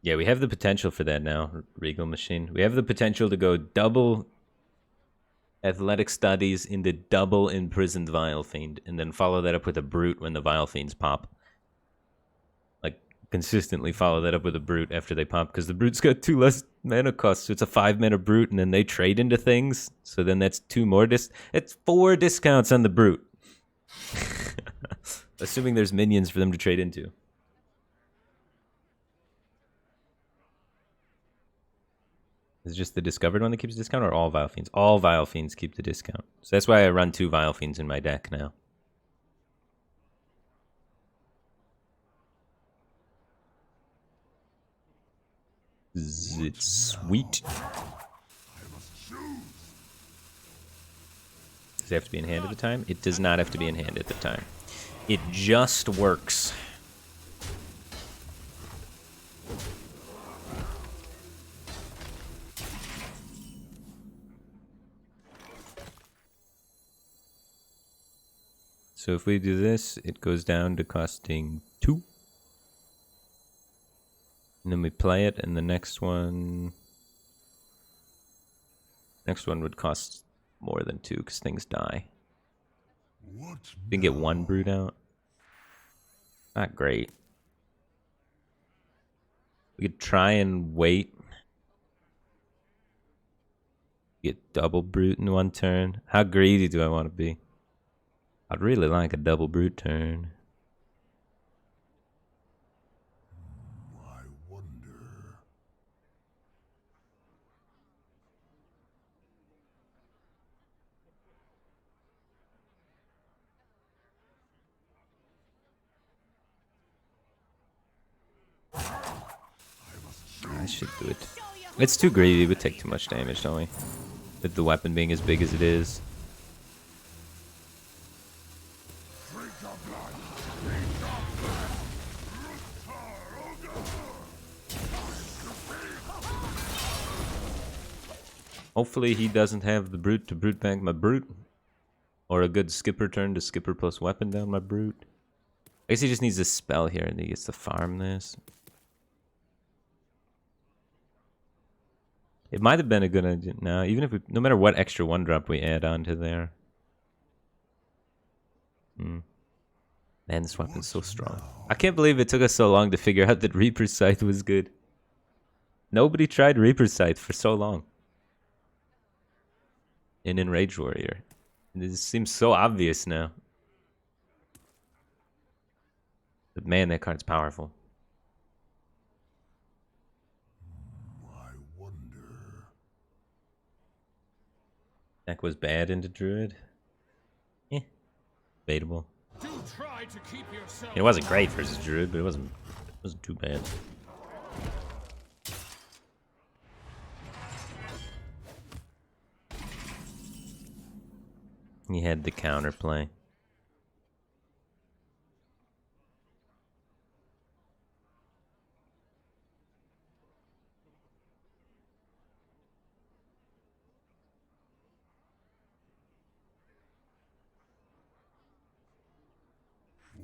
Yeah, we have the potential for that now, Regal Machine. We have the potential to go double Athletic Studies into double Imprisoned Vile Fiend, and then follow that up with a Brute when the Vile Fiends pop. Like, consistently follow that up with a Brute after they pop, because the Brute's got 2 less mana costs, so it's a 5 mana Brute, and then they trade into things, so then that's 2 more it's 4 discounts on the Brute. Assuming there's minions for them to trade into. Is it just the discovered one that keeps the discount, or all Vile Fiends? All Vile Fiends keep the discount. So that's why I run 2 Vile Fiends in my deck now. It's sweet. Does it have to be in hand at the time? It does not have to be in hand at the time. It just works. So if we do this, it goes down to costing 2. And then we play it, and the next one would cost more than 2 because things die. What We can get 1 brute out. Not great. We could try and wait. Get double brute in 1 turn. How greedy do I want to be? I'd really like a double brute turn. I wonder. I should do it. It's too greedy. It would take too much damage, don't we? With the weapon being as big as it is. Hopefully he doesn't have the brute to brute bank my brute. Or a good skipper turn to skipper plus weapon down my brute. I guess he just needs a spell here and he gets to farm this. It might have been a good idea. No, even if we, no matter what extra 1-drop we add onto there. Man, this weapon's so strong. I can't believe it took us so long to figure out that Reaper's Scythe was good. Nobody tried Reaper's Scythe for so long. In Enraged Warrior. This seems so obvious now. But man, that card's powerful. I wonder. Deck was bad into Druid. Debatable. Do try to keep yourself. It wasn't great versus Druid, but it wasn't too bad. He had the counterplay.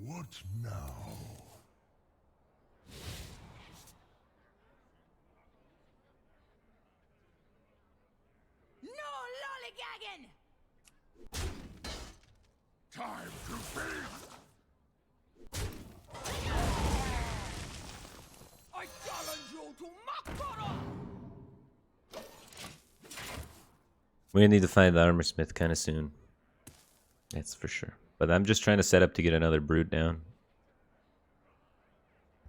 What now? No I challenge you to Makara! We're gonna need to find the armor smith kind of soon. That's for sure. But I'm just trying to set up to get another brute down.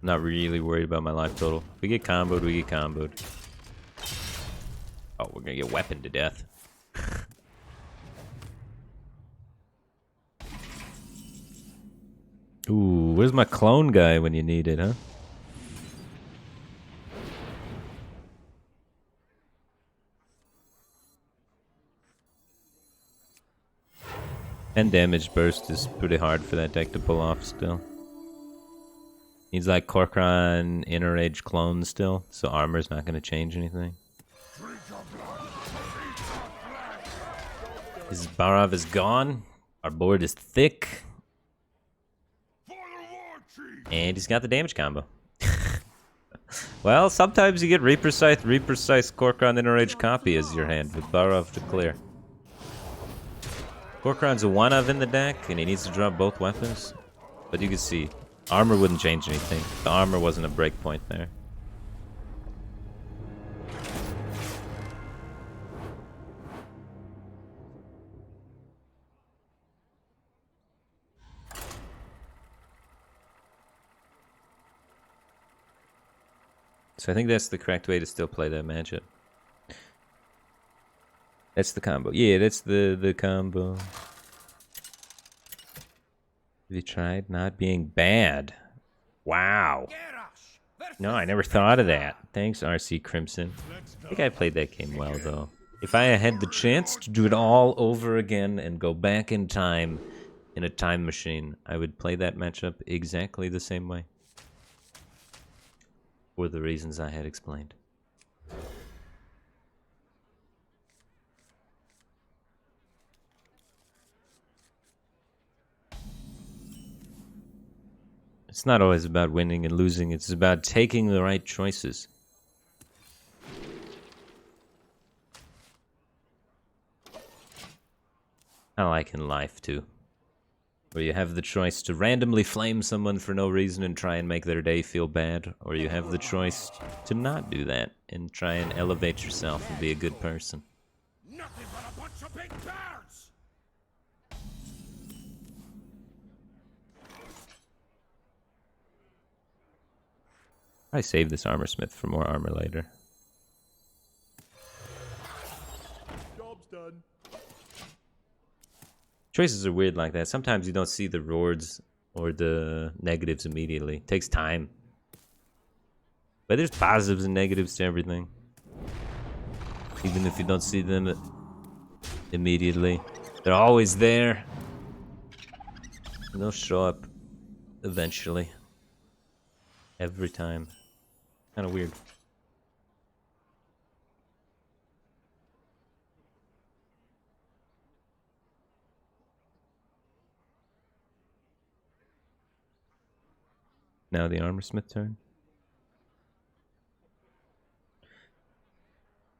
Not really worried about my life total. If we get comboed, we get comboed. Oh, we're gonna get weaponed to death. Ooh, where's my clone guy when you need it, huh? And damage burst is pretty hard for that deck to pull off still. Needs like Corcoran Inner Age clone still, so armor's not gonna change anything. His Barov is gone. Our board is thick. And he's got the damage combo. Well, sometimes you get reprecise Corcoran Inner Age copy as your hand with Barov to clear. Corcoran's a 1-of in the deck, and he needs to drop both weapons. But you can see, armor wouldn't change anything. The armor wasn't a breakpoint there. So I think that's the correct way to still play that matchup. That's the combo. Yeah, that's the combo. Have you tried not being bad? Wow. No, I never thought of that. Thanks, RC Crimson. I think I played that game well, though. If I had the chance to do it all over again and go back in time in a time machine, I would play that matchup exactly the same way. For the reasons I had explained. It's not always about winning and losing, it's about taking the right choices. I like in life too. Where you have the choice to randomly flame someone for no reason and try and make their day feel bad, or you have the choice to not do that and try and elevate yourself and be a good person. Nothing but a bunch of big birds! I save this armor smith for more armor later. Job's done. Choices are weird like that. Sometimes you don't see the rewards or the negatives immediately. It takes time. But there's positives and negatives to everything. Even if you don't see them immediately. They're always there. And they'll show up eventually. Every time. Kind of weird. Now the armor smith turn.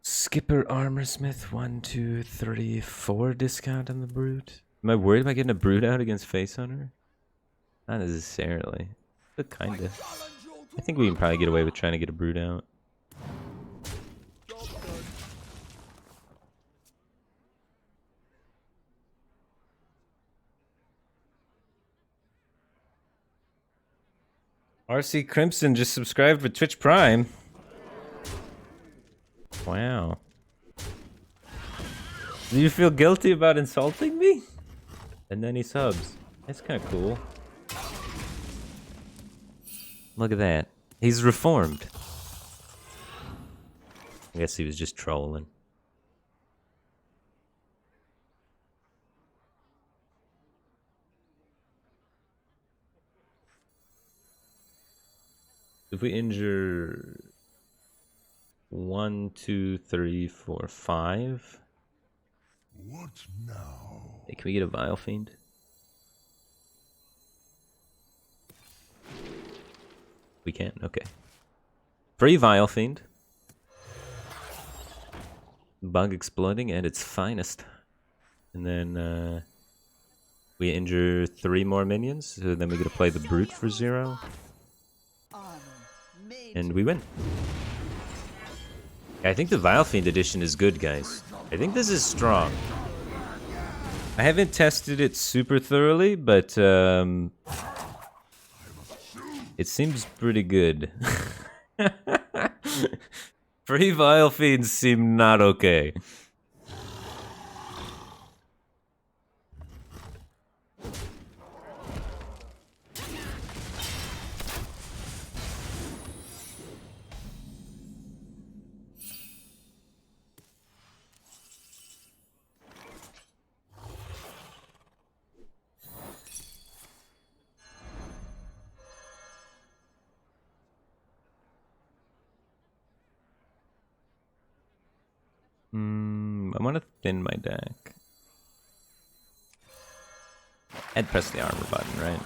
Skipper armor smith 1, 2, 3, 4 discount on the brute. Am I worried about getting a brute out against face hunter? Not necessarily, but kinda. I think we can probably get away with trying to get a brute out. RC Crimson just subscribed with Twitch Prime. Wow. Do you feel guilty about insulting me? And then he subs. That's kind of cool. Look at that. He's reformed. I guess he was just trolling. If we injure 1, 2, 3, 4, 5. What now? Hey, can we get a Vile Fiend? We can, okay. Free Vile Fiend. Bug exploding at its finest. And then We injure 3 more minions, so then we get to play the brute for 0, and we win. I think the Vile Fiend edition is good, guys. I think this is strong. I haven't tested it super thoroughly, but it seems pretty good. Free Vile Fiends seem not okay. I want to thin my deck. And press the armor button, right?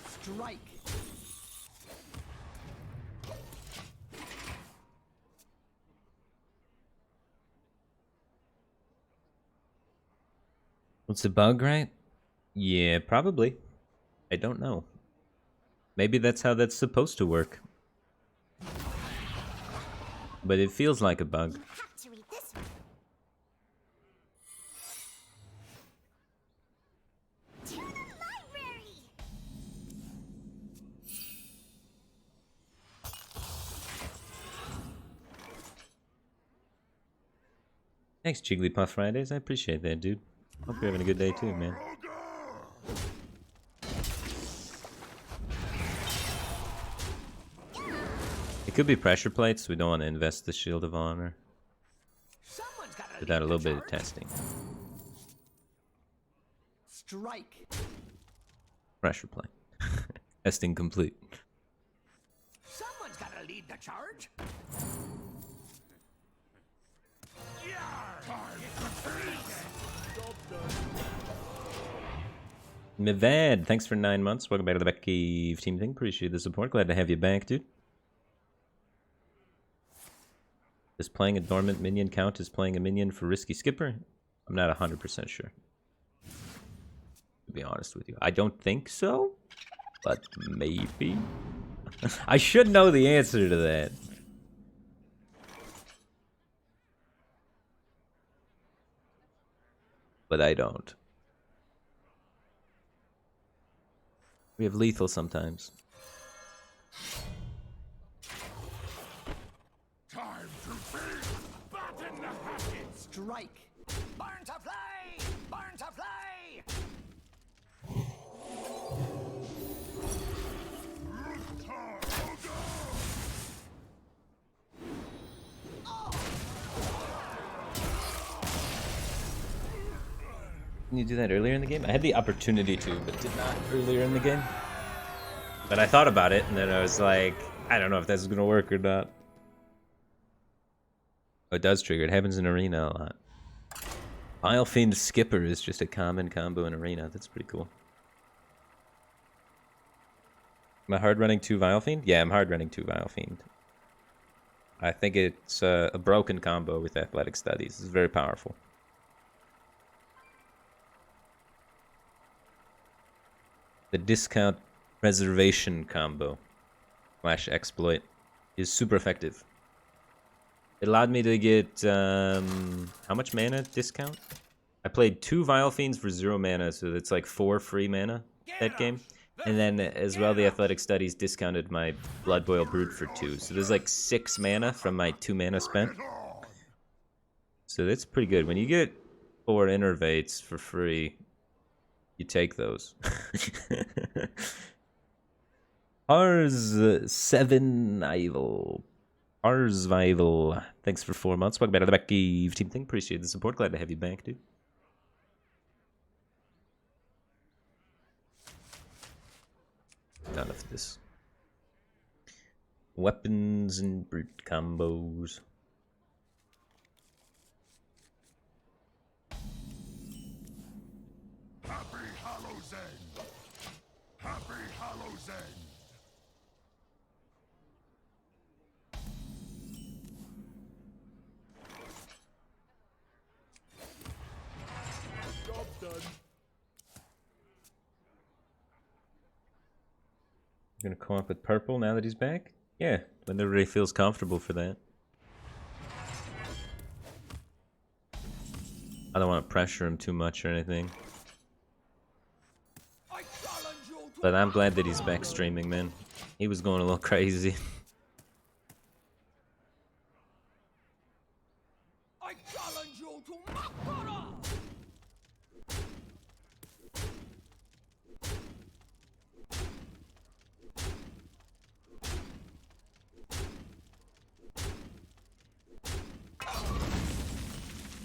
Strike. What's the bug, right? Yeah, probably. I don't know. Maybe that's how that's supposed to work. But it feels like a bug. Have to read this one. To the library. Thanks, Jigglypuff Fridays. I appreciate that, dude. Hope you're having a good day too, man. It could be pressure plates. We don't want to invest the Shield of Honor Someone's got to without a little bit of testing. Strike. Pressure plate. Testing complete. Someone's got to lead the charge. Mivad, thanks for 9 months. Welcome back to the Batcave team thing. Appreciate the support. Glad to have you back, dude. Does playing a dormant minion count as playing a minion for Risky Skipper? I'm not 100% sure. To be honest with you. I don't think so, but maybe. I should know the answer to that. But I don't. We have lethal sometimes. Time to feed! Batten the hatchet! Strike. Burn to fly! Burn to fly! Can you do that earlier in the game? I had the opportunity to, but did not earlier in the game. But I thought about it, and then I was like, I don't know if that's gonna work or not. Oh, it does trigger. It happens in Arena a lot. Vile Fiend Skipper is just a common combo in Arena. That's pretty cool. Am I hard running 2 Vile Fiend? Yeah, I'm hard running 2 Vile Fiend. I think it's a broken combo with Athletic Studies. It's very powerful. The discount preservation combo / exploit is super effective. It allowed me to get how much mana discount? I played 2 Vile Fiends for 0 mana, so that's like 4 free mana that game. And then as well, the Athletic Studies discounted my Blood Boil Brute for 2. So there's like 6 mana from my 2 mana spent. So that's pretty good. When you get 4 Innervates for free, you take those. Ars 7 Evil. Ars Vival. Thanks for 4 months. Welcome back to the Batcave team thing. Appreciate the support. Glad to have you back, dude. None of this. Weapons and brute combos. Happy Hallows End! Happy Hallows End! Gonna co-op with purple now that he's back? Yeah, when everybody feels comfortable for that. I don't want to pressure him too much or anything. But I'm glad that he's back streaming, man. He was going a little crazy. I challenge you to Makara!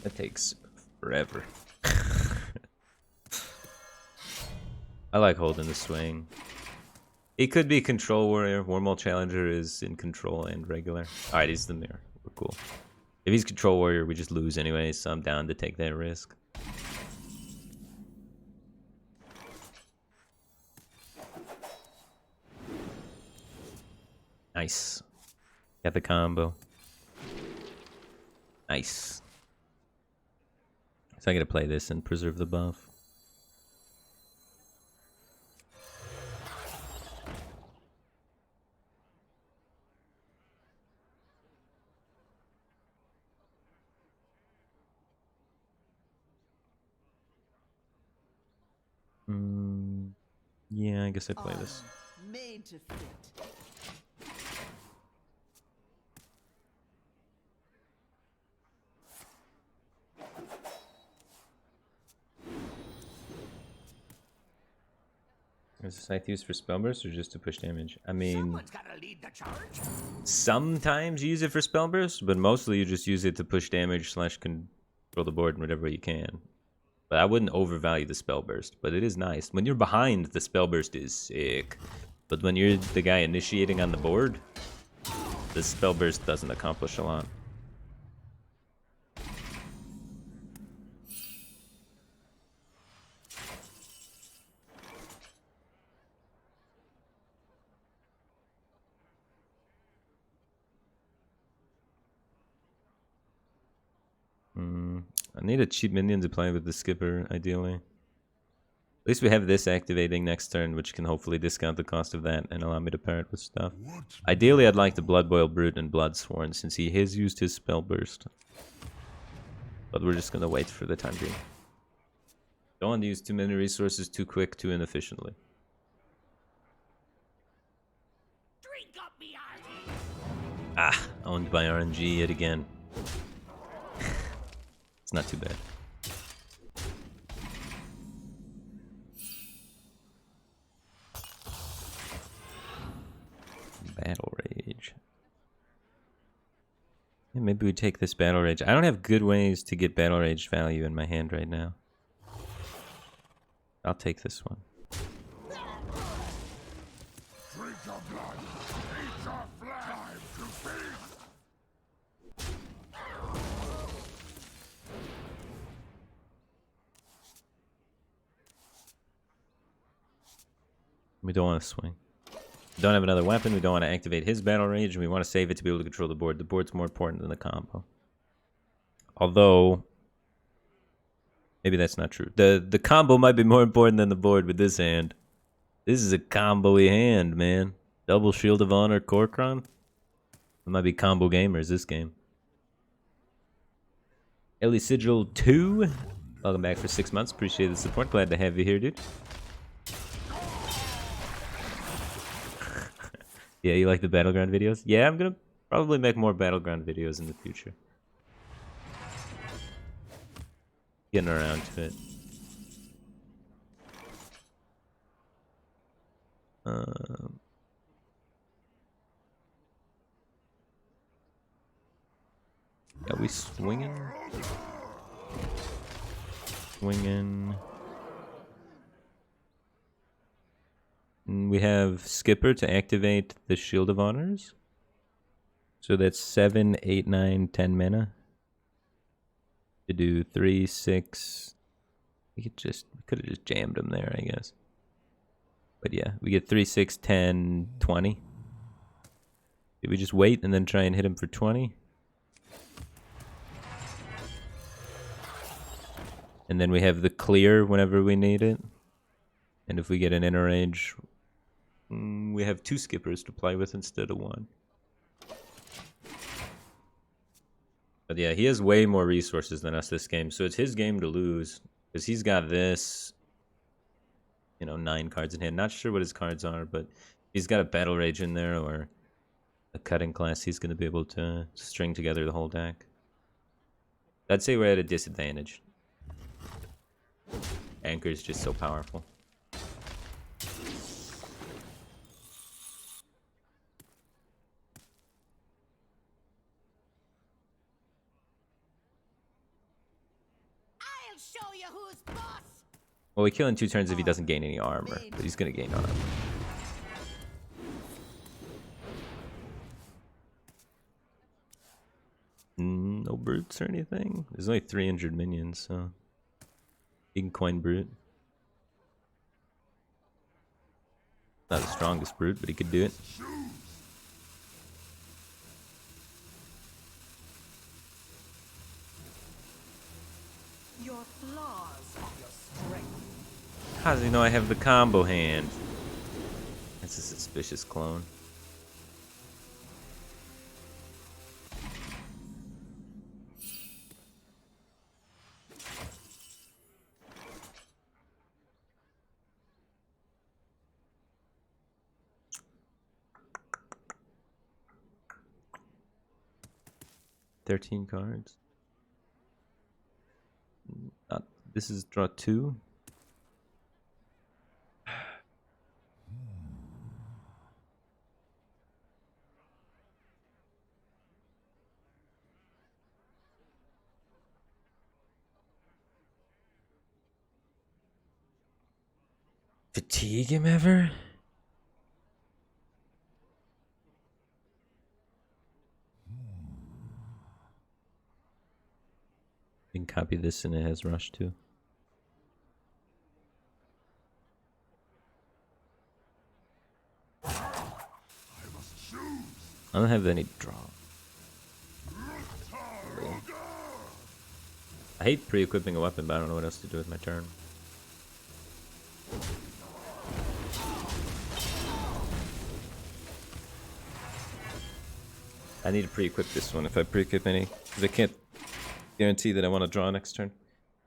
That takes forever. I like holding the swing. He could be control warrior. Wormhole challenger is in control and regular. Alright, he's the mirror. We're cool. If he's control warrior, we just lose anyway, so I'm down to take that risk. Nice. Got the combo. Nice. So I gotta play this and preserve the buff. Yeah, I guess I play this. Made to fit. Is the scythe used for spell burst or just to push damage? I mean, Someone's gotta lead the charge. sometimes you use it for spell burst, but mostly you just use it to push damage / control the board in whatever you can. But I wouldn't overvalue the spell burst, but it is nice. When you're behind, the spell burst is sick. But when you're the guy initiating on the board, the spell burst doesn't accomplish a lot. I need a cheap minion to play with the skipper, ideally. At least we have this activating next turn, which can hopefully discount the cost of that and allow me to pair it with stuff. Ideally, I'd like the Bloodboil Brute and Bloodsworn, since he has used his spell burst. But we're just gonna wait for the time being. Don't want to use too many resources too quick, too inefficiently. Drink up me Ah, owned by RNG yet again. It's not too bad. Battle Rage. Yeah, maybe we take this Battle Rage. I don't have good ways to get Battle Rage value in my hand right now. I'll take this one. Drink your blood. Eat your flesh. To feast. We don't want to swing. We don't have another weapon. We don't want to activate his Battle Rage. And we want to save it to be able to control the board. The board's more important than the combo. Although, maybe that's not true. The combo might be more important than the board with this hand. This is a combo-y hand, man. Double Shield of Honor, Korkron. It might be combo gamers this game. Ellie Sigil 2. Welcome back for 6 months. Appreciate the support. Glad to have you here, dude. Yeah, you like the Battleground videos? Yeah, I'm gonna probably make more Battleground videos in the future. Getting around to it. Are we swinging? Swinging. And we have Skipper to activate the Shield of Honors. So that's 7, 8, 9, 10 mana. To do 3, 6. We could have just jammed him there, I guess. But yeah, we get 3, 6, 10, 20. Did we just wait and then try and hit him for 20? And then we have the clear whenever we need it. And if we get an inner range, we have 2 skippers to play with instead of 1. But yeah, he has way more resources than us this game, so it's his game to lose. Because he's got this, 9 cards in hand. Not sure what his cards are, but he's got a Battle Rage in there or a Cutting Class. He's going to be able to string together the whole deck. I'd say we're at a disadvantage. Anchor is just so powerful. I'll show you who's boss. Well, we kill in 2 turns if he doesn't gain any armor, but he's going to gain armor. No brutes or anything. There's only 3 injured minions, so he can coin brute. Not the strongest brute, but he could do it. Your flaws are your strength. How does he know I have the combo hand? That's a suspicious clone. $13 cards. This is draw 2. Fatigue him ever? You can copy this and it has rush too. I don't have any draw. I hate pre-equipping a weapon, but I don't know what else to do with my turn. I need to pre-equip this one if I pre-equip any, because I can't guarantee that I want to draw next turn.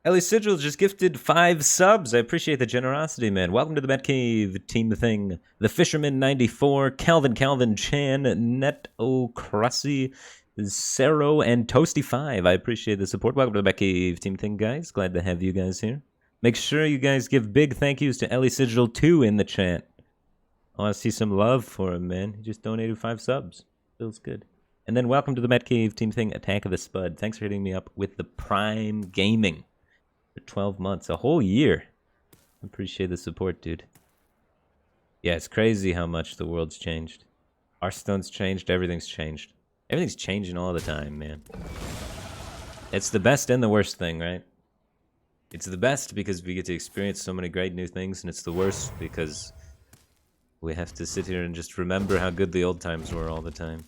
Ellie Sigil just gifted 5 subs. I appreciate the generosity, man. Welcome to the Batcave, Team The Thing, The Fisherman 94, Calvin Chan, Neto Crusty, Cero, and Toasty 5. I appreciate the support. Welcome to the Batcave, Team Thing, guys. Glad to have you guys here. Make sure you guys give big thank yous to Ellie Sigil 2 in the chat. I want to see some love for him, man. He just donated 5 subs. Feels good. And then welcome to the Batcave, Team Thing, Attack of the Spud. Thanks for hitting me up with the Prime Gaming. 12 months, a whole year. Appreciate the support, dude. Yeah, it's crazy how much the world's changed. Hearthstone's changed, everything's changed. Everything's changing all the time, man. It's the best and the worst thing, right? It's the best because we get to experience so many great new things, and it's the worst because we have to sit here and just remember how good the old times were all the time.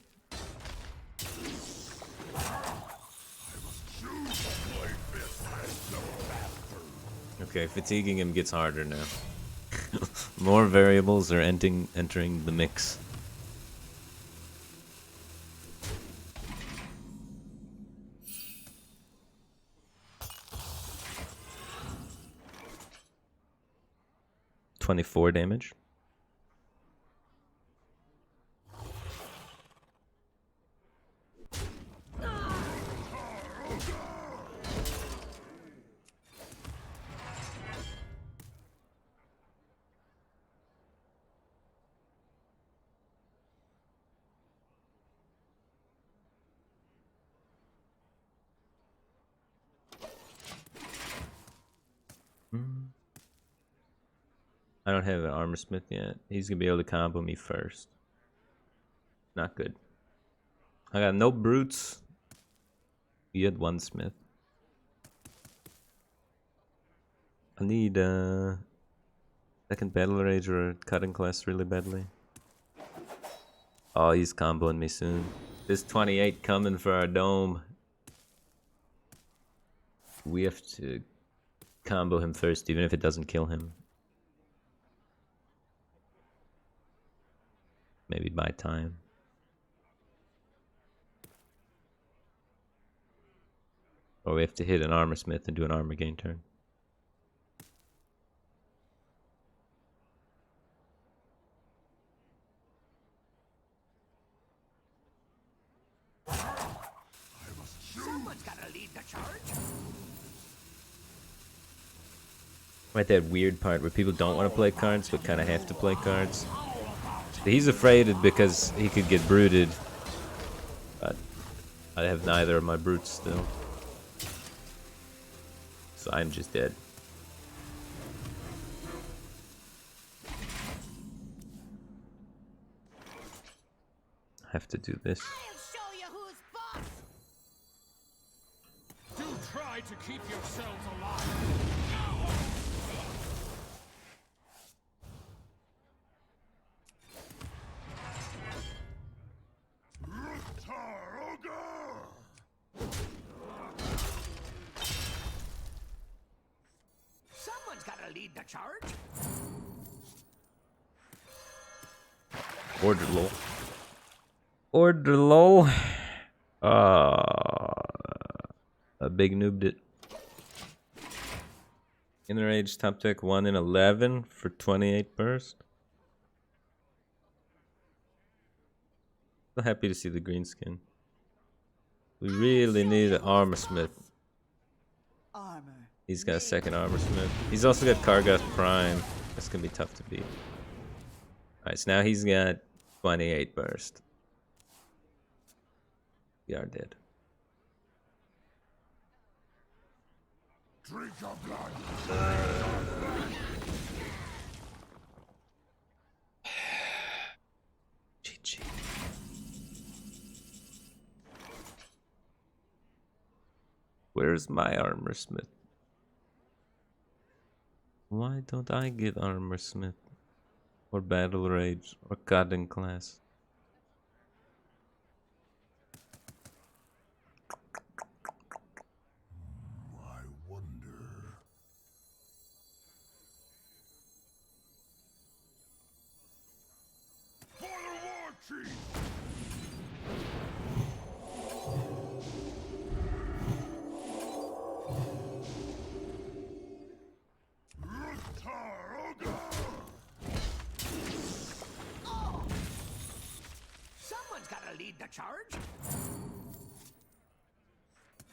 Okay, fatiguing him gets harder now. More variables are entering the mix. $24 damage. I don't have an armor smith yet. He's gonna be able to combo me first. Not good. I got no brutes. You had 1 smith. I need second battle rage or a cutting class really badly. Oh, he's comboing me soon. This 28 coming for our dome. We have to combo him first, even if it doesn't kill him. Maybe buy time. Or we have to hit an armor smith and do an armor gain turn. Someone's gotta lead the charge. Right, that weird part where people don't want to play cards but kind of have to play cards. He's afraid because he could get brooted, but I have neither of my brutes still, so I'm just dead. I have to do this. I'll show you who's boss. Do try to keep yourselves alive. Someone's gotta lead the charge. Order lol. Order lol. A big noobed it. Inner age top deck 1 in 11 for 28 burst. So happy to see the green skin. We really need an armor smith. Armor. He's got a second armor smith. He's also got Kargath Prime. That's gonna be tough to beat. Alright, so now he's got 28 burst. We are dead. Drink your blood. GG. Where's my armor smith? Why don't I get armor smith? Or battle rage? Or god in class? I wonder. For the war chief! Someone's gotta lead the charge.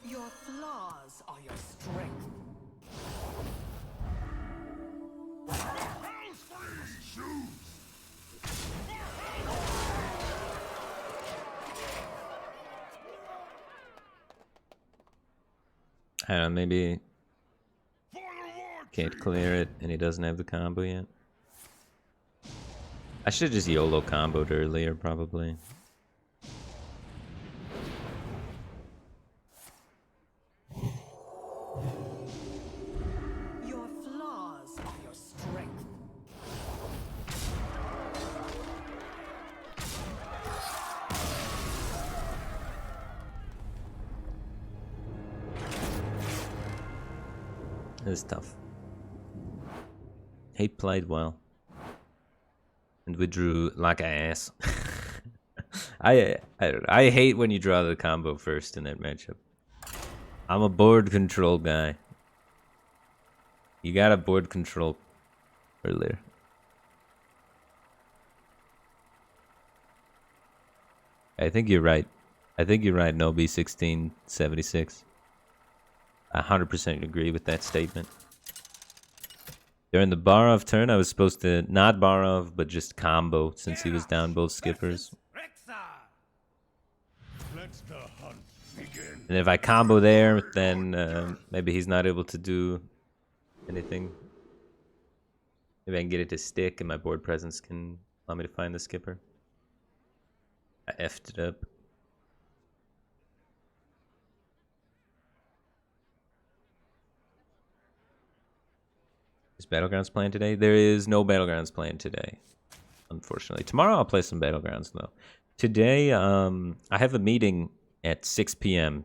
Your flaws are your strength. I don't know, maybe can't clear it and he doesn't have the combo yet. I should have just YOLO comboed earlier, probably. Your flaws are your strength. It's tough. He played well. And we drew like ass. I don't know. I hate when you draw the combo first in that matchup. I'm a board control guy. You got a board control earlier. I think you're right. I think you're right, no B1676. 100% agree with that statement. During the Barov turn, I was supposed to not Barov, but just combo since he was down both skippers. Let the hunt begin. And if I combo there, then maybe he's not able to do anything. Maybe I can get it to stick and my board presence can allow me to find the skipper. I effed it up. Is Battlegrounds playing today? There is no Battlegrounds playing today, unfortunately. Tomorrow I'll play some Battlegrounds though. Today, I have a meeting at 6 p.m.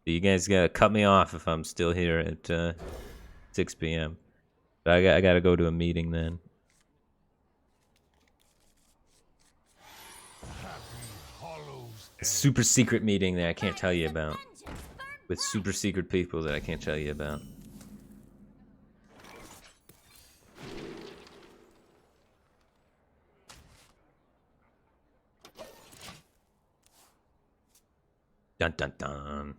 You guys gotta cut me off if I'm still here at 6 p.m. But I gotta go to a meeting then. A super secret meeting that I can't tell you about. With super secret people that I can't tell you about. Dun dun dun.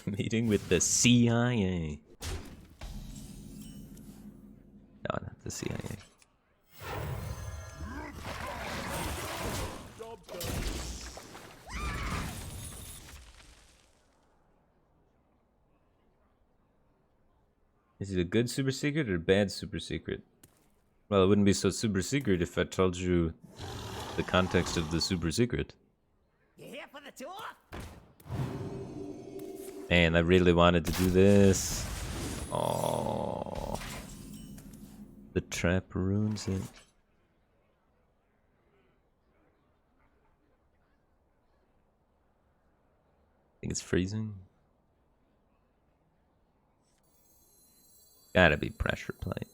Meeting with the CIA. No, not the CIA. Is it a good super secret or a bad super secret? Well, it wouldn't be so super secret if I told you the context of the super secret. You here for the tour? Man, I really wanted to do this. Oh, the trap ruins it. I think it's freezing. Gotta be pressure plate.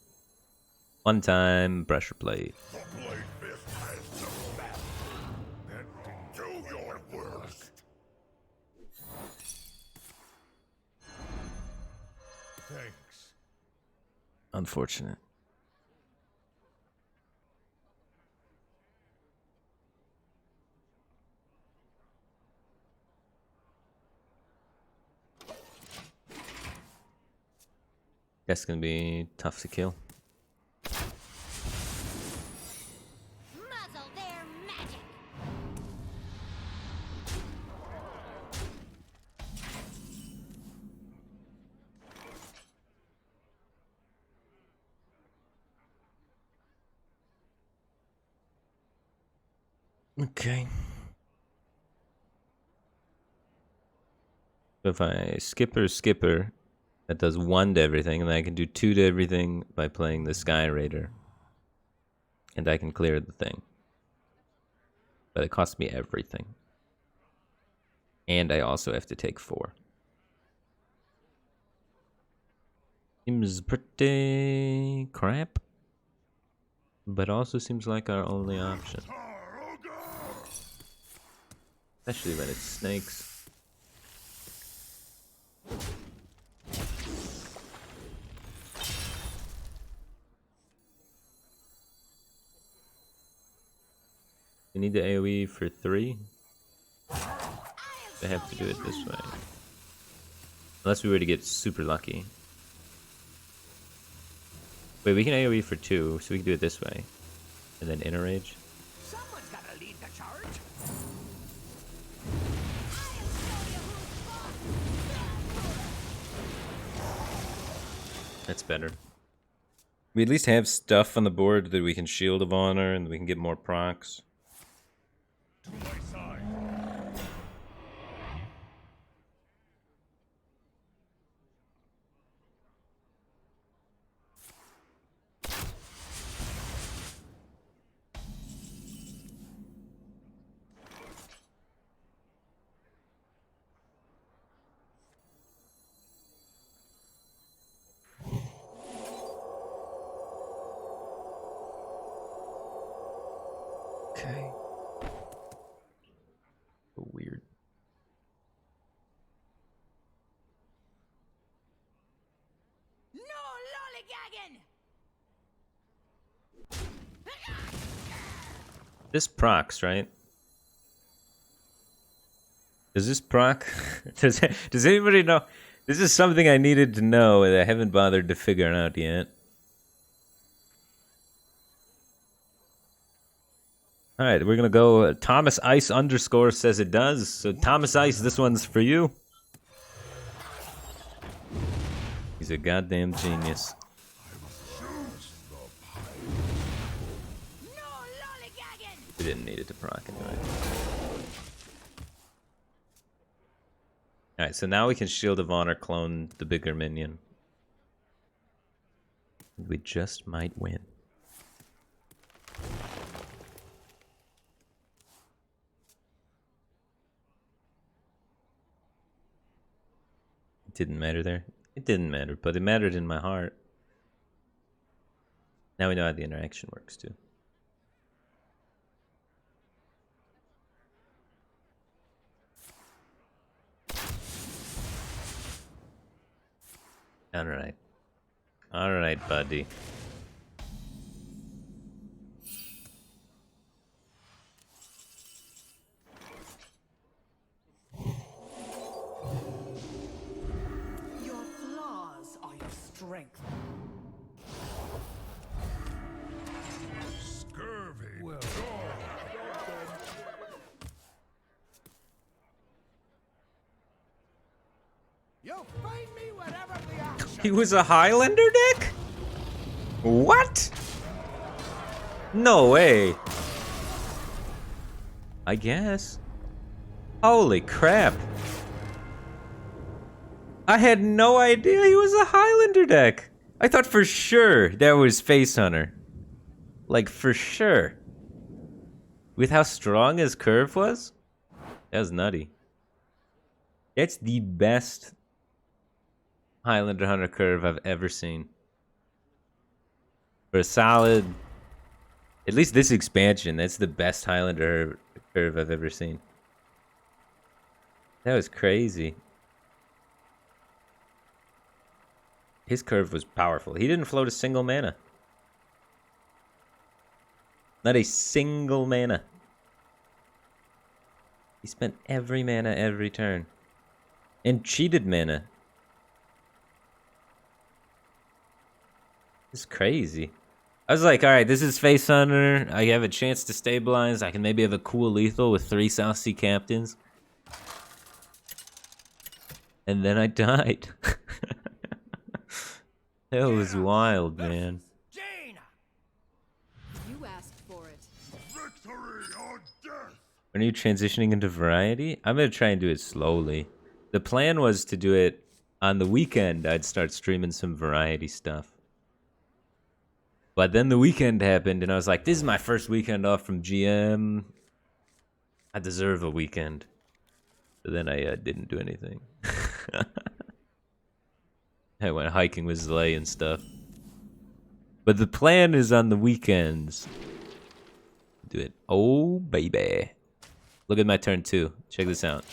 One time, pressure plate. The blade fist has no map. That didn't do your worst. Thanks. Unfortunate. That's gonna be tough to kill. Muzzle their magic. Okay. So if I skipper, that does 1 to everything, and then I can do 2 to everything by playing the Sky Raider. And I can clear the thing. But it costs me everything. And I also have to take 4. Seems pretty crap. But also seems like our only option. Especially when it's snakes. You need the AoE for 3? I have to do it this way. Unless we were to get super lucky. Wait, we can AoE for 2, so we can do it this way. And then inner rage. Someone's gotta lead the charge. That's better. We at least have stuff on the board that we can Shield of Honor and we can get more procs. To my side. Okay. Weird. No lollygagging. This procs, right? Does this proc? Does anybody know? This is something I needed to know that I haven't bothered to figure out yet. All right, we're gonna go. Thomas Ice _ says it does. So Thomas Ice, this one's for you. He's a goddamn genius. No lollygagging. We didn't need it to proc anyway. Alright, so now we can Shield of Honor clone the bigger minion. We just might win. didn't matter there. It didn't matter, but it mattered in my heart. Now we know how the interaction works too. Alright. Alright, buddy. Your flaws are your strength. Scurvy. Well, You'll find me wherever the action. He was a Highlander deck? What? No way. I guess. Holy crap. I had no idea he was a Highlander deck. I thought for sure that was Face Hunter. Like, for sure. With how strong his curve was? That was nutty. That's the best Highlander Hunter curve I've ever seen. For a solid... At least this expansion, that's the best Highlander curve I've ever seen. That was crazy. His curve was powerful. He didn't float a single mana. Not a single mana. He spent every mana every turn. And cheated mana. It's crazy. I was like, alright, this is Face Hunter. I have a chance to stabilize. I can maybe have a cool lethal with 3 South Sea Captains. And then I died. That was wild, man. You asked for it. victory or death. When are you transitioning into variety? I'm gonna try and do it slowly. The plan was to do it on the weekend. I'd start streaming some variety stuff. But then the weekend happened, and I was like, this is my first weekend off from GM. I deserve a weekend. So then I didn't do anything. I went hiking with Zlay and stuff. But the plan is on the weekends. Do it. Oh, baby. Look at my turn 2. Check this out.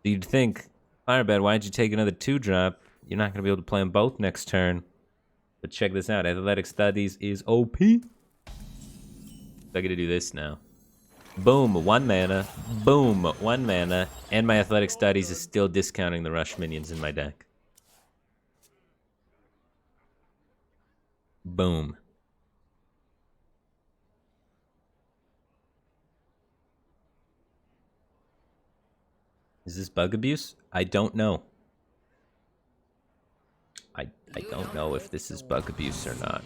You'd think, Firebat, why'd you take another 2-drop? You're not going to be able to play them both next turn. But check this out. Athletic Studies is OP. I gotta do this now. Boom, 1 mana. Boom, 1 mana. And my Athletic Studies is still discounting the rush minions in my deck. Boom. Is this bug abuse? I don't know. I don't know if this is bug abuse or not.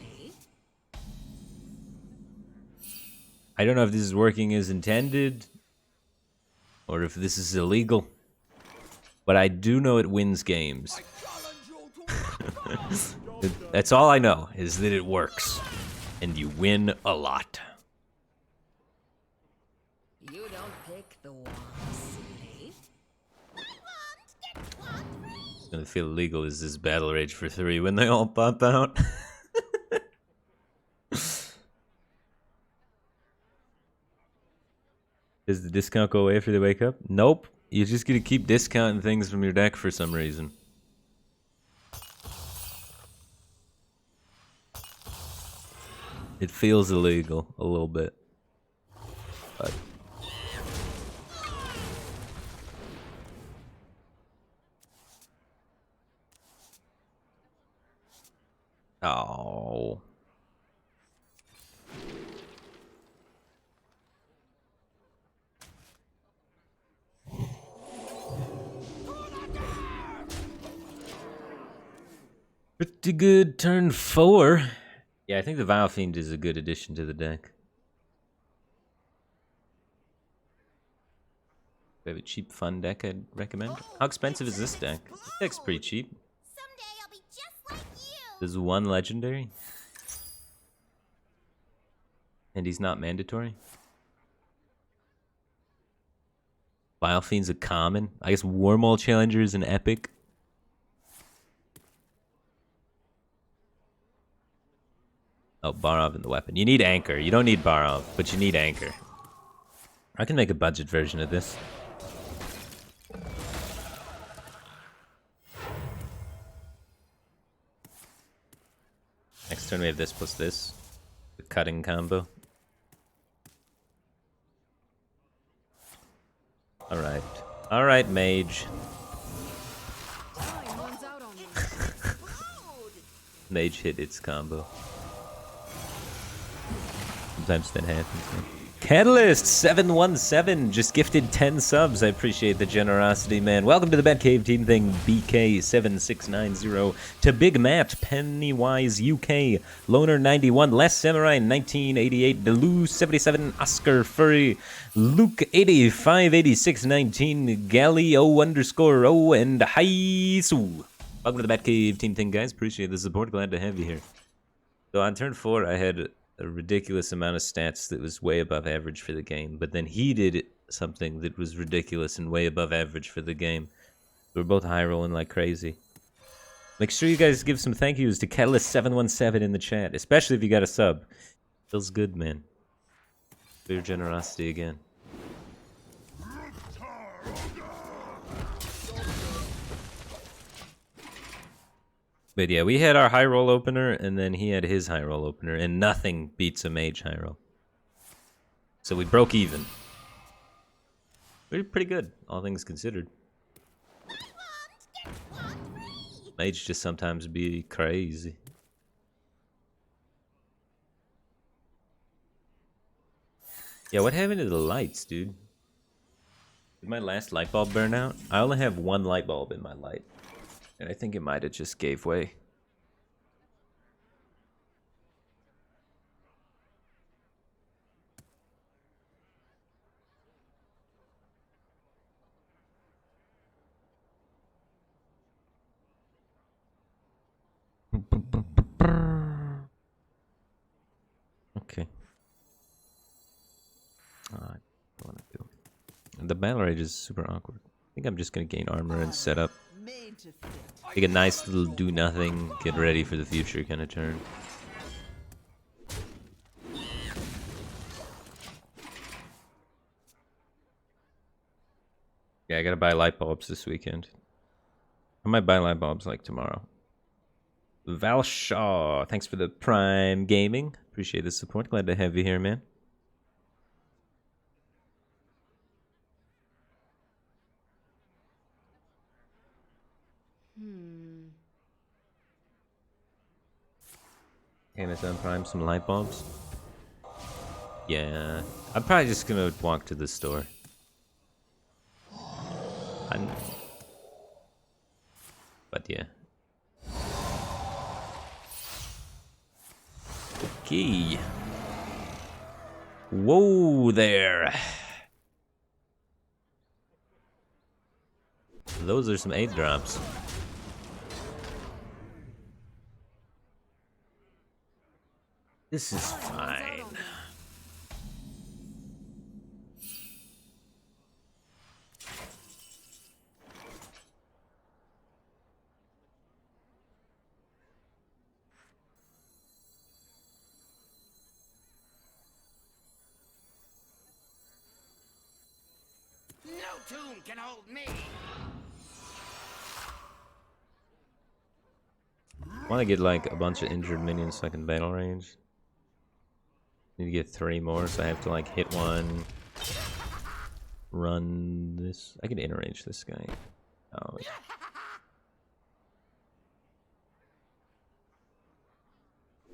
I don't know if this is working as intended or if this is illegal. But I do know it wins games. That's all I know, is that it works. And you win a lot. You don't pick the ones, silly. It's gonna feel illegal as this battle rage for 3 when they all pop out. Does the discount go away after they wake up? Nope. You're just gonna keep discounting things from your deck for some reason. It feels illegal a little bit. But oh. Pretty good turn 4. Yeah, I think the Vile Fiend is a good addition to the deck. We have a cheap, fun deck I'd recommend. How expensive is this deck? This deck's pretty cheap. Someday I'll be just like you. There's 1 legendary. And he's not mandatory. Vile Fiend's a common. I guess Wormhole Challenger is an epic. Oh, Barov in the weapon. You need Anchor. You don't need Barov, but you need Anchor. I can make a budget version of this. Next turn we have this plus this. The cutting combo. Alright. Alright, mage. Time runs out on me. Mage hit its combo. Sometimes that happens. Catalyst 717 just gifted 10 subs. I appreciate the generosity, man. Welcome to the Batcave Team Thing. BK7690 to Big Matt, Pennywise UK, Loner 91, Last Samurai 1988, Delu 77, Oscar Furry, Luke 80, 58619, Gallio underscore O, and Haisu. Welcome to the Batcave Team Thing, guys. Appreciate the support. Glad to have you here. So on turn 4, I had a ridiculous amount of stats that was way above average for the game, but then he did something that was ridiculous and way above average for the game. We're both high rolling like crazy. Make sure you guys give some thank yous to Catalyst717 in the chat, especially if you got a sub. Feels good, man. For your generosity again. But yeah, we had our high roll opener, and then he had his high roll opener, and nothing beats a mage high roll. So we broke even. We're pretty good, all things considered. Mage just sometimes be crazy. Yeah, what happened to the lights, dude? Did my last light bulb burn out? I only have one light bulb in my light. And I think it might have just gave way. Okay. I want to do. The battle rage is super awkward. I think I'm just gonna gain armor and set up. Take a nice little do nothing, get ready for the future kind of turn. Yeah, I gotta buy light bulbs this weekend. I might buy light bulbs like tomorrow. Val Shaw, thanks for the Prime Gaming. Appreciate the support. Glad to have you here, man. Amazon Prime some light bulbs. Yeah, I'm probably just gonna walk to the store. But yeah. Okay. Whoa there. Those are some 8 drops. This is fine. No tomb can hold me. I want to get like a bunch of injured minions so I can battle range. Need to get 3 more, so I have to like hit one. Run this. I can interrange this guy. Oh.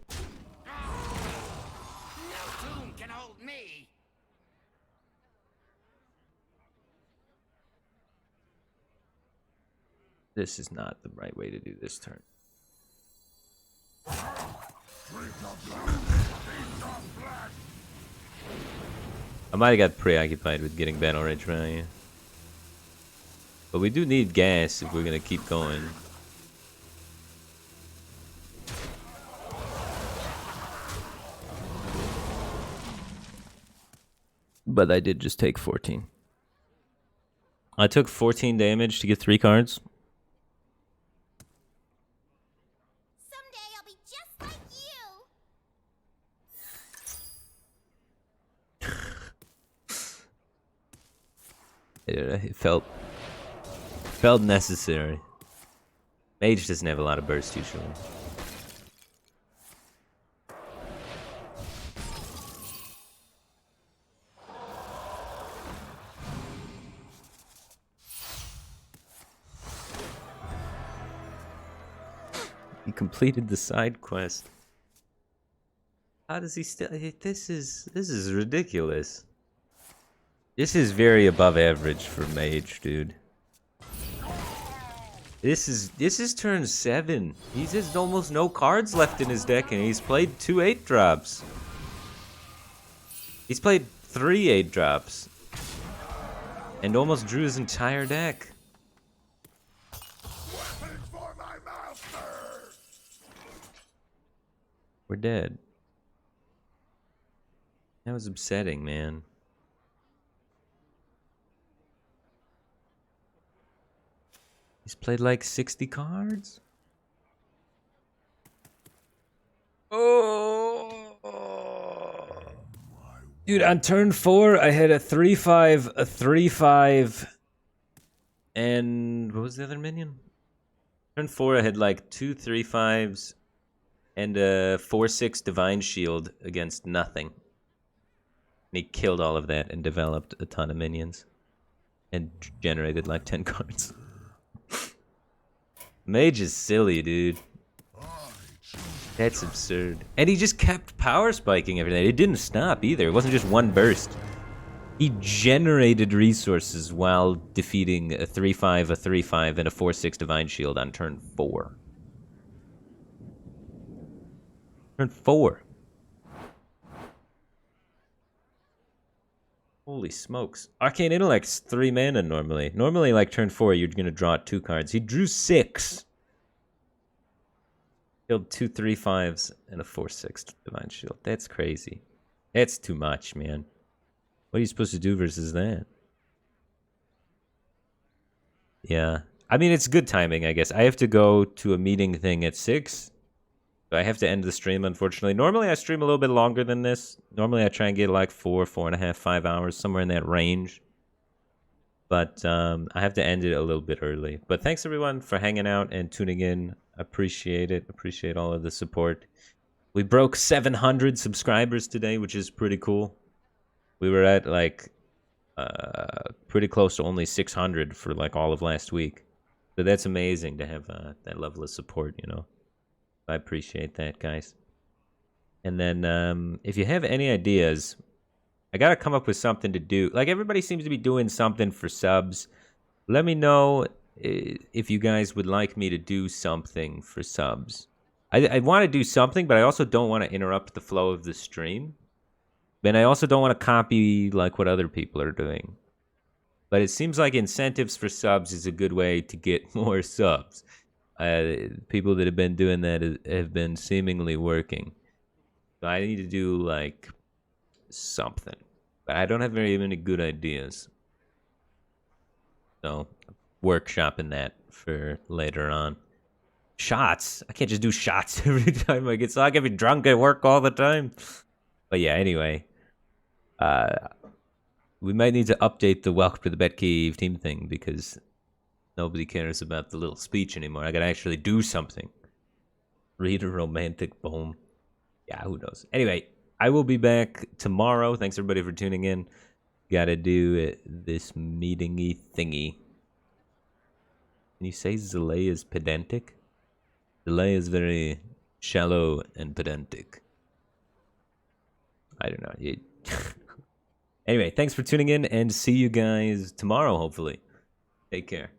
No tomb can hold me. This is not the right way to do this turn. I might have got preoccupied with getting battle rage value. But we do need gas if we're gonna keep going. But I did just take 14. I took 14 damage to get 3 cards. Someday I'll be just like you. It felt necessary. Mage doesn't have a lot of burst usually. He completed the side quest. How does he still? This is ridiculous. This is very above average for mage, dude. This is turn 7. He has almost no cards left in his deck, and he's played 2 8-drops. He's played 3 8-drops, and almost drew his entire deck. Weapons for my master! We're dead. That was upsetting, man. He's played like 60 cards? Oh! Dude, on turn 4, I had a 3/5, a 3/5, and what was the other minion? Turn 4, I had like 2 3/5s and a 4/6 Divine Shield against nothing. And he killed all of that and developed a ton of minions and generated like 10 cards. Mage is silly, dude. That's absurd. And he just kept power spiking everything. It didn't stop either. It wasn't just one burst. He generated resources while defeating a 3/5, a 3/5, and a 4/6 Divine Shield on turn 4. Turn 4. Holy smokes. Arcane Intellect's 3 mana normally. Normally, like turn 4, you're gonna draw 2 cards. He drew 6. Killed 2 3/5s and a 4/6 Divine Shield. That's crazy. That's too much, man. What are you supposed to do versus that? Yeah. I mean, it's good timing, I guess. I have to go to a meeting thing at 6. So I have to end the stream, unfortunately. Normally, I stream a little bit longer than this. Normally, I try and get like 4, 4.5, 5 hours, somewhere in that range. But I have to end it a little bit early. But thanks, everyone, for hanging out and tuning in. Appreciate it. Appreciate all of the support. We broke 700 subscribers today, which is pretty cool. We were at like pretty close to only 600 for like all of last week. So that's amazing to have that level of support, you know. I appreciate that, guys. And then if you have any ideas, I got to come up with something to do. Like, everybody seems to be doing something for subs. Let me know if you guys would like me to do something for subs. I want to do something, but I also don't want to interrupt the flow of the stream. And I also don't want to copy like what other people are doing. But it seems like incentives for subs is a good way to get more subs. People that have been doing that have been seemingly working. So I need to do like something. But I don't have very many good ideas. So workshopping that for later on. Shots? I can't just do shots every time I get so I can be drunk at work all the time. But yeah, anyway. We might need to update the Welcome to the Batcave team thing because nobody cares about the little speech anymore. I gotta actually do something. Read a romantic poem. Yeah, who knows? Anyway, I will be back tomorrow. Thanks everybody for tuning in. Gotta do this meeting-y thingy. Can you say Zalea is pedantic? Zalea is very shallow and pedantic. I don't know. Anyway, thanks for tuning in and see you guys tomorrow, hopefully. Take care.